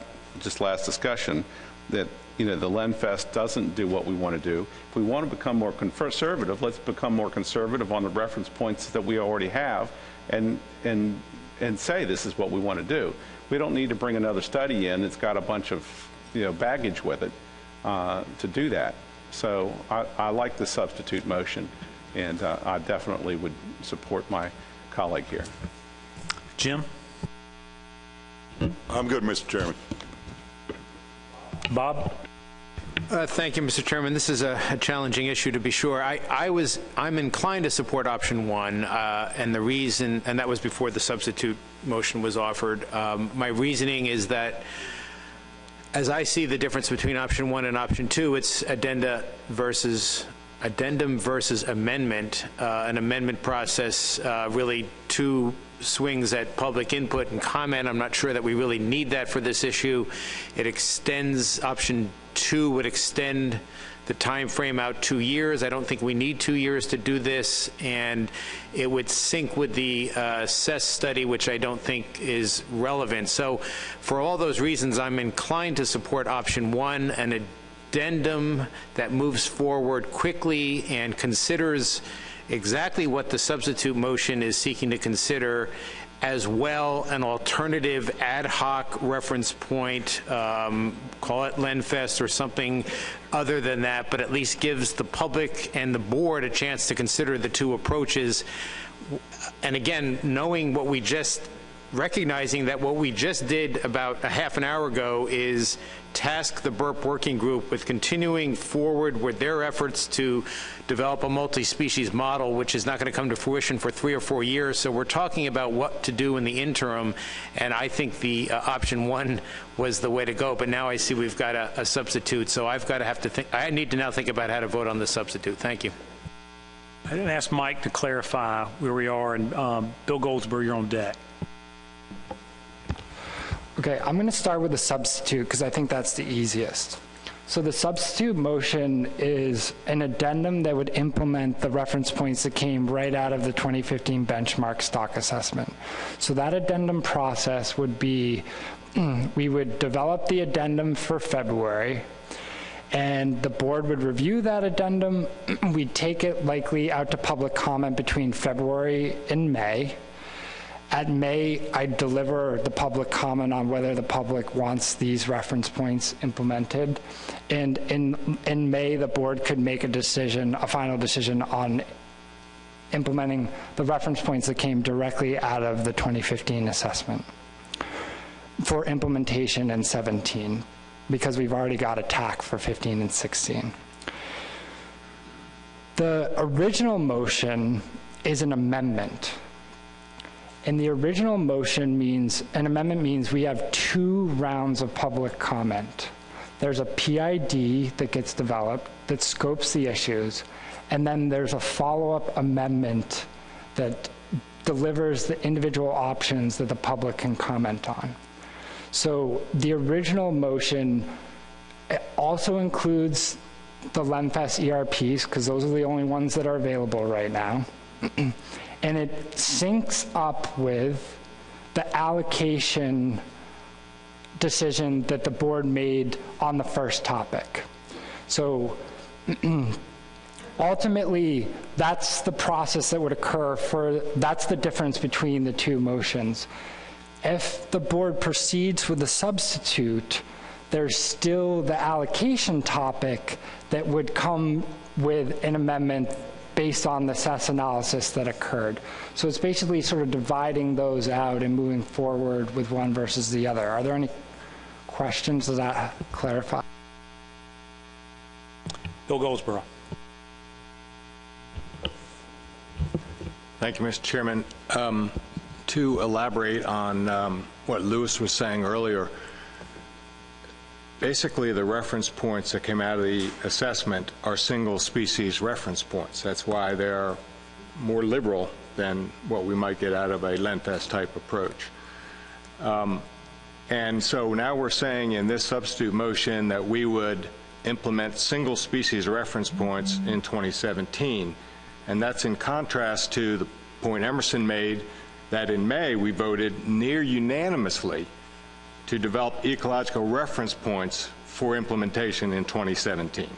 discussion that, you know, the Lenfest doesn't do what we want to do. If we want to become more conservative, let's become more conservative on the reference points that we already have, and say this is what we want to do. We don't need to bring another study in that's got a bunch of, you know, baggage with it to do that. So I like the substitute motion, and I definitely would support my colleague here. Jim? I'm good, Mr. Chairman. Bob? Thank you, Mr. Chairman. This is a challenging issue, to be sure. I'm inclined to support option 1, and the reason, and that was before the substitute motion was offered. My reasoning is that, as I see the difference between option 1 and option 2, it's addendum versus amendment. An amendment process, really two swings at public input and comment. I'm not sure that we really need that for this issue. It extends, option 2 would extend the time frame out 2 years. I don't think we need 2 years to do this, and it would sync with the CES study, which I don't think is relevant. So for all those reasons, I'm inclined to support option 1, an addendum that moves forward quickly and considers exactly what the substitute motion is seeking to consider, as well an alternative ad hoc reference point, call it Lenfest or something other than that, but at least gives the public and the board a chance to consider the two approaches. And again, knowing what we just, recognizing that what we just did about a half an hour ago is task the BURP working group with continuing forward with their efforts to develop a multi-species model, which is not going to come to fruition for 3 or 4 years. So we're talking about what to do in the interim, and I think the option 1 was the way to go. But now I see we've got a substitute, so I've got to have to think. I need to now think about how to vote on the substitute. Thank you. I didn't ask Mike to clarify where we are, and Bill Goldsboro, you're on deck. Okay, I'm going to start with the substitute because I think that's the easiest. So the substitute motion is an addendum that would implement the reference points that came right out of the 2015 benchmark stock assessment. So that addendum process would be, we would develop the addendum for February, and the board would review that addendum. We'd take it likely out to public comment between February and May. At May, I'd deliver the public comment on whether the public wants these reference points implemented. And in May, the board could make a decision, a final decision on implementing the reference points that came directly out of the 2015 assessment for implementation in 17, because we've already got a TAC for 15 and 16. The original motion is an amendment. And the original motion means, an amendment means we have 2 rounds of public comment. There's a PID that gets developed that scopes the issues, and then there's a follow-up amendment that delivers the individual options that the public can comment on. So the original motion also includes the LEMFAS ERPs, because those are the only ones that are available right now. And it syncs up with the allocation decision that the board made on the first topic. So ultimately, that's the process that would occur that's the difference between the 2 motions. If the board proceeds with the substitute, there's still the allocation topic that would come with an amendment based on the SAS analysis that occurred. So it's basically sort of dividing those out and moving forward with one versus the other. Are there any questions? Does that clarify? Bill Goldsboro. Thank you, Mr. Chairman. To elaborate on what Louis was saying earlier, basically the reference points that came out of the assessment are single species reference points. That's why they're more liberal than what we might get out of a LEMFAS type approach. And so now we're saying in this substitute motion that we would implement single species reference points in 2017. And that's in contrast to the point Emerson made that in May we voted near unanimously to develop ecological reference points for implementation in 2017.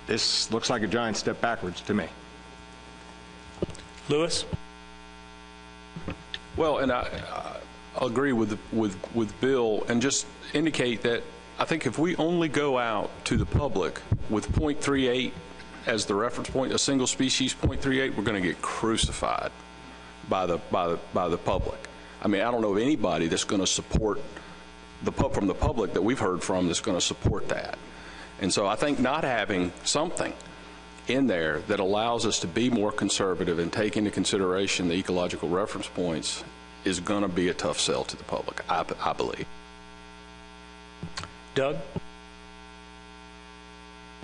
This looks like a giant step backwards to me. Louis? Well, and I'll agree with Bill and just indicate that I think if we only go out to the public with 0.38 as the reference point, a single species 0.38, we're going to get crucified by the public. I mean, I don't know of anybody that's going to support from the public that we've heard from that's going to support that. And so I think not having something in there that allows us to be more conservative and take into consideration the ecological reference points is going to be a tough sell to the public, I believe. Doug?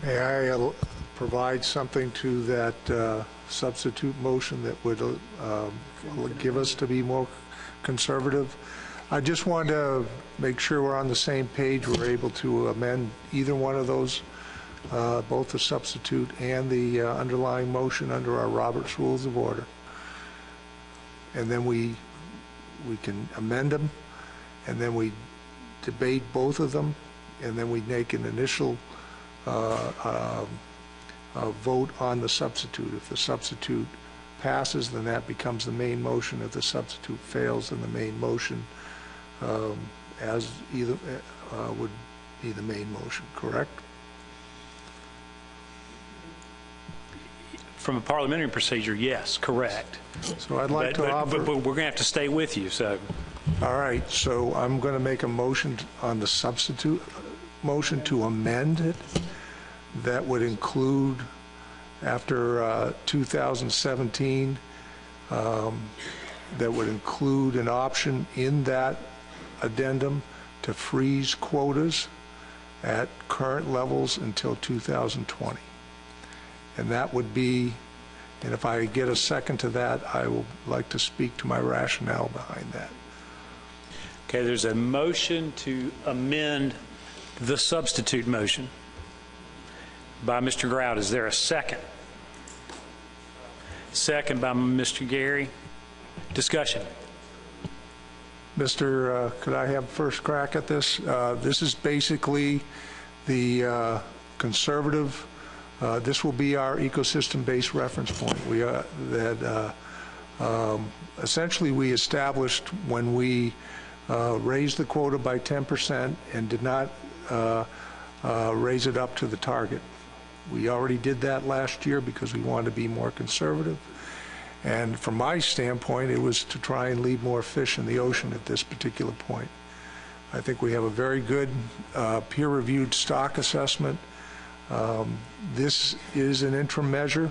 May I provide something to that substitute motion that would give us to be more conservative? I just want to make sure we're on the same page. We're able to amend either one of those, both the substitute and the underlying motion under our Roberts Rules of Order. And then we can amend them, and then we debate both of them, and then we make an initial vote on the substitute. If the substitute passes, then that becomes the main motion. If the substitute fails, then the main motion as either would be the main motion, correct? From a parliamentary procedure, yes, correct. So I'd like to offer... But we're going to have to stay with you, so... All right, so I'm going to make a motion on the substitute motion to amend it. That would include, after 2017, that would include an option in that addendum to freeze quotas at current levels until 2020. And that would be, and if I get a second to that, I would like to speak to my rationale behind that. Okay, there's a motion to amend the substitute motion by Mr. Grout. Is there a second? Second by Mr. Gary. Discussion. Could I have first crack at this? This is basically the conservative. This will be our ecosystem-based reference point. Essentially we established when we raised the quota by 10% and did not raise it up to the target. We already did that last year because we wanted to be more conservative. And from my standpoint, it was to try and leave more fish in the ocean at this particular point. I think we have a very good peer-reviewed stock assessment. This is an interim measure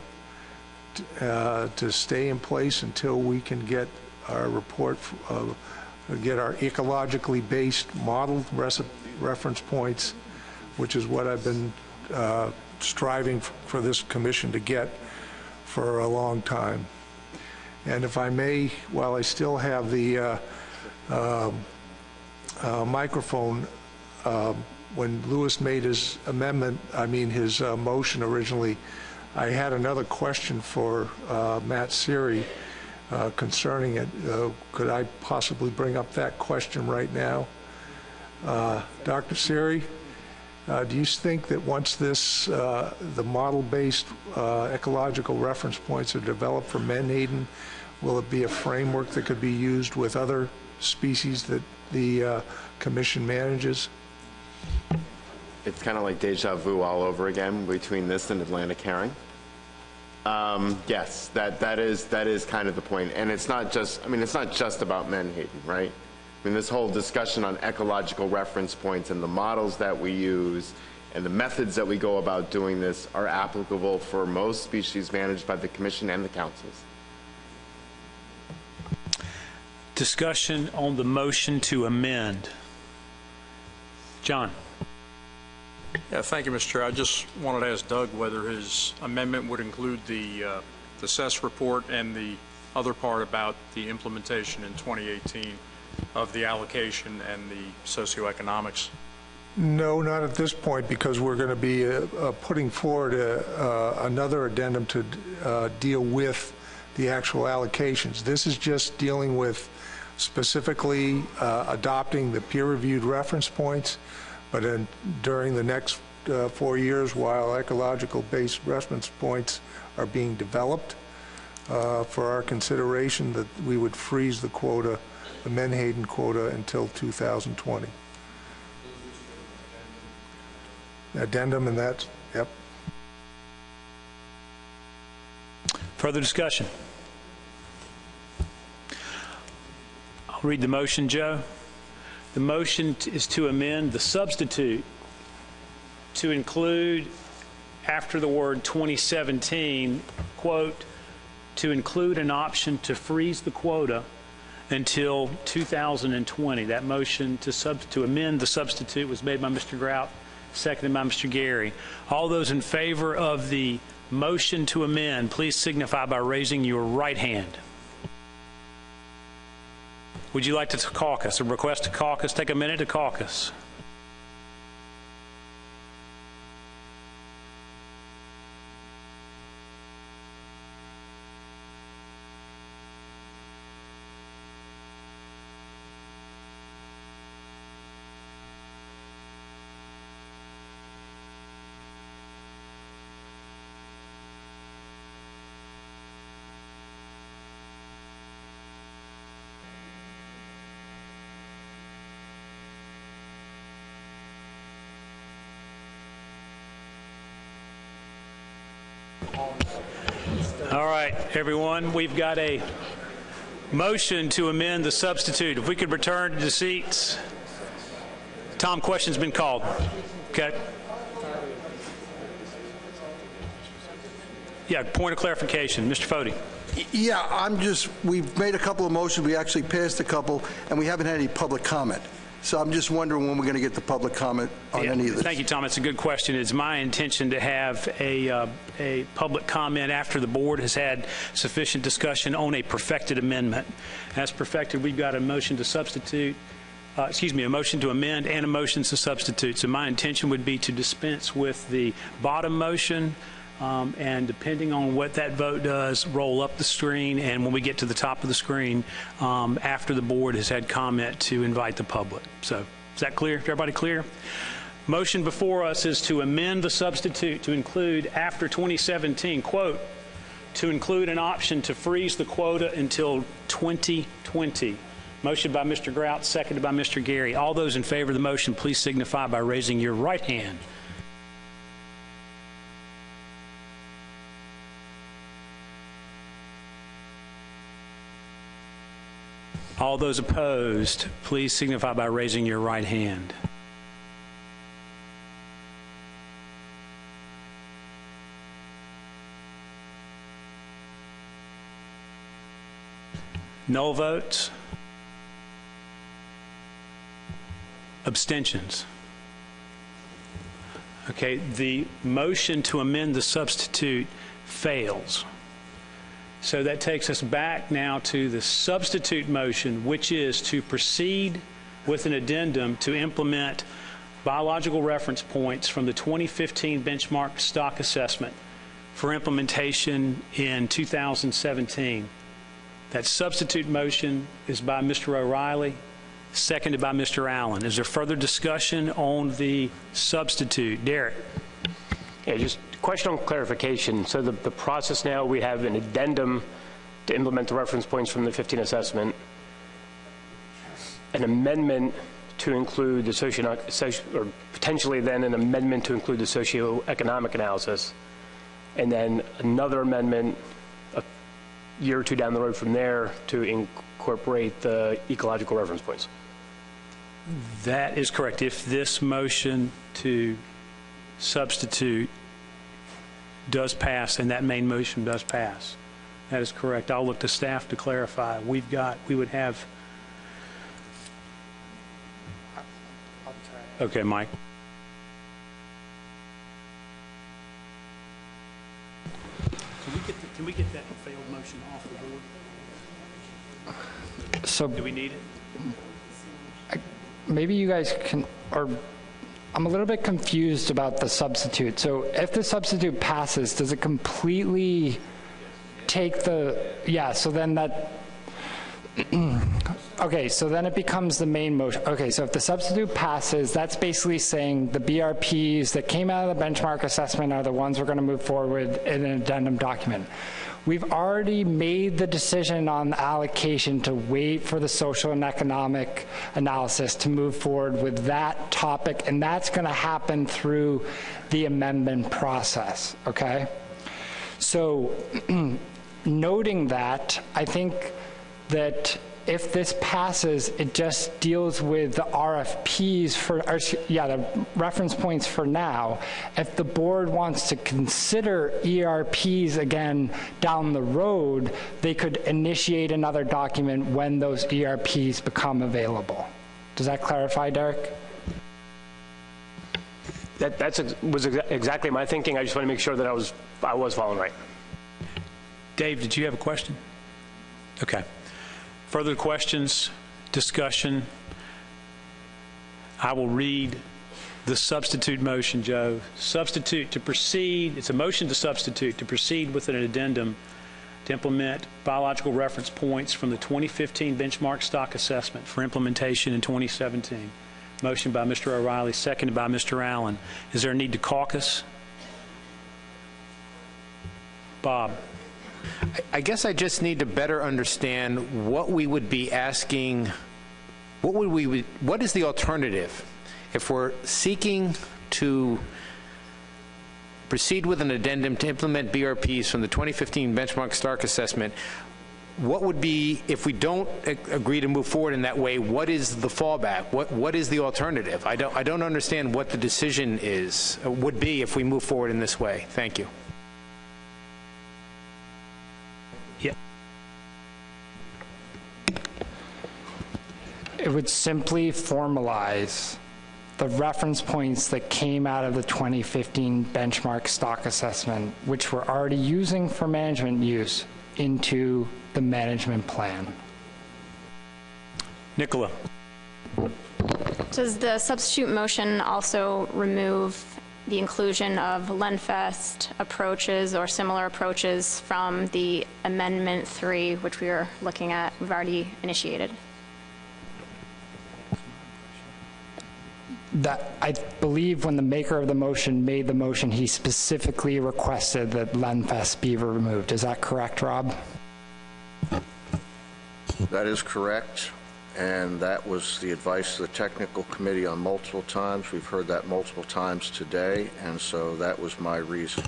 to stay in place until we can get our report, get our ecologically based modeled reference points, which is what I've been striving for this commission to get for a long time. And if I may, while I still have the microphone, when Louis made his amendment, his motion originally, I had another question for Matt Siri concerning it. Could I possibly bring up that question right now? Dr. Siri, do you think that once this, the model-based ecological reference points are developed for Menhaden, will it be a framework that could be used with other species that the commission manages? It's kind of like deja vu all over again between this and Atlantic herring. Yes, that is kind of the point, and it's not just. It's not just about Menhaden, right? This whole discussion on ecological reference points and the models that we use and the methods that we go about doing this are applicable for most species managed by the Commission and the councils. Discussion on the motion to amend. John. Yeah, thank you, Mr. Chair. I just wanted to ask Doug whether his amendment would include the CES report and the other part about the implementation in 2018 of the allocation and the socioeconomics. No, not at this point, because we're going to be putting forward another addendum to deal with the actual allocations. This is just dealing with specifically adopting the peer-reviewed reference points, but during the next 4 years, while ecological-based reference points are being developed for our consideration, that we would freeze the quota, the Menhaden quota, until 2020. Addendum, and that's, yep. Further discussion? I'll read the motion, Joe. The motion is to amend the substitute to include, after the word 2017, quote, to include an option to freeze the quota until 2020. That motion to amend the substitute was made by Mr. Grout, seconded by Mr. Gary. All those in favor of the motion to amend, please signify by raising your right hand. Would you like to caucus? A request to caucus? Take a minute to caucus. All right, everyone, we've got a motion to amend the substitute. If we could return to the seats. Tom, question's been called. Okay. Yeah, point of clarification. Mr. Fody. Yeah, we've made a couple of motions. We actually passed a couple, and we haven't had any public comment. So I'm just wondering when we're going to get the public comment on any of this. Thank you, Tom. It's a good question. It's my intention to have a public comment after the board has had sufficient discussion on a perfected amendment. As perfected, we've got a motion to substitute, a motion to amend and a motion to substitute. So my intention would be to dispense with the bottom motion, and depending on what that vote does, roll up the screen, and when we get to the top of the screen, after the board has had comment, to invite the public. So is that clear? Everybody clear? Motion before us is to amend the substitute to include, after 2017, quote, to include an option to freeze the quota until 2020. Motion by Mr. Grout, seconded by Mr. Gary. All those in favor of the motion, please signify by raising your right hand. All those opposed, please signify by raising your right hand. No votes? Abstentions? Okay, the motion to amend the substitute fails. So that takes us back now to the substitute motion, which is to proceed with an addendum to implement biological reference points from the 2015 benchmark stock assessment for implementation in 2017. That substitute motion is by Mr. O'Reilly, seconded by Mr. Allen. Is there further discussion on the substitute? Derek. Yeah, just question on clarification. So the process now, we have an addendum to implement the reference points from the 15 assessment, an amendment to include the or potentially then an amendment to include the socioeconomic analysis, and then another amendment a year or two down the road from there to incorporate the ecological reference points. That is correct. If this motion to substitute does pass and that main motion does pass, that is correct. I'll look to staff to clarify. We would have. Okay, Mike. Can we get that failed motion off the board? So do we need it? Maybe you guys can, or I'm a little bit confused about the substitute. So if the substitute passes, does it completely take so then that, okay, so then it becomes the main motion. Okay, so if the substitute passes, that's basically saying the BRPs that came out of the benchmark assessment are the ones we're going to move forward with in an addendum document. We've already made the decision on the allocation to wait for the social and economic analysis to move forward with that topic, and that's going to happen through the amendment process, okay? So noting that, I think that if this passes, it just deals with the RFPs the reference points for now. If the board wants to consider ERPs again down the road, they could initiate another document when those ERPs become available. Does that clarify, Derek? That was exactly my thinking. I just want to make sure that I was following right. Dave, did you have a question? Okay. Further questions, discussion? I will read the substitute motion, Joe. Substitute to proceed, it's a motion to substitute to proceed with an addendum to implement biological reference points from the 2015 benchmark stock assessment for implementation in 2017. Motion by Mr. O'Reilly, seconded by Mr. Allen. Is there a need to caucus? Bob. I guess I just need to better understand what we would be asking, what is the alternative? If we're seeking to proceed with an addendum to implement BRPs from the 2015 benchmark stock assessment, what would be, if we don't agree to move forward in that way, what is the fallback? What is the alternative? I don't understand what the decision would be if we move forward in this way. Thank you. It would simply formalize the reference points that came out of the 2015 benchmark stock assessment, which we're already using for management use, into the management plan. Nicola. Does the substitute motion also remove the inclusion of Lenfest approaches or similar approaches from the Amendment 3, which we are looking at, we've already initiated? That, I believe when the maker of the motion made the motion, he specifically requested that Lenfest be removed. Is that correct, Rob? That is correct, and that was the advice of the technical committee on multiple times. We've heard that multiple times today, and so that was my reason.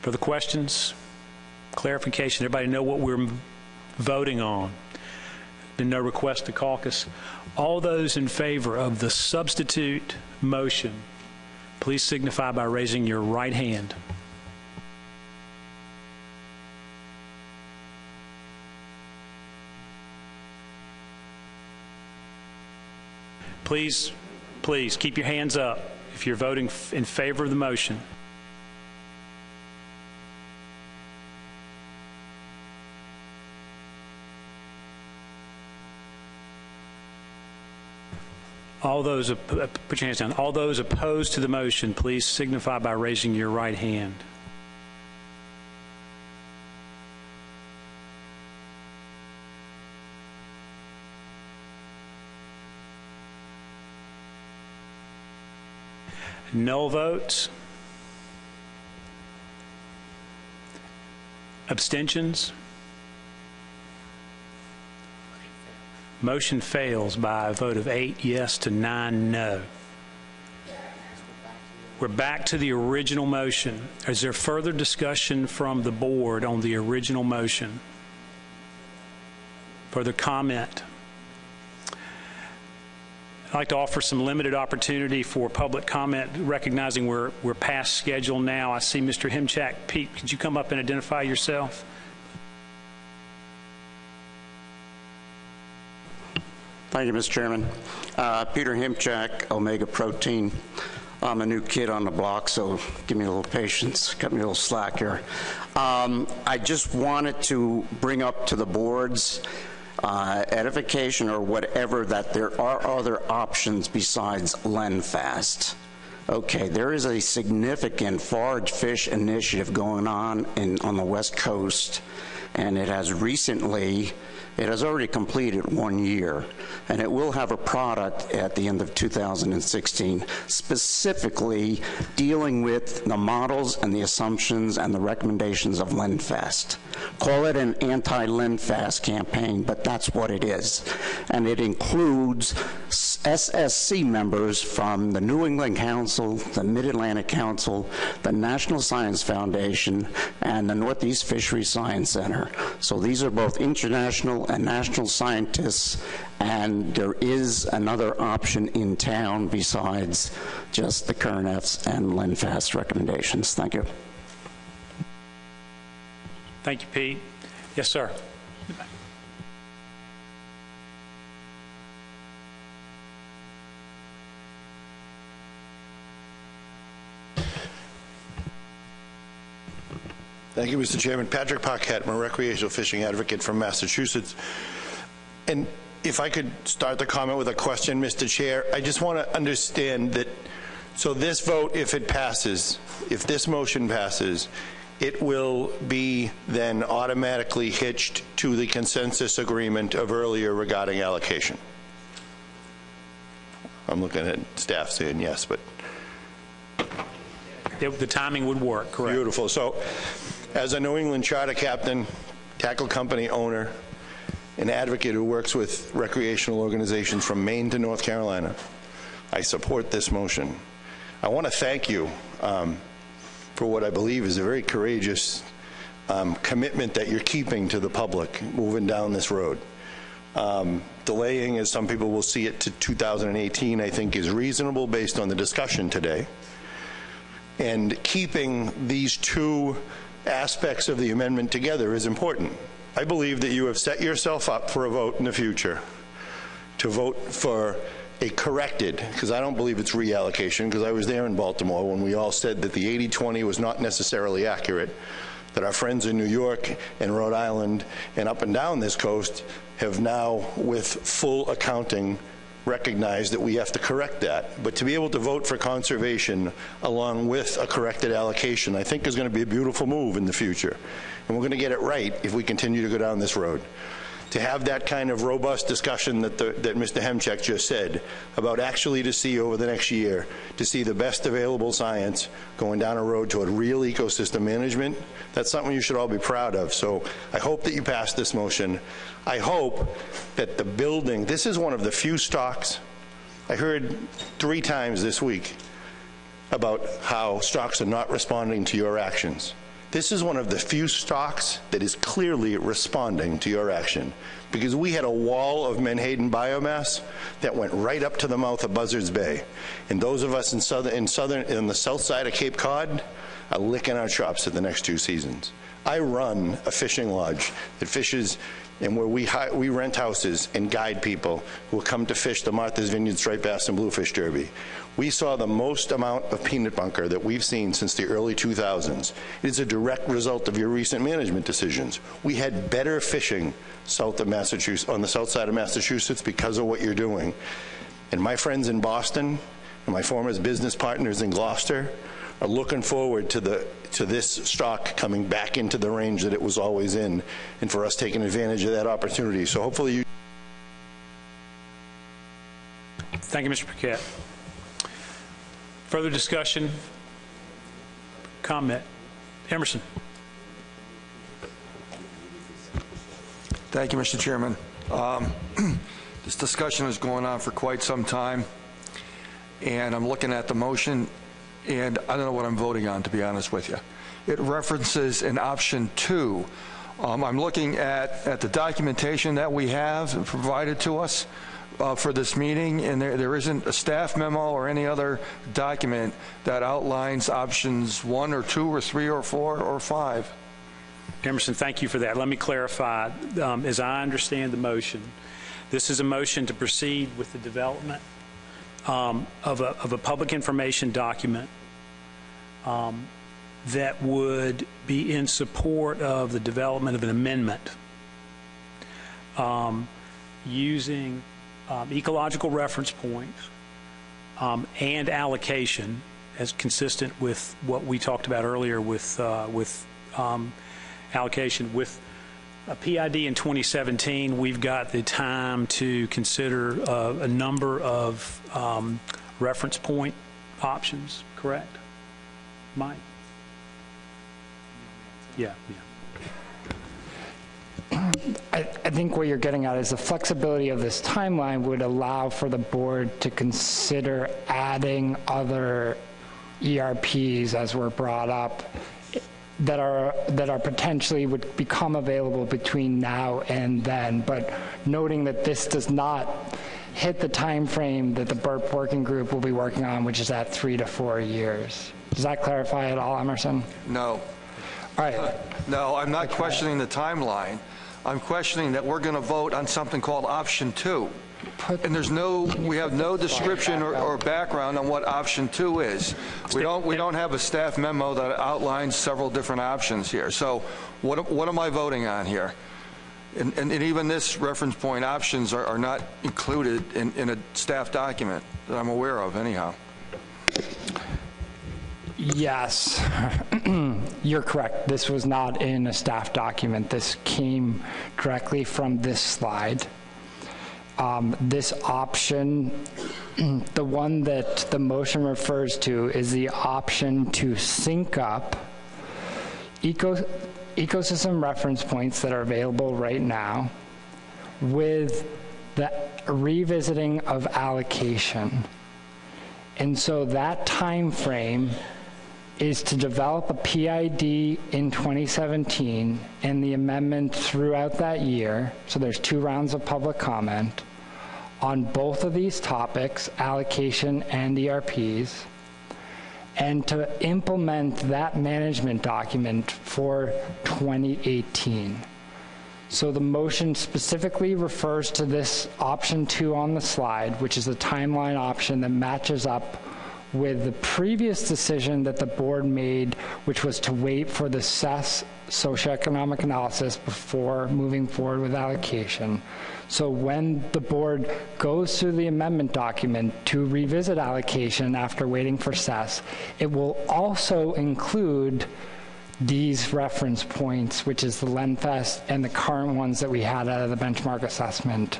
For the questions, clarification, everybody know what we're voting on. Been no request to caucus. All those in favor of the substitute motion, please signify by raising your right hand. please keep your hands up if you're voting in favor of the motion. All those, put your hands down. All those opposed to the motion, please signify by raising your right hand. No votes? Abstentions? Motion fails by a vote of 8 yes to 9 no. We're back to the original motion. Is there further discussion from the board on the original motion? Further comment? I'd like to offer some limited opportunity for public comment, recognizing we're past schedule now. I see Mr. Himchak. Pete, could you come up and identify yourself? Thank you, Mr. Chairman. Peter Himchak, Omega Protein. I'm a new kid on the block, so give me a little patience, cut me a little slack here. I just wanted to bring up to the board's edification or whatever that there are other options besides LenFast. Okay, there is a significant forage fish initiative going on on the West Coast, and it has already completed 1 year, and it will have a product at the end of 2016 specifically dealing with the models and the assumptions and the recommendations of LenFast. Call it an anti-LenFast campaign, but that's what it is. And it includes SSC members from the New England Council, the Mid-Atlantic Council, the National Science Foundation, and the Northeast Fisheries Science Center. So these are both international and national scientists, and there is another option in town besides just the current F's and LenFast recommendations. Thank you. Thank you, Pete. Yes, sir. Thank you, Mr. Chairman. Patrick Paquette, I'm a recreational fishing advocate from Massachusetts. And if I could start the comment with a question, Mr. Chair, I just want to understand that, so this vote, if it passes, if this motion passes, it will be then automatically hitched to the consensus agreement of earlier regarding allocation. I'm looking at staff saying yes, but. The timing would work, correct. Beautiful. So, as a New England charter captain, tackle company owner, an advocate who works with recreational organizations from Maine to North Carolina, I support this motion. I want to thank you for what I believe is a very courageous commitment that you're keeping to the public moving down this road. Delaying, as some people will see it, to 2018, I think is reasonable based on the discussion today. And keeping these two aspects of the amendment together is important. I believe that you have set yourself up for a vote in the future to vote for a corrected, because I don't believe it's reallocation, because I was there in Baltimore when we all said that the 80-20 was not necessarily accurate, that our friends in New York and Rhode Island and up and down this coast have now, with full accounting, recognized that we have to correct that. But to be able to vote for conservation along with a corrected allocation, I think is going to be a beautiful move in the future. And we're going to get it right if we continue to go down this road. To have that kind of robust discussion that Mr. Hemchek just said about actually to see over the next year, to see the best available science going down a road toward real ecosystem management, that's something you should all be proud of. So I hope that you pass this motion. I hope that the building, this is one of the few stocks, I heard 3 times this week about how stocks are not responding to your actions. This is one of the few stocks that is clearly responding to your action, because we had a wall of Menhaden biomass that went right up to the mouth of Buzzards Bay. And those of us in the south side of Cape Cod are licking our chops at the next 2 seasons. I run a fishing lodge that fishes and where we rent houses and guide people who will come to fish the Martha's Vineyard Striped Bass and Bluefish Derby. We saw the most amount of peanut bunker that we've seen since the early 2000s. It is a direct result of your recent management decisions. We had better fishing south of Massachusetts, on the south side of Massachusetts, because of what you're doing. And my friends in Boston and my former business partners in Gloucester are looking forward to this stock coming back into the range that it was always in, and for us taking advantage of that opportunity. So hopefully you... Thank you, Mr. Paquette. Further discussion? Comment? Emerson. Thank you, Mr. Chairman. This discussion is going on for quite some time, and I'm looking at the motion, and I don't know what I'm voting on, to be honest with you. It references in option 2. I'm looking at the documentation that we have provided to us for this meeting, and there isn't a staff memo or any other document that outlines options 1 or 2 or 3 or 4 or 5. Emerson, thank you for that. Let me clarify. As I understand the motion, this is a motion to proceed with the development of a public information document that would be in support of the development of an amendment using ecological reference points and allocation, as consistent with what we talked about earlier with allocation. With a PID in 2017, we've got the time to consider a number of reference point options, correct? Mike? Yeah. I think what you're getting at is the flexibility of this timeline would allow for the board to consider adding other ERPs, as were brought up, that are potentially would become available between now and then, but noting that this does not hit the time frame that the BURP working group will be working on, which is at 3 to 4 years. Does that clarify at all, Emerson? No. All right. No, I'm not questioning the timeline. I'm questioning that we're going to vote on something called option 2. And we have no description or background on what option 2 is. We don't have a staff memo that outlines several different options here. So what am I voting on here? And even this reference point options are not included in a staff document that I'm aware of anyhow. Yes, you're correct. This was not in a staff document. This came directly from this slide. This option, the one that the motion refers to, is the option to sync up ecosystem reference points that are available right now with the revisiting of allocation. And so that time frame is to develop a PID in 2017 and the amendment throughout that year. So there's 2 rounds of public comment on both of these topics, allocation and ERPs, and to implement that management document for 2018. So the motion specifically refers to this option 2 on the slide, which is a timeline option that matches up with the previous decision that the board made, which was to wait for the SES socioeconomic analysis before moving forward with allocation. So when the board goes through the amendment document to revisit allocation after waiting for SES, it will also include these reference points, which is the LENFEST and the current ones that we had out of the benchmark assessment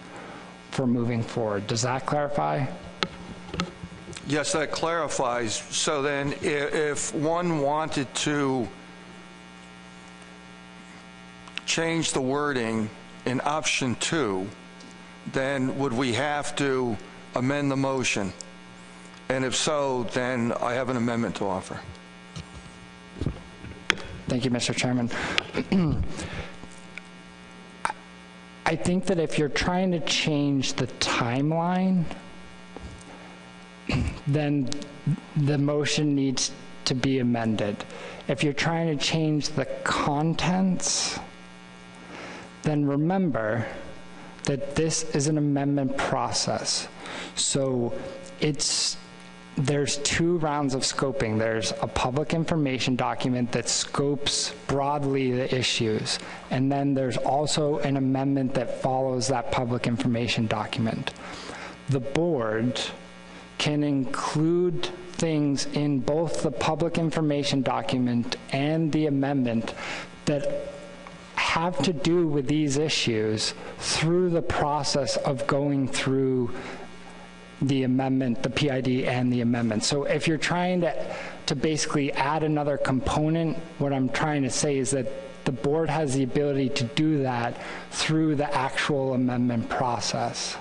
for moving forward. Does that clarify? Yes, that clarifies. So then if one wanted to change the wording in option 2, then would we have to amend the motion? And if so, then I have an amendment to offer. Thank you, Mr. Chairman. I think that if you're trying to change the timeline, then the motion needs to be amended. If you're trying to change the contents, then remember that this is an amendment process. So there's 2 rounds of scoping. There's a public information document that scopes broadly the issues, and then there's also an amendment that follows that public information document. The board can include things in both the public information document and the amendment that have to do with these issues through the process of going through the amendment, the PID and the amendment. So if you're trying to basically add another component, what I'm trying to say is that the board has the ability to do that through the actual amendment process.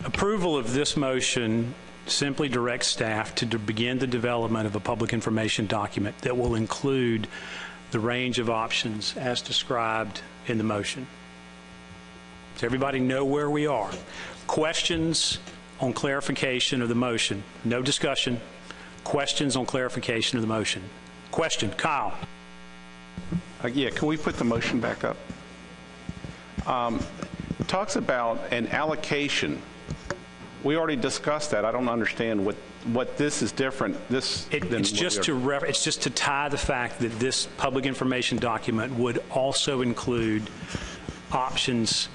Approval of this motion simply directs staff to begin the development of a public information document that will include the range of options as described in the motion. Does everybody know where we are? Questions on clarification of the motion? No discussion. Questions on clarification of the motion? Question, Kyle. Yeah, can we put the motion back up? Talks about an allocation. We already discussed that. I don't understand what this is different. It's just to tie the fact that this public information document would also include options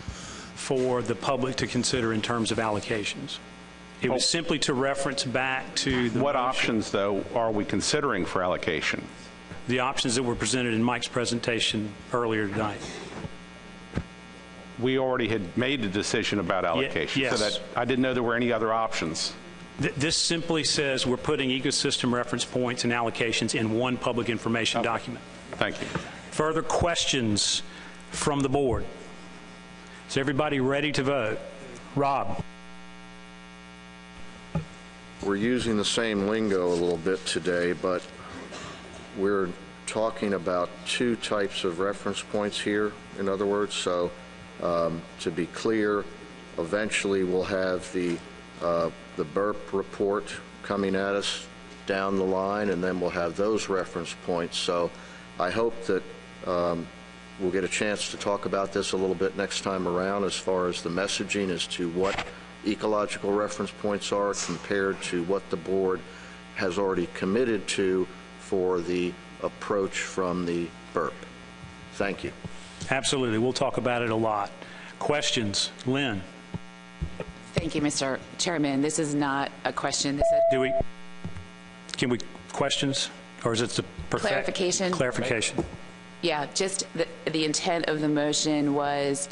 for the public to consider in terms of allocations. It was simply to reference back to the What motion. options, though, are we considering for allocation? The options that were presented in Mike's presentation earlier tonight. We already had made a decision about allocation. Yes. So that I didn't know there were any other options. This simply says we're putting ecosystem reference points and allocations in one public information document. Thank you. Further questions from the board? Is everybody ready to vote? Rob. We're using the same lingo a little bit today, but we're talking about 2 types of reference points here, in other words. So to be clear, eventually we'll have the BURP report coming at us down the line, and then we'll have those reference points. So I hope that we'll get a chance to talk about this a little bit next time around as far as the messaging as to what ecological reference points are compared to what the board has already committed to for the approach from the BURP. Thank you. Absolutely. We'll talk about it a lot. Questions? Lynn. Thank you, Mr. Chairman. This is not a question. This is Can we questions? Or is it the clarification? Clarification. Yeah, just the intent of the motion was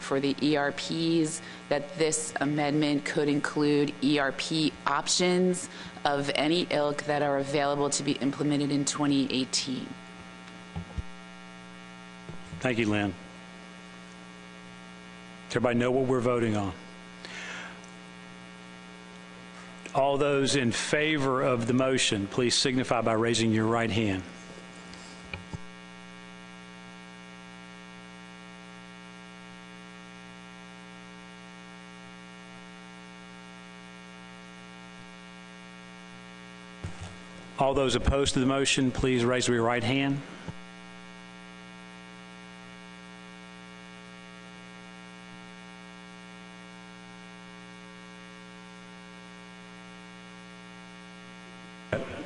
for the ERPs, that this amendment could include ERP options of any ilk that are available to be implemented in 2018. Thank you, Lynn. Does everybody know what we're voting on? All those in favor of the motion, please signify by raising your right hand. All those opposed to the motion, please raise your right hand.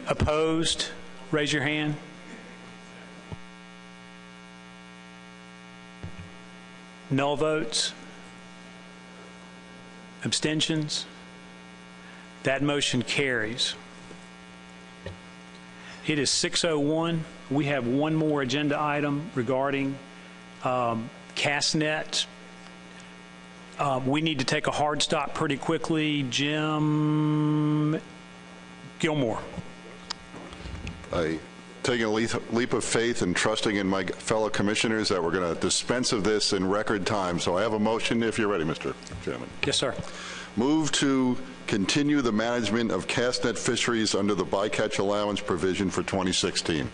Opposed, raise your hand. No votes? Abstentions? That motion carries. It is 6:01. We have one more agenda item regarding CastNet. We need to take a hard stop pretty quickly. Jim Gilmore. I taking a leap of faith and trusting in my fellow commissioners that we're going to dispense of this in record time. So I have a motion if you're ready, Mr. Chairman. Yes, sir. Move to continue the management of CastNet fisheries under the bycatch allowance provision for 2016.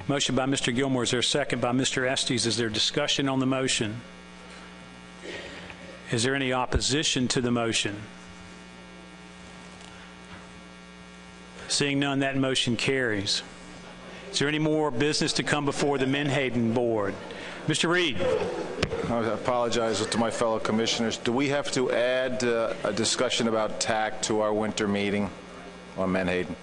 Motion by Mr. Gilmore. Is there a second by Mr. Estes? Is there discussion on the motion? Is there any opposition to the motion? Seeing none, that motion carries. Is there any more business to come before the Menhaden board? Mr. Reed. I apologize to my fellow commissioners. Do we have to add a discussion about TAC to our winter meeting on Menhaden?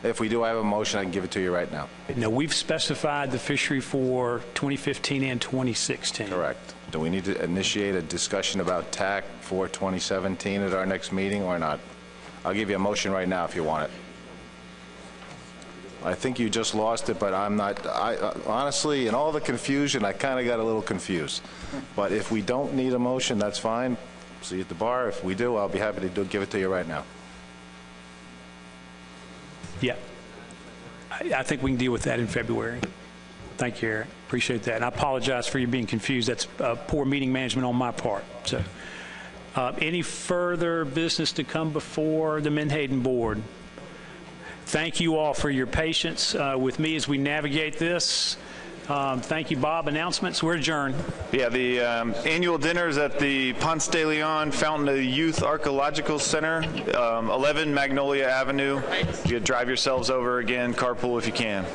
If we do, I have a motion. I can give it to you right now. No, we've specified the fishery for 2015 and 2016. Correct. Do we need to initiate a discussion about TAC for 2017 at our next meeting or not? I'll give you a motion right now if you want it. I think you just lost it, but I'm not. Honestly, in all the confusion, I kind of got a little confused. But if we don't need a motion, that's fine. See you at the bar. If we do, I'll be happy to give it to you right now. Yeah. I think we can deal with that in February. Thank you, Eric. Appreciate that. And I apologize for you being confused. That's poor meeting management on my part. So, any further business to come before the Menhaden Board? Thank you all for your patience with me as we navigate this. Thank you, Bob. Announcements? We're adjourned. Yeah, the annual dinner is at the Ponce de Leon Fountain of Youth Archaeological Center, 11 Magnolia Avenue. You drive yourselves over again, carpool if you can.